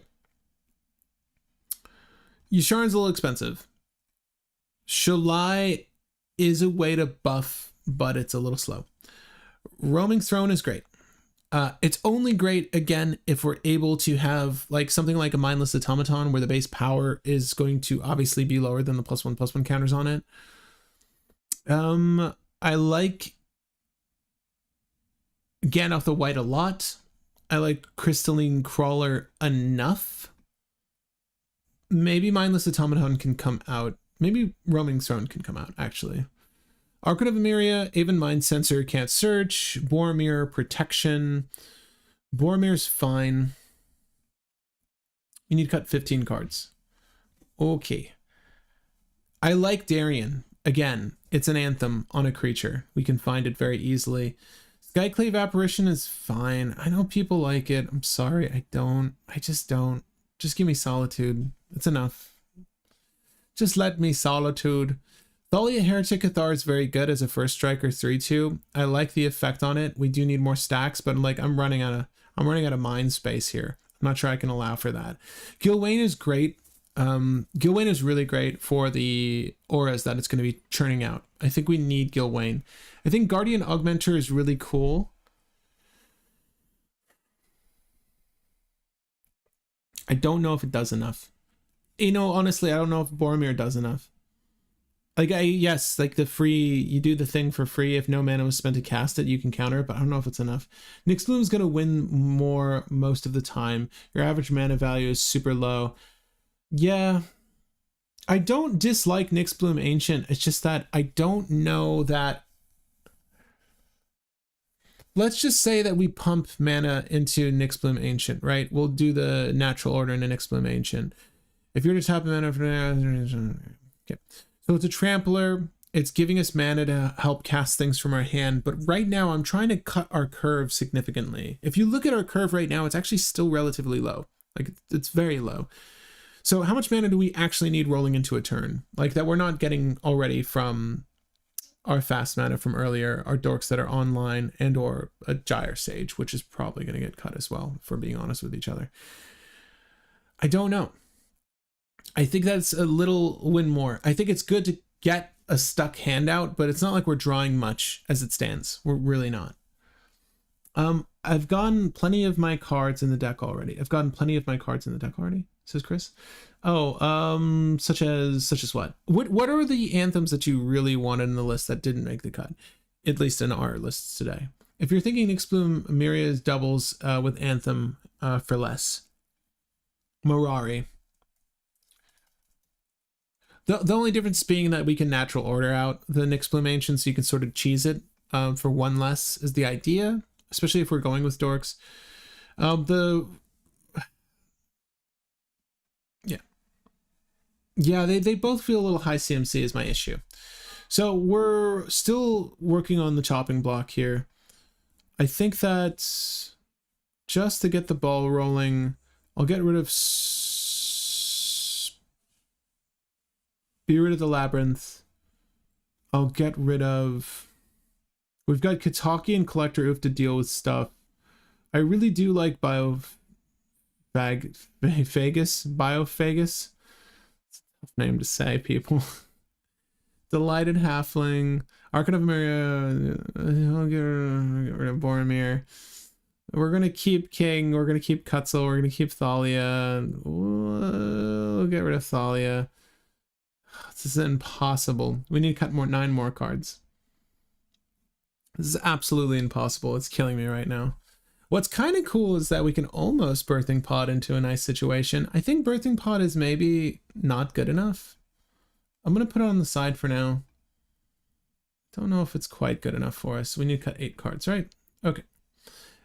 Yusharon's a little expensive. Shalai is a way to buff, but it's a little slow. Roaming Throne is great. It's only great, again, if we're able to have like something like a Mindless Automaton where the base power is going to obviously be lower than the +1/+1 counters on it. I like Gandalf the White a lot. I like Crystalline Crawler enough. Maybe Mindless Automaton can come out. Maybe Roaming Throne can come out, actually. Archon of Emeria, Aven Mind Sensor, can't search. Boromir, Protection. Boromir's fine. You need to cut 15 cards. Okay. I like Darien. Again, it's an anthem on a creature. We can find it very easily. Skyclave Apparition is fine. I know people like it. I'm sorry, I don't. I just don't. Just give me Solitude. It's enough. Just let me Solitude. Thalia Heretic Cathar is very good as a first striker 3/2. I like the effect on it. We do need more stacks, but like I'm running out of mind space here. I'm not sure I can allow for that. Gilwain is great. Gilwain is really great for the auras that it's going to be churning out. I think we need Gilwain. I think Guardian Augmenter is really cool. I don't know if it does enough. You know, honestly, I don't know if Boromir does enough. Like, yes, like the free, you do the thing for free. If no mana was spent to cast it, you can counter it, but I don't know if it's enough. Nyxbloom's going to win more most of the time. Your average mana value is super low. Yeah, I don't dislike Nyxbloom Ancient. It's just that I don't know that. Let's just say that we pump mana into Nyxbloom Ancient, right? We'll do the Natural Order in a Nyxbloom Ancient. If you're to tap mana for... Okay. So it's a Trampler. It's giving us mana to help cast things from our hand. But right now, I'm trying to cut our curve significantly. If you look at our curve right now, it's actually still relatively low. Like, it's very low. So how much mana do we actually need rolling into a turn? Like, that we're not getting already from our fast mana from earlier, our dorks that are online, and or a Gyre Sage, which is probably going to get cut as well, if we're being honest with each other. I don't know. I think that's a little win more. I think it's good to get a stuck handout, but it's not like we're drawing much as it stands. We're really not. I've gotten plenty of my cards in the deck already. Says Chris. Oh, such as what? What are the anthems that you really wanted in the list that didn't make the cut? At least in our lists today. If you're thinking Nixbloom, Myria's doubles with Anthem for less. Mirari. The only difference being that we can natural order out the Nixbloom Ancient, so you can sort of cheese it for one less is the idea, especially if we're going with dorks. Yeah, they both feel a little high CMC is my issue. So we're still working on the chopping block here. I think that just to get the ball rolling, I'll get rid of Spirit of the Labyrinth. I'll get rid of... We've got Kataki and Collector Oof to deal with stuff. I really do like Biophagus. Biophagus? It's a tough name to say, people. Delighted Halfling. Archon of Myria. I'll get rid of Boromir. We're going to keep King. We're going to keep Kutzel. We're going to keep Thalia. We'll get rid of Thalia. This is impossible. We need to cut 9 more cards. This is absolutely impossible. It's killing me right now. What's kind of cool is that we can almost Birthing Pod into a nice situation. I think Birthing Pod is maybe not good enough. I'm going to put it on the side for now. Don't know if it's quite good enough for us. We need to cut 8 cards, right? Okay.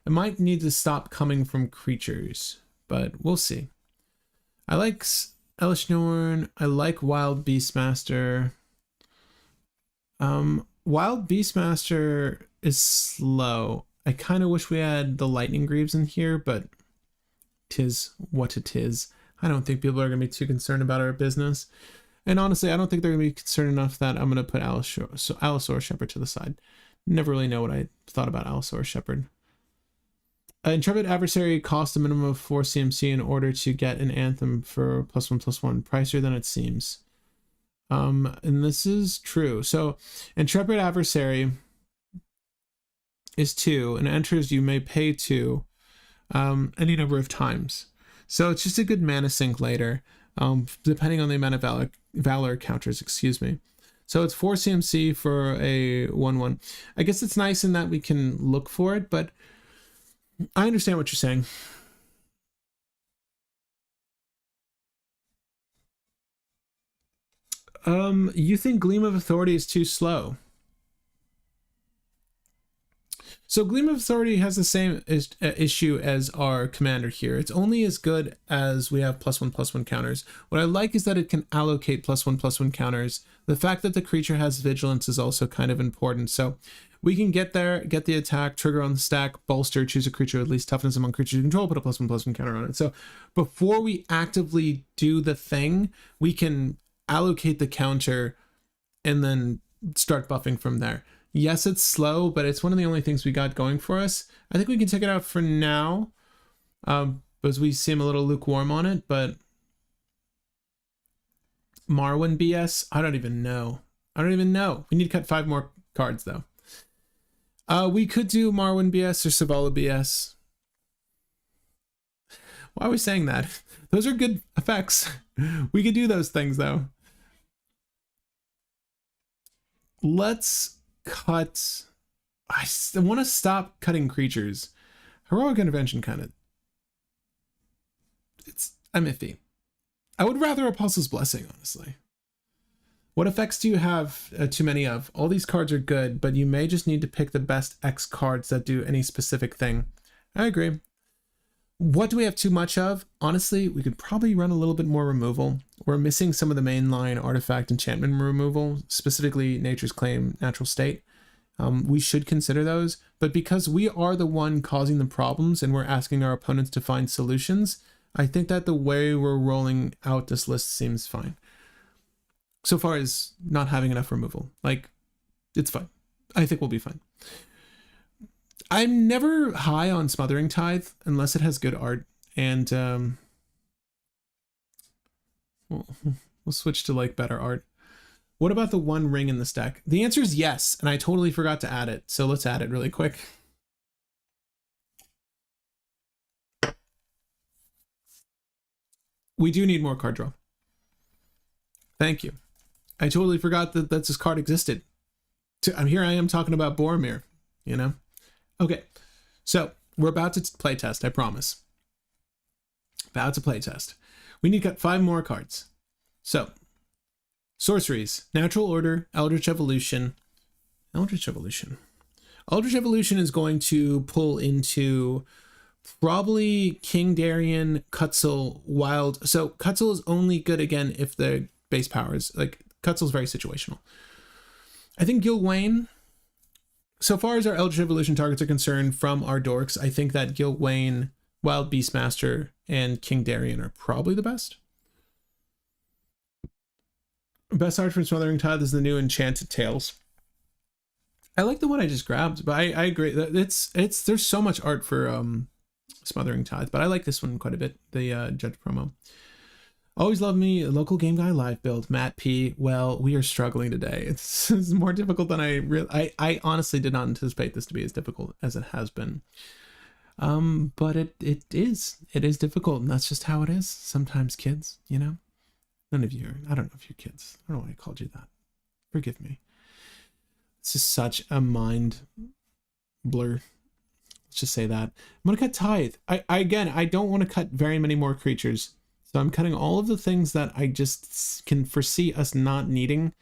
It might need to stop coming from creatures, but we'll see. I like Elish Norn. I like Wild Beastmaster. Wild Beastmaster is slow. I kind of wish we had the Lightning Greaves in here, but 'tis what it is. I don't think people are going to be too concerned about our business. And honestly, I don't think they're going to be concerned enough that I'm going to put Allosaurus Shepherd to the side. Never really know what I thought about Allosaurus Shepherd. Intrepid Adversary costs a minimum of 4 CMC in order to get an Anthem for +1/+1. Pricier than it seems. And this is true. So Intrepid Adversary is 2 and enters you may pay 2 any number of times. So it's just a good mana sink later, depending on the amount of valor counters, excuse me. So it's 4 CMC for a 1/1. I guess it's nice in that we can look for it, but I understand what you're saying. You think Gleam of Authority is too slow? So Gleam of Authority has the same issue as our commander here. It's only as good as we have +1/+1 counters. What I like is that it can allocate +1/+1 counters. The fact that the creature has vigilance is also kind of important. So we can get there, get the attack, trigger on the stack, bolster, choose a creature with least toughness among creatures you control, put a +1/+1 counter on it. So before we actively do the thing, we can allocate the counter and then start buffing from there. Yes, it's slow, but it's one of the only things we got going for us. I think we can take it out for now, because we seem a little lukewarm on it, but Marwyn BS? I don't even know. We need to cut 5 more cards, though. We could do Marwyn BS or Savala BS. Why are we saying that? Those are good effects. We could do those things, though. Let's cut... I want to stop cutting creatures. Heroic Intervention kind of... I'm iffy. I would rather Apostle's Blessing, honestly. What effects do you have too many of? All these cards are good, but you may just need to pick the best X cards that do any specific thing. I agree. What do we have too much of? Honestly, we could probably run a little bit more removal. We're missing some of the mainline artifact enchantment removal, specifically Nature's Claim, Natural State. We should consider those, but because we are the one causing the problems and we're asking our opponents to find solutions, I think that the way we're rolling out this list seems fine. So far as not having enough removal, like, it's fine. I think we'll be fine. I'm never high on Smothering Tithe unless it has good art. And We'll switch to like better art. What about the one ring in this deck? The answer is yes, and I totally forgot to add it. So let's add it really quick. We do need more card draw. Thank you. I totally forgot that this card existed. Here I am talking about Boromir, you know? Okay, so we're about to play test, I promise. About to play test. We need to get 5 more cards. So, sorceries, Natural Order, Eldritch Evolution. Eldritch Evolution is going to pull into probably King Darien, Cutzel, Wild. So Cutzel is only good again if the base power is, like, Cutzel's very situational. I think Gilwain, so far as our Eldritch Evolution targets are concerned from our dorks, I think that Gilwain, Wild Beastmaster, and King Darien are probably the best. Best art from Smothering Tithe is the new Enchanted Tales. I like the one I just grabbed, but I agree that there's so much art for Smothering Tithe, but I like this one quite a bit. The Judge promo. Always love me, local game guy live build. Matt P. Well, we are struggling today. It's more difficult than I honestly did not anticipate this to be as difficult as it has been. But it is difficult, and that's just how it is. Sometimes, kids, you know. None of you are, I don't know if you're kids. I don't know why I called you that. Forgive me. It's just such a mind blur. Let's just say that. I'm going to cut Tithe. I don't want to cut very many more creatures. So I'm cutting all of the things that I just can foresee us not needing.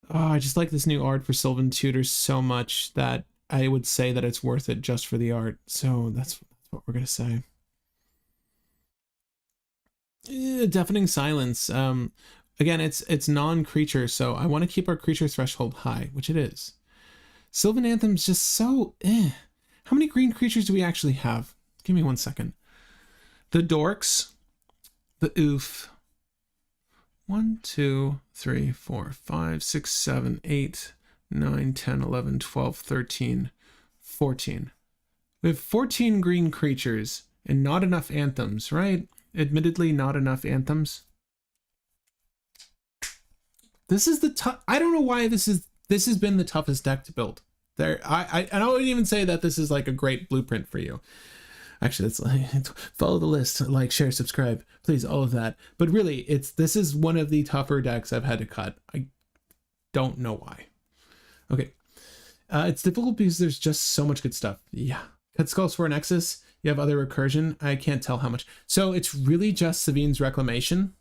Oh, I just like this new art for Sylvan Tutor so much that I would say that it's worth it just for the art. So that's what we're going to say. Deafening Silence. Again, it's non-creature, so I want to keep our creature threshold high, which it is. Sylvan Anthem's just so How many green creatures do we actually have? Give me 1 second. The dorks, the oof. 1, 2, 3, 4, 5, 6, 7, 8, 9, 10, 11, 12, 13, 14. We have 14 green creatures and not enough anthems, right? Admittedly, not enough anthems. This is the tough. I don't know why this has been the toughest deck to build. I wouldn't even say that this is like a great blueprint for you. Actually, it's like follow the list, like, share, subscribe, please, all of that. But really, this is one of the tougher decks I've had to cut. I don't know why. Okay, it's difficult because there's just so much good stuff. Yeah, cut Skulls for Nexus. You have other recursion. I can't tell how much. So it's really just Savine's Reclamation.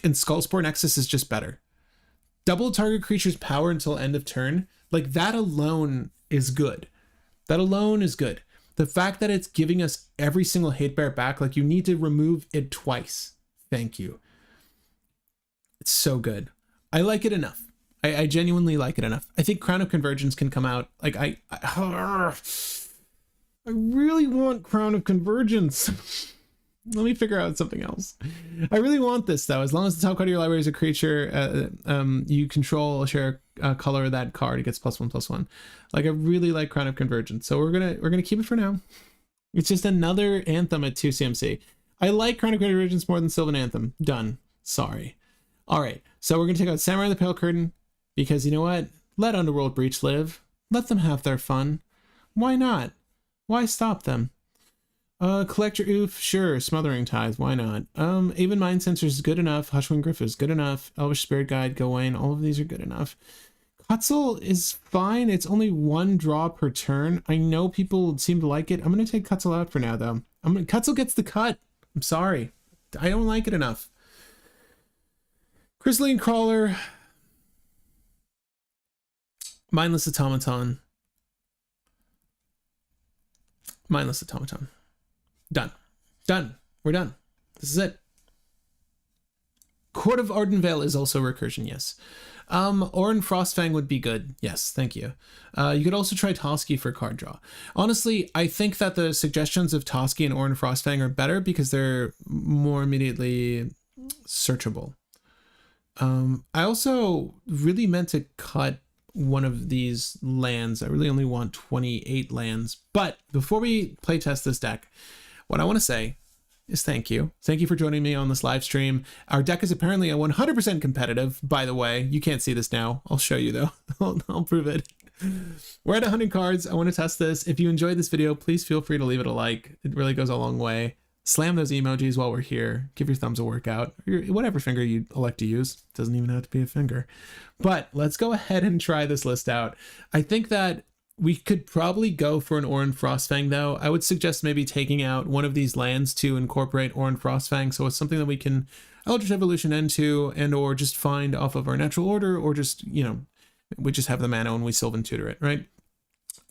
And Skullspore Nexus is just better. Double target creature's power until end of turn. Like, that alone is good. That alone is good. The fact that it's giving us every single hate bear back, like, you need to remove it twice. Thank you. It's so good. I like it enough. I genuinely like it enough. I think Crown of Convergence can come out. Like, I really want Crown of Convergence. Let me figure out something else. I really want this, though. As long as the top card of your library is a creature you control, share a color of that card, it gets +1/+1. Like, I really like Crown of Convergence, so we're gonna keep it for now. It's just another Anthem at 2 CMC. I like Crown of Convergence more than Sylvan Anthem. Done. Sorry. All right, so we're gonna take out Samurai the Pale Curtain, because you know what? Let Underworld Breach live. Let them have their fun. Why not? Why stop them? Collector Oof, sure. Smothering Tithe, why not? Even Mind Sensor is good enough. Hushwing Griff is good enough. Elvish Spirit Guide, Gawain, all of these are good enough. Cutzel is fine. It's only 1 draw per turn. I know people seem to like it. I'm going to take Cutzel out for now, though. Cutzel gets the cut. I'm sorry. I don't like it enough. Crystalline Crawler. Mindless Automaton. Mindless Automaton. Done. Done. We're done. This is it. Court of Ardenvale is also recursion, yes. Orin Frostfang would be good. Yes, thank you. You could also try Toski for card draw. Honestly, I think that the suggestions of Toski and Orin Frostfang are better because they're more immediately searchable. I also really meant to cut one of these lands. I really only want 28 lands. But before we playtest this deck, what I want to say is thank you. Thank you for joining me on this live stream. Our deck is apparently a 100% competitive, by the way. You can't see this now. I'll show you though. I'll prove it. We're at 100 cards. I want to test this. If you enjoyed this video, please feel free to leave it a like. It really goes a long way. Slam those emojis while we're here. Give your thumbs a workout. Or whatever finger you elect to use. Doesn't even have to be a finger. But let's go ahead and try this list out. I think that we could probably go for an Oran Frostfang though. I would suggest maybe taking out one of these lands to incorporate Oran Frostfang, so it's something that we can Eldritch Evolution into and or just find off of our natural order, or just, you know, we just have the mana and we Sylvan Tutor it, right?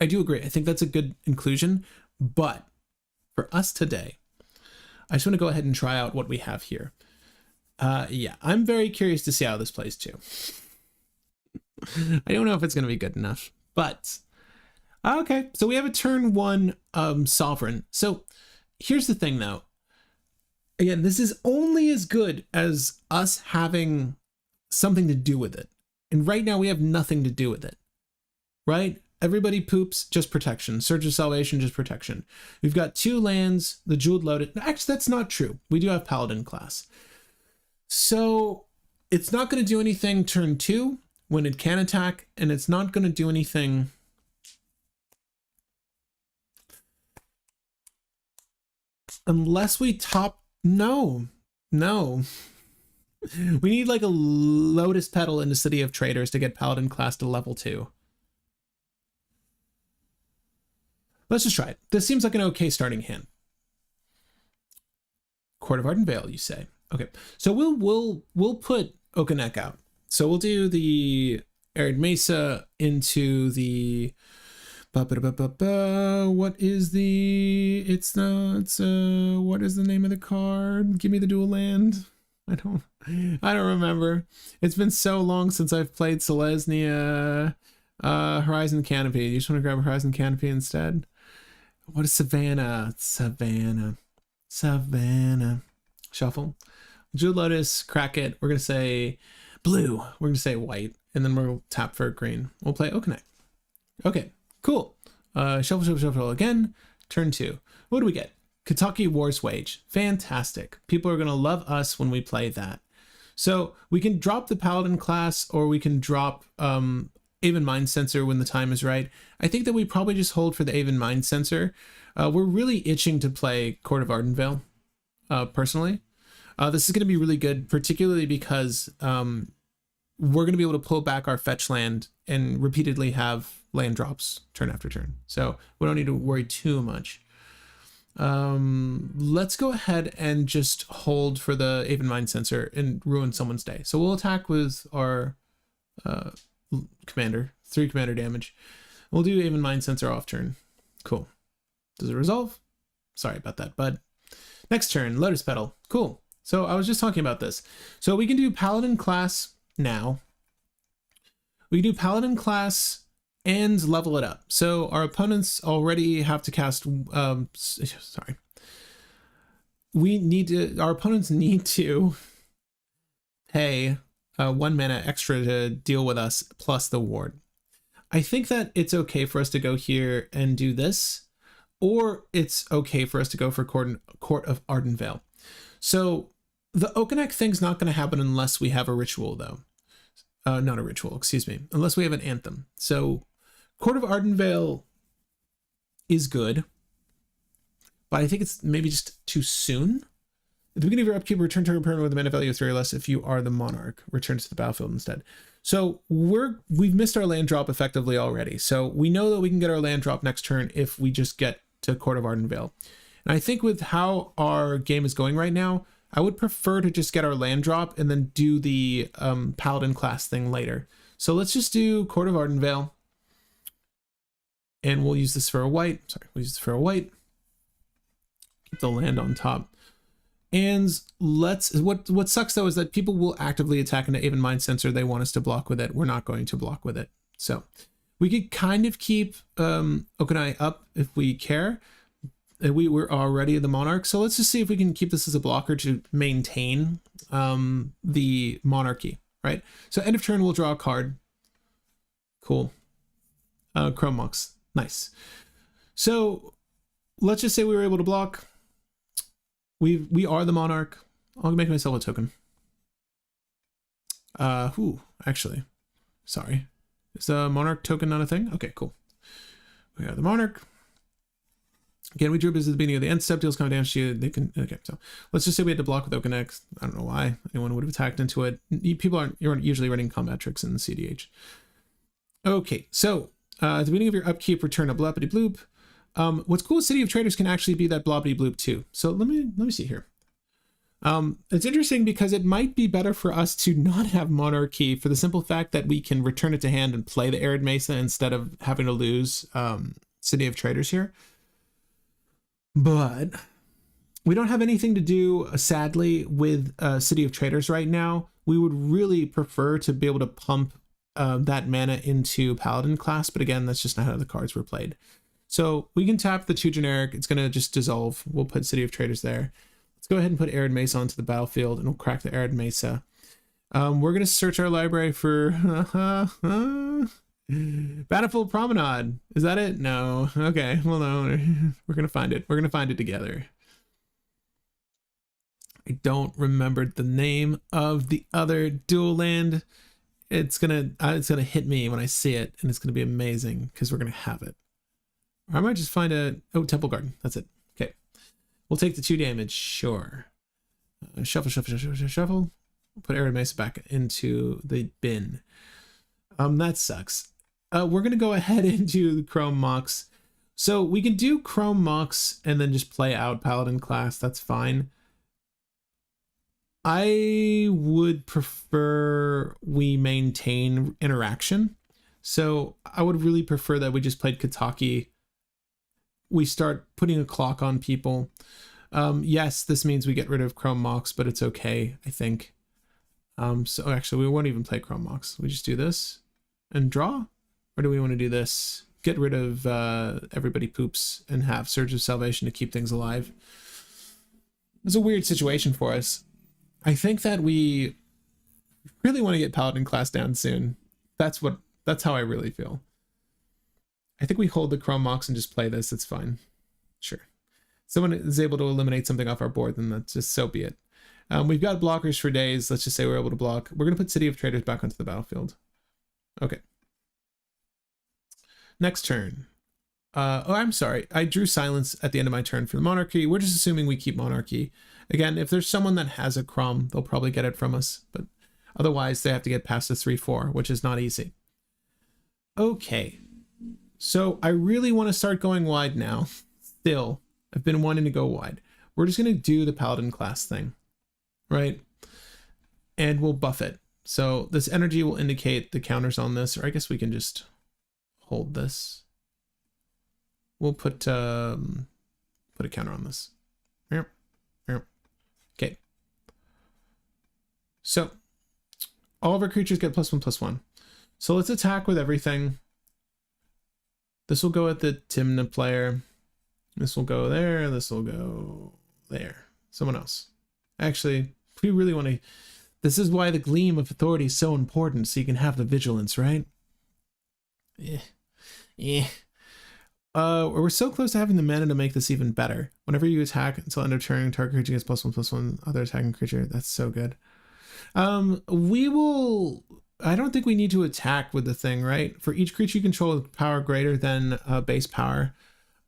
I do agree. I think that's a good inclusion, but for us today, I just want to go ahead and try out what we have here. Yeah, I'm very curious to see how this plays too. I don't know if it's going to be good enough, but okay. So we have a turn 1 Sovereign. So here's the thing though. Again, this is only as good as us having something to do with it. And right now we have nothing to do with it, right? Everybody poops, just protection. Surge of Salvation, just protection. We've got 2 lands, the Jeweled Lotus. Actually, that's not true. We do have Paladin class. So it's not going to do anything turn 2 when it can attack, and it's not going to do anything unless we top. No. We need like a Lotus Petal in the City of Traders to get Paladin class to level 2. Let's just try it. This seems like an okay starting hand. Court of Ardenvale, you say? Okay, so we'll put Okinec out. So we'll do the Arid Mesa into the what is the what is the name of the card? Give me the dual land. I don't remember. It's been so long since I've played Selesnya. Horizon Canopy. You just want to grab Horizon Canopy instead? What is Savannah? Savannah. Shuffle. Jeweled Lotus, crack it. We're going to say blue. We're going to say white. And then we'll tap for green. We'll play Okinec. Okay, cool. Shuffle again. Turn 2. What do we get? Kentucky War's Wage. Fantastic. People are going to love us when we play that. So we can drop the Paladin class, or we can drop Aven Mind Sensor when the time is right. I think that we probably just hold for the Aven Mind Sensor. We're really itching to play Court of Ardenvale, personally. This is going to be really good, particularly because we're going to be able to pull back our fetch land and repeatedly have land drops turn after turn. So we don't need to worry too much. Let's go ahead and just hold for the Aven Mind Sensor and ruin someone's day. So we'll attack with our commander, 3 commander damage. We'll do Aven Mind Sensor off turn. Cool. Does it resolve? Sorry about that, bud. Next turn, Lotus Petal. Cool. So I was just talking about this. So we can do Paladin class now. We can do Paladin class and level it up. So our opponents already have to cast, sorry. Our opponents need to pay 1 mana extra to deal with us plus the ward. I think that it's okay for us to go here and do this, or it's okay for us to go for Court of Ardenvale. So the Okinec thing's not going to happen unless we have a ritual though. Not a ritual, excuse me, unless we have an anthem. So Court of Ardenvale is good, but I think it's maybe just too soon. At the beginning of your upkeep, return target permanent with a mana value of 3 or less. If you are the monarch, return to the battlefield instead. So we've missed our land drop effectively already. So we know that we can get our land drop next turn if we just get to Court of Ardenvale. And I think with how our game is going right now, I would prefer to just get our land drop and then do the Paladin class thing later. So let's just do Court of Ardenvale. And we'll use this for a white. Sorry, we'll use this for a white. Keep the land on top. And what sucks though is that people will actively attack into Aven Mind Sensor. They want us to block with it. We're not going to block with it. So we could kind of keep Okinec up if we care. We're already the monarch. So let's just see if we can keep this as a blocker to maintain the monarchy, right? So end of turn, we'll draw a card. Cool. Chrome Mox. Nice. So let's just say we were able to block. We are the monarch. I'll make myself a token. Actually, sorry. Is the monarch token not a thing? Okay, cool. We are the monarch. Again, we drew biz at the beginning of the end step. Deals come damage to you. They can. Okay, so let's just say we had to block with Okinec. I don't know why anyone would have attacked into it. People aren't. You're usually running combat tricks in the cEDH. Okay, so at the beginning of your upkeep, return a bloppity bloop. What's cool is City of Traders can actually be that bloppity bloop too. So let me see here. It's interesting because it might be better for us to not have monarchy for the simple fact that we can return it to hand and play the Arid Mesa instead of having to lose City of Traders here. But we don't have anything to do, sadly, with City of Traders right now. We would really prefer to be able to pump that mana into Paladin class, but again, that's just not how the cards were played. So we can tap the 2 generic. It's going to just dissolve. We'll put City of Traders there. Let's go ahead and put Arid Mesa onto the battlefield, and we'll crack the Arid Mesa. We're going to search our library for Battlefield Promenade. Is that it? No. Okay. Well, no. We're going to find it. We're going to find it together. I don't remember the name of the other dual land. It's gonna hit me when I see it, and it's gonna be amazing because we're gonna have it. Or I might just find Temple Garden. That's it. Okay. We'll take the 2 damage. Sure. Shuffle. Put Arid Mesa back into the bin. That sucks. We're gonna go ahead and do Chrome Mox. So we can do Chrome Mox and then just play out Paladin class. That's fine. I would prefer we maintain interaction. So I would really prefer that we just played Kataki. We start putting a clock on people. Yes, this means we get rid of Chrome Mox, but it's okay, I think. So actually, we won't even play Chrome Mox. We just do this and draw? Or do we want to do this? Get rid of Everybody Poops and have Surge of Salvation to keep things alive. It's a weird situation for us. I think that we really want to get Paladin class down soon. That's how I really feel. I think we hold the Chrome Mox and just play this. It's fine. Sure. Someone is able to eliminate something off our board, then that's just so be it. We've got blockers for days. Let's just say we're able to block. We're going to put City of Traders back onto the battlefield. Okay. Next turn. I'm sorry. I drew silence at the end of my turn for the monarchy. We're just assuming we keep monarchy. Again, if there's someone that has a Crom, they'll probably get it from us, but otherwise they have to get past the 3-4, which is not easy. Okay. So I really want to start going wide now. Still, I've been wanting to go wide. We're just going to do the Paladin class thing, right? And we'll buff it. So this energy will indicate the counters on this, or I guess we can just hold this. We'll put a counter on this. Okay. So all of our creatures get +1/+1. So let's attack with everything. This will go at the Tymna player. This will go there. This will go there. Someone else. Actually, we really want to... This is why the Gleam of Authority is so important, so you can have the vigilance, right? We're so close to having the mana to make this even better. Whenever you attack until end of turn, target creature gets +1/+1 other attacking creature. That's so good. We will... I don't think we need to attack with the thing, right? For each creature you control with power greater than base power.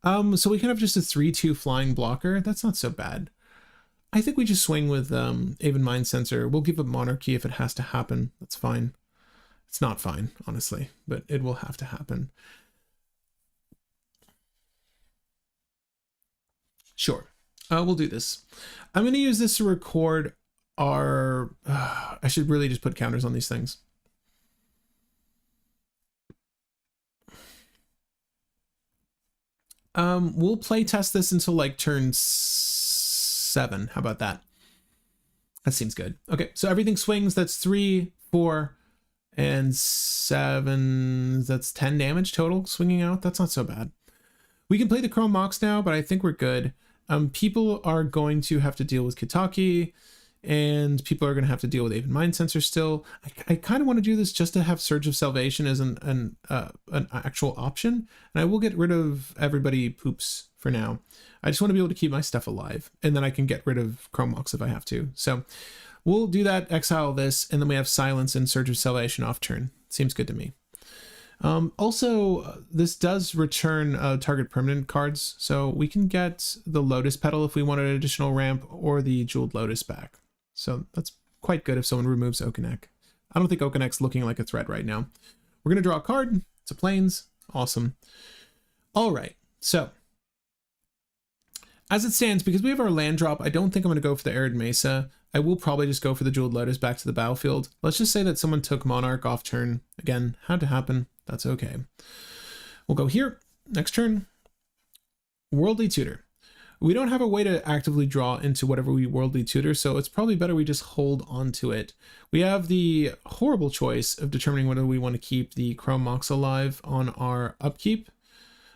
So we can have just a 3/2 flying blocker. That's not so bad. I think we just swing with Aven Mind Sensor. We'll give up Monarchy if it has to happen. That's fine. It's not fine, honestly, but it will have to happen. Sure. We'll do this. I'm going to use this to record our... I should really just put counters on these things. We'll play test this until like turn 7. How about that? That seems good. Okay, so everything swings. That's 3, 4, and 7. That's 10 damage total swinging out. That's not so bad. We can play the Chrome Mox now, but I think we're good. People are going to have to deal with Kitaki. and people are going to have to deal with Aven Mind Sensor still. I kind of want to do this just to have Surge of Salvation as an actual option, and I will get rid of everybody poops for now. I just want to be able to keep my stuff alive, and then I can get rid of Chrome Mox if I have to. So we'll do that, exile this, and then we have Silence and Surge of Salvation off turn. Seems good to me. Also, this does return target permanent cards, so we can get the Lotus Petal if we want an additional ramp, or the Jeweled Lotus back. So that's quite good if someone removes Okinec. I don't think Okinec's looking like a threat right now. We're going to draw a card. It's a Plains. Awesome. All right, so as it stands, because we have our land drop, I don't think I'm going to go for the Arid Mesa. I will probably just go for the Jeweled Lotus back to the battlefield. Let's just say that someone took Monarch off turn. Again, had to happen. That's okay. We'll go here. Next turn. Worldly Tutor. We don't have a way to actively draw into whatever we Worldly Tutor, so it's probably better we just hold on to it. We have the horrible choice of determining whether we want to keep the Chrome Mox alive on our upkeep.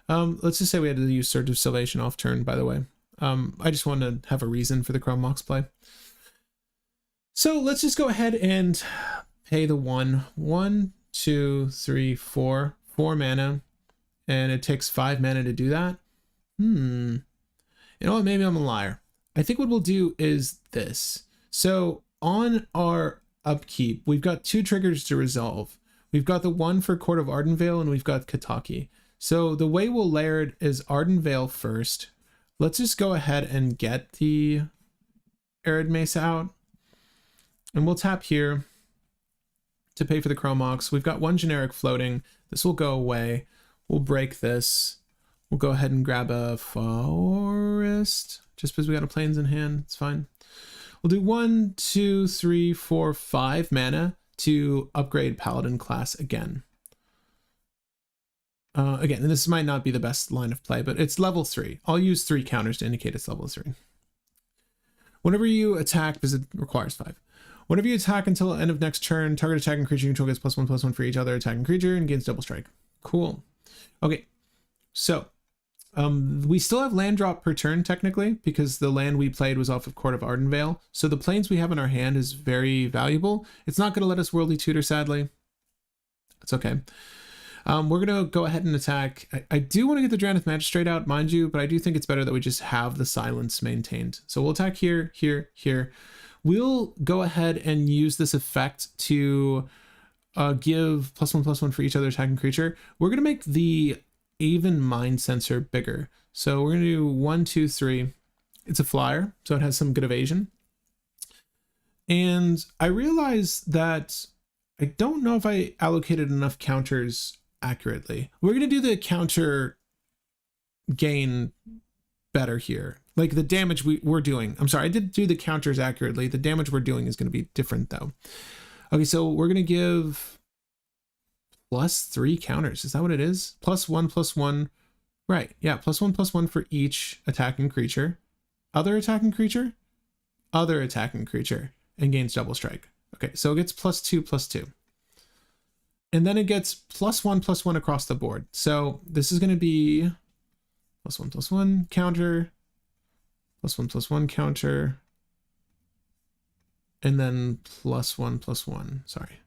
Let's just say we had to use Surge of Salvation off turn, by the way. I just want to have a reason for the Chrome Mox play. So let's just go ahead and pay the 1, 2, 3, 4 mana, and it takes 5 mana to do that. You know what, maybe I'm a liar. I think what we'll do is this. So on our upkeep, we've got 2 triggers to resolve. We've got the one for Court of Ardenvale, and we've got Kataki. So the way we'll layer it is Ardenvale first. Let's just go ahead and get the Arid Mesa out, and we'll tap here to pay for the Chrome Mox. We've got 1 generic floating. This will go away. We'll break this. We'll go ahead and grab a Forest, just because we got a Plains in hand. It's fine. We'll do 1, 2, 3, 4, 5 mana to upgrade Paladin class again. Again, and this might not be the best line of play, but it's level 3. I'll use 3 counters to indicate it's level 3. Whenever you attack, because it requires 5. Whenever you attack until the end of next turn, target attacking creature you control gets +1/+1 for each other attacking creature and gains double strike. Cool. Okay, so we still have land drop per turn technically, because the land we played was off of Court of Ardenvale. So the Plains we have in our hand is very valuable. It's not going to let us Worldly Tutor, sadly. It's okay. We're going to go ahead and attack. I do want to get the Drannith Magistrate out, mind you, but I do think it's better that we just have the Silence maintained. So we'll attack here, here, here. We'll go ahead and use this effect to give +1/+1 for each other attacking creature. We're going to make the Aven Mind Sensor bigger. So we're going to do 1, 2, 3. It's a flyer, so it has some good evasion. And I realize that I don't know if I allocated enough counters accurately. We're going to do the counter gain better here. Like the damage we're doing. I'm sorry, I did do the counters accurately. The damage we're doing is going to be different though. Okay, so we're going to give +3 counters. Is that what it is? +1/+1. Right, yeah, +1/+1 for each attacking creature. Other attacking creature? Other attacking creature. And gains double strike. Okay, so it gets +2/+2. And then it gets +1/+1 across the board. So this is going to be +1/+1 counter, +1/+1 counter, and then +1/+1. Sorry.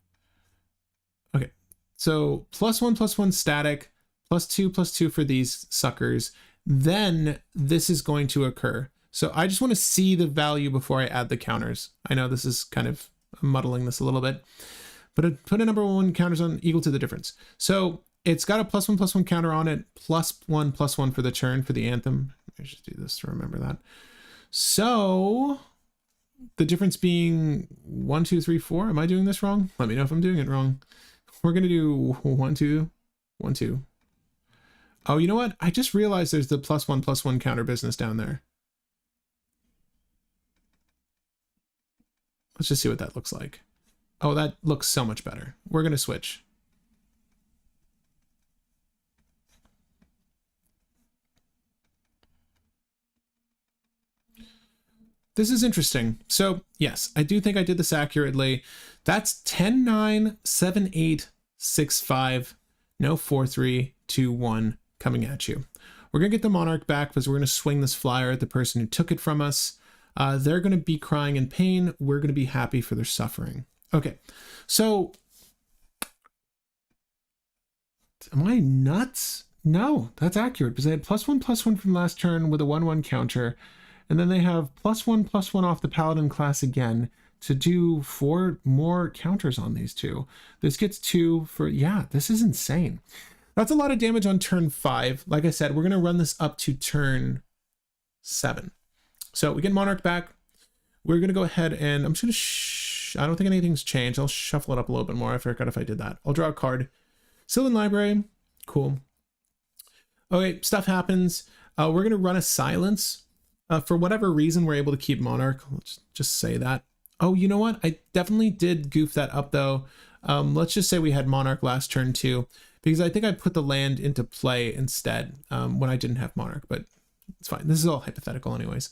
Okay, so +1/+1 static, +2/+2 for these suckers. Then this is going to occur. So I just want to see the value before I add the counters. I know this is kind of muddling this a little bit, but I put a number 1 counters on equal to the difference. So it's got a +1/+1 counter on it, +1/+1 for the turn for the Anthem. I should do this to remember that. So the difference being 1, 2, 3, 4. Am I doing this wrong? Let me know if I'm doing it wrong. We're going to do 1, 2, 1, 2. Oh, you know what? I just realized there's the +1/+1 counter business down there. Let's just see what that looks like. Oh, that looks so much better. We're going to switch. This is interesting. So yes, I do think I did this accurately. That's 10, 9, 7, 8, 6, 5, no 4, 3, 2, 1 coming at you. We're going to get the Monarch back because we're going to swing this flyer at the person who took it from us. They're going to be crying in pain. We're going to be happy for their suffering. Okay, so am I nuts? No, that's accurate because they had +1/+1 from last turn with a 1/1 counter, and then they have +1/+1 off the Paladin class again to do 4 more counters on these two. This gets 2 for, yeah, this is insane. That's a lot of damage on turn 5. Like I said, we're going to run this up to turn 7. So we get Monarch back. We're going to go ahead and I'm just going to, I don't think anything's changed. I'll shuffle it up a little bit more. I forgot if I did that. I'll draw a card. Sylvan Library. Cool. Okay, stuff happens. We're going to run a silence. For whatever reason, we're able to keep Monarch. Let's just say that. Oh, you know what? I definitely did goof that up though. Let's just say we had Monarch last turn too, because I think I put the land into play instead when I didn't have Monarch, but it's fine. This is all hypothetical anyways.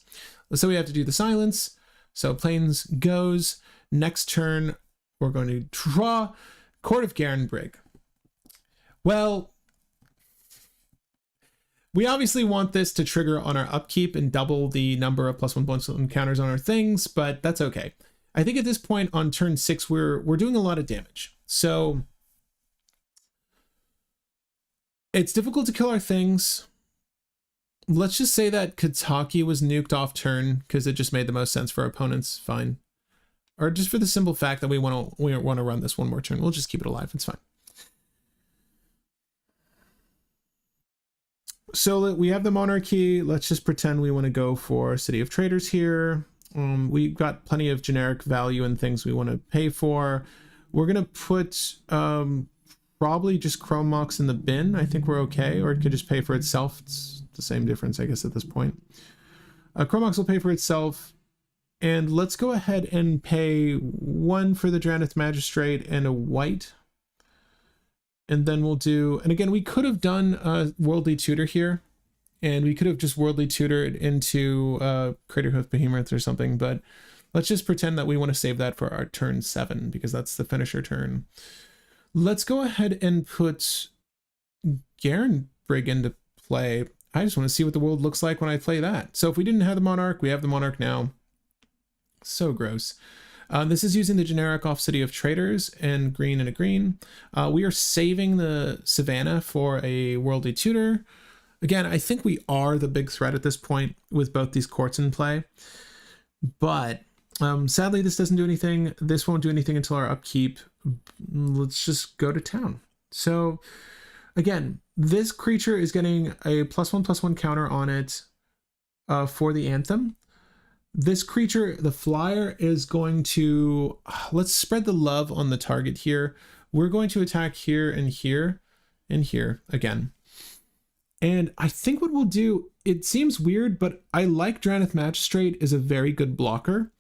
So we have to do the silence. So Plains goes. Next turn, we're going to draw Court of Garenbrig. Well, we obviously want this to trigger on our upkeep and double the number of +1/+1 counters on our things, but that's okay. I think at this point on turn 6, we're doing a lot of damage. So it's difficult to kill our things. Let's just say that Kataki was nuked off turn because it just made the most sense for our opponents. Fine. Or just for the simple fact that we want to run this one more turn. We'll just keep it alive. It's fine. So we have the monarchy. Let's just pretend we want to go for City of Traders here. We've got plenty of generic value and things we want to pay for. We're going to put probably just Chrome Mox in the bin. I think we're okay. Or it could just pay for itself. It's the same difference, I guess, at this point. Chrome Mox will pay for itself. And let's go ahead and pay 1 for the Draneth Magistrate and a white. And then we'll do, and again, we could have done a Worldly Tutor here. And we could have just Worldly Tutored into Craterhoof Behemoth or something. But let's just pretend that we want to save that for our turn 7, because that's the finisher turn. Let's go ahead and put Garenbrig into play. I just want to see what the world looks like when I play that. So if we didn't have the Monarch, we have the Monarch now. So gross. This is using the generic off City of Traders and green and a green. We are saving the Savannah for a Worldly Tutor. Again, I think we are the big threat at this point with both these courts in play. But sadly, this doesn't do anything. This won't do anything until our upkeep. Let's just go to town. So again, this creature is getting a +1/+1 counter on it for the Anthem. This creature, the flyer, is going to, let's spread the love on the target here. We're going to attack here and here and here again. And I think what we'll do, it seems weird, but I like Draneth Magistrate is a very good blocker.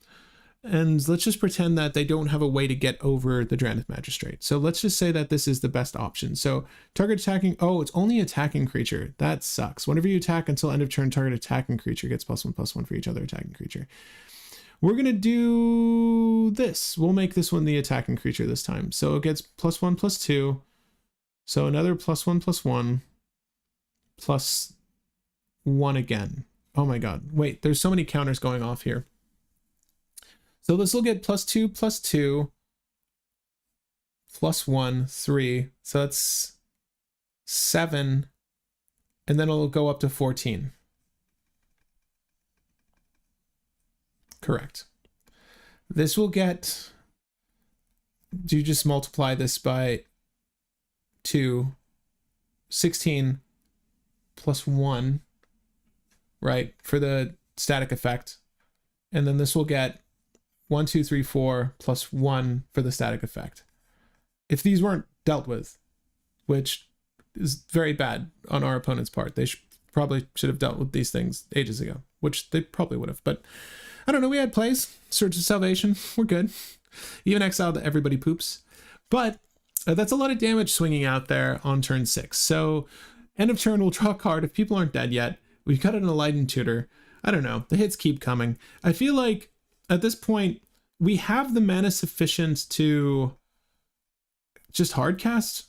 And let's just pretend that they don't have a way to get over the Draneth Magistrate. So let's just say that this is the best option. So target attacking, oh, it's only attacking creature. That sucks. Whenever you attack until end of turn, target attacking creature gets +1/+1 for each other attacking creature. We're going to do this. We'll make this one the attacking creature this time. So it gets +1/+2. So another +1/+1 +1 again. Oh my God. Wait, there's so many counters going off here. So this will get +2/+2 +1, 3. So that's 7. And then it'll go up to 14. Correct. This will get, do you just multiply this by 2, 16 +1, right, for the static effect. And then this will get 1, 2, 3, 4 +1 for the static effect. If these weren't dealt with, which is very bad on our opponent's part, they probably should have dealt with these things ages ago, which they probably would have. But I don't know, we had plays. Surge of Salvation, we're good. Even exiled everybody poops. But that's a lot of damage swinging out there on turn 6. So end of turn, we'll draw a card. If people aren't dead yet, we've got an Enlightened Tutor. I don't know, the hits keep coming. I feel like at this point, we have the mana sufficient to just hardcast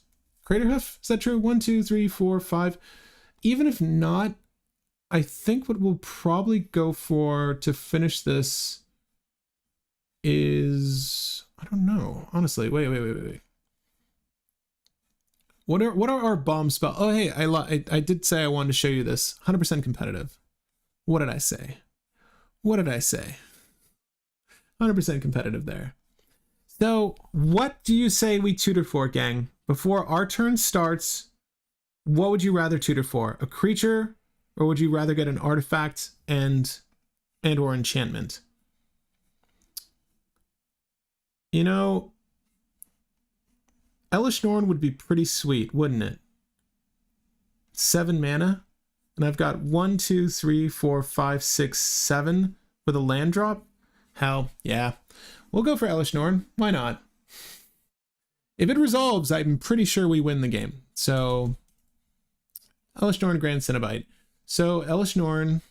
Craterhoof. Is that true? 1, 2, 3, 4, 5. Even if not, I think what we'll probably go for to finish this is, I don't know, honestly. Wait. What are our bomb spell? Oh, hey, I did say I wanted to show you this. 100% competitive. What did I say? 100% competitive there. So what do you say we tutor for, gang? Before our turn starts, what would you rather tutor for? A creature, or would you rather get an artifact and or enchantment? You know, Elesh Norn would be pretty sweet, wouldn't it? 7 mana, and I've got 1, 2, 3, 4, 5, 6, 7 with a land drop. Hell, yeah. We'll go for Elesh Norn. Why not? If it resolves, I'm pretty sure we win the game. So, Elesh Norn, Grand Cenobite. So, Elesh Norn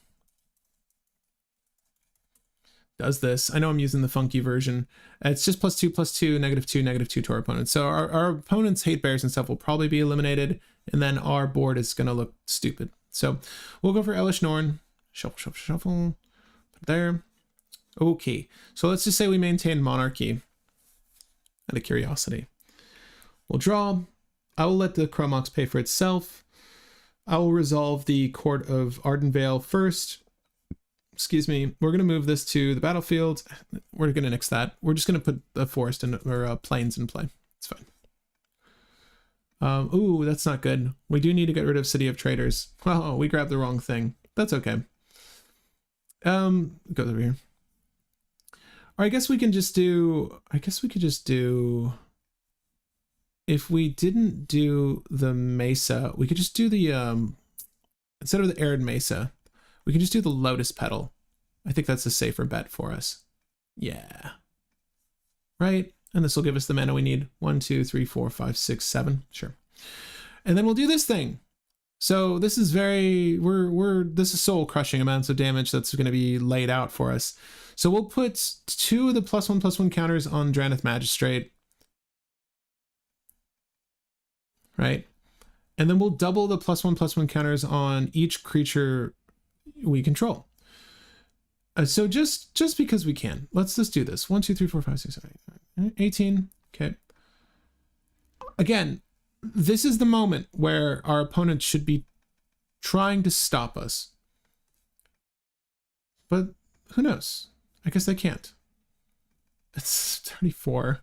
does this. I know I'm using the funky version. It's just +2, +2, -2, -2 to our opponents. So our opponents' hate bears and stuff will probably be eliminated, and then our board is going to look stupid. So we'll go for Elesh Norn. Shuffle. Put it there. Okay. So let's just say we maintain Monarchy out of curiosity. We'll draw. I will let the Chromox pay for itself. I will resolve the Court of Ardenvale first. Excuse me, we're going to move this to the battlefield. We're going to nix that. We're just going to put the forest in, or plains in play. It's fine. Ooh, that's not good. We do need to get rid of City of Traders. Oh, we grabbed the wrong thing. That's okay. Go over here. Or I guess we can just do, if we didn't do the Mesa, we could just do the, instead of the Arid Mesa, we can just do the Lotus Petal. I think that's a safer bet for us. Yeah. Right? And this will give us the mana we need. 1, 2, 3, 4, 5, 6, 7. Sure. And then we'll do this thing. So this is this is soul crushing amounts of damage that's going to be laid out for us. So we'll put 2 of the +1/+1 counters on Drannith Magistrate. Right? And then we'll double the +1/+1 counters on each creature we control. So just because we can, let's just do this. 1, 2, 3, 4, 5, 6, 7, 8, 18. Okay. Again, this is the moment where our opponent should be trying to stop us. But who knows? I guess they can't. It's 34.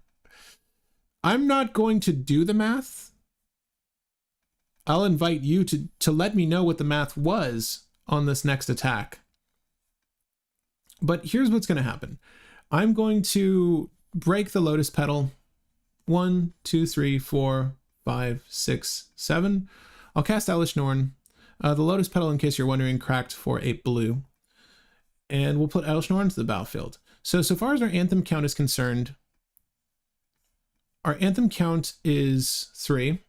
I'm not going to do the math. I'll invite you to let me know what the math was on this next attack. But here's what's going to happen. I'm going to break the Lotus Petal. 1, 2, 3, 4, 5, 6, 7. I'll cast Elesh Norn. The Lotus Petal, in case you're wondering, cracked for 8 blue. And we'll put Elesh Norn to the battlefield. So far as our Anthem count is concerned, our Anthem count is 3.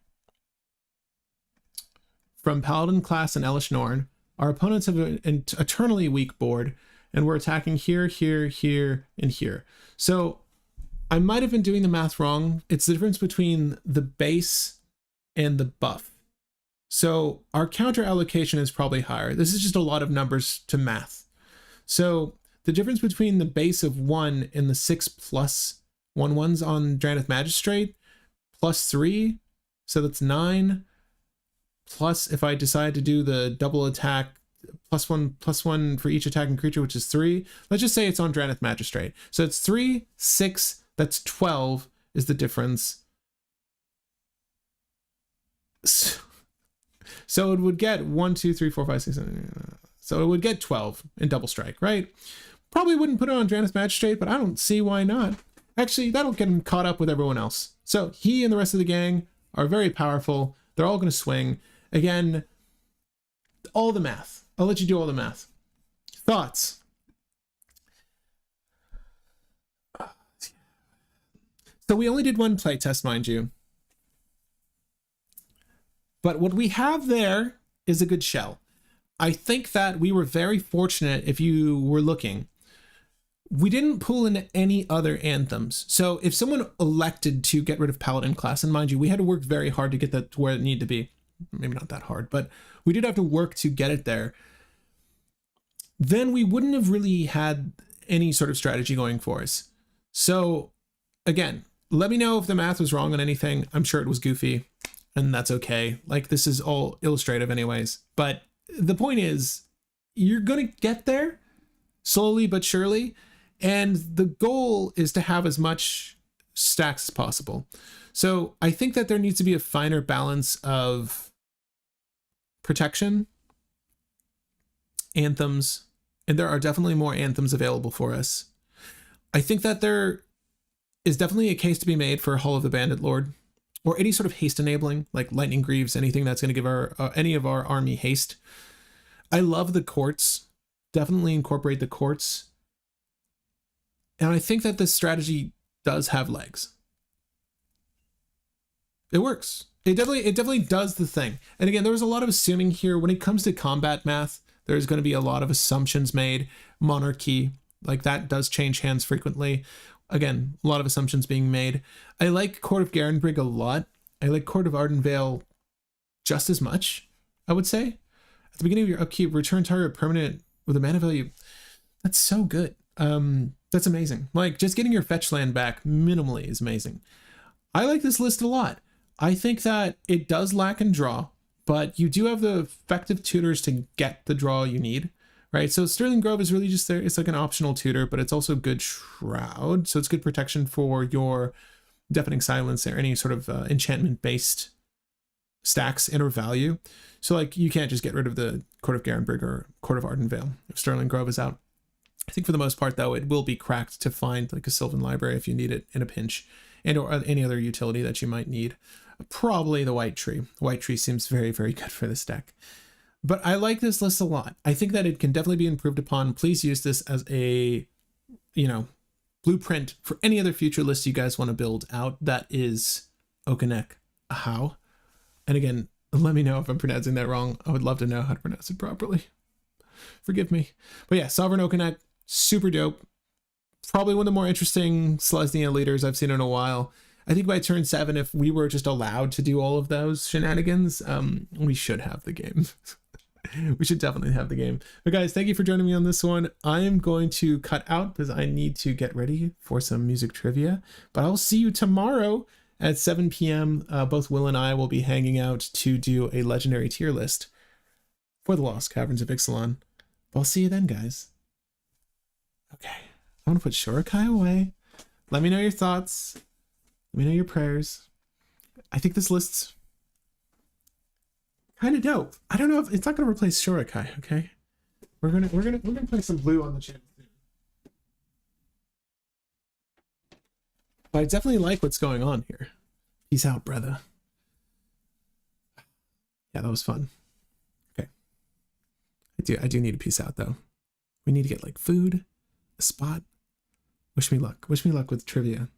From Paladin class and Elesh Norn. Our opponents have an eternally weak board, and we're attacking here, here, here, and here. So I might have been doing the math wrong. It's the difference between the base and the buff. So our counter allocation is probably higher. This is just a lot of numbers to math. So the difference between the base of 1 and the 6+1/1s on Drannith Magistrate, +3, so that's 9. Plus, if I decide to do the double attack, +1/+1 for each attacking creature, which is 3. Let's just say it's on Drannith Magistrate. So it's 3, 6, that's 12 is the difference. So it would get 1, 2, 3, 4, 5, 6, 7. So it would get 12 in double strike, right? Probably wouldn't put it on Drannith Magistrate, but I don't see why not. Actually, that'll get him caught up with everyone else. So he and the rest of the gang are very powerful. They're all going to swing. Again, all the math. I'll let you do all the math. Thoughts? So we only did one playtest, mind you. But what we have there is a good shell. I think that we were very fortunate if you were looking. We didn't pull in any other anthems. So if someone elected to get rid of Paladin class, and mind you, we had to work very hard to get that to where it needed to be. Maybe not that hard, but we did have to work to get it there. then we wouldn't have really had any sort of strategy going for us. So again, let me know if the math was wrong on anything. I'm sure it was goofy, and that's okay. Like, this is all illustrative anyways. But the point is, you're going to get there slowly but surely. And the goal is to have as much stacks as possible. So I think that there needs to be a finer balance of protection, anthems, and there are definitely more anthems available for us. I think that there is definitely a case to be made for Hall of the Bandit Lord, or any sort of haste enabling, like Lightning Greaves, anything that's going to give our any of our army haste. I love the courts. Definitely incorporate the courts. And I think that this strategy does have legs. It works. It definitely does the thing. And again, there was a lot of assuming here. When it comes to combat math, there's going to be a lot of assumptions made. Monarchy, like, that does change hands frequently. Again, a lot of assumptions being made. I like Court of Garenbrig a lot. I like Court of Ardenvale just as much, I would say. At the beginning of your upkeep, return target permanent with a mana value. That's so good. That's amazing. Like, just getting your fetch land back minimally is amazing. I like this list a lot. I think that it does lack in draw, but you do have the effective tutors to get the draw you need, right? So Sterling Grove is really just there. It's like an optional tutor, but it's also good Shroud. So it's good protection for your Deafening Silence or any sort of enchantment-based stacks and or value. So, like, you can't just get rid of the Court of Garenbrig or Court of Ardenvale if Sterling Grove is out. I think for the most part, though, it will be cracked to find like a Sylvan Library if you need it in a pinch, and or any other utility that you might need. Probably the White Tree. White Tree seems very, very good for this deck. But I like this list a lot. I think that it can definitely be improved upon. Please use this as a, blueprint for any other future list you guys want to build out. That is Okinec Ahau. And again, let me know if I'm pronouncing that wrong. I would love to know how to pronounce it properly. Forgive me. But yeah, Sovereign Okinec, super dope. Probably one of the more interesting Selesnya leaders I've seen in a while. I think by turn 7, if we were just allowed to do all of those shenanigans, we should have the game. We should definitely have the game. But guys, thank you for joining me on this one. I am going to cut out because I need to get ready for some music trivia. But I'll see you tomorrow at 7 p.m. Both Will and I will be hanging out to do a legendary tier list for the Lost Caverns of Ixalan. I'll see you then, guys. Okay, I'm gonna put Shurikai away. Let me know your thoughts. Let me know your prayers. I think this list's kind of dope. I don't know if it's not gonna replace Shurikai. Okay, we're gonna play some blue on the channel. But I definitely like what's going on here. Peace out, brother. Yeah, that was fun. Okay, I do need to peace out though. We need to get like food, a spot. Wish me luck. Wish me luck with trivia.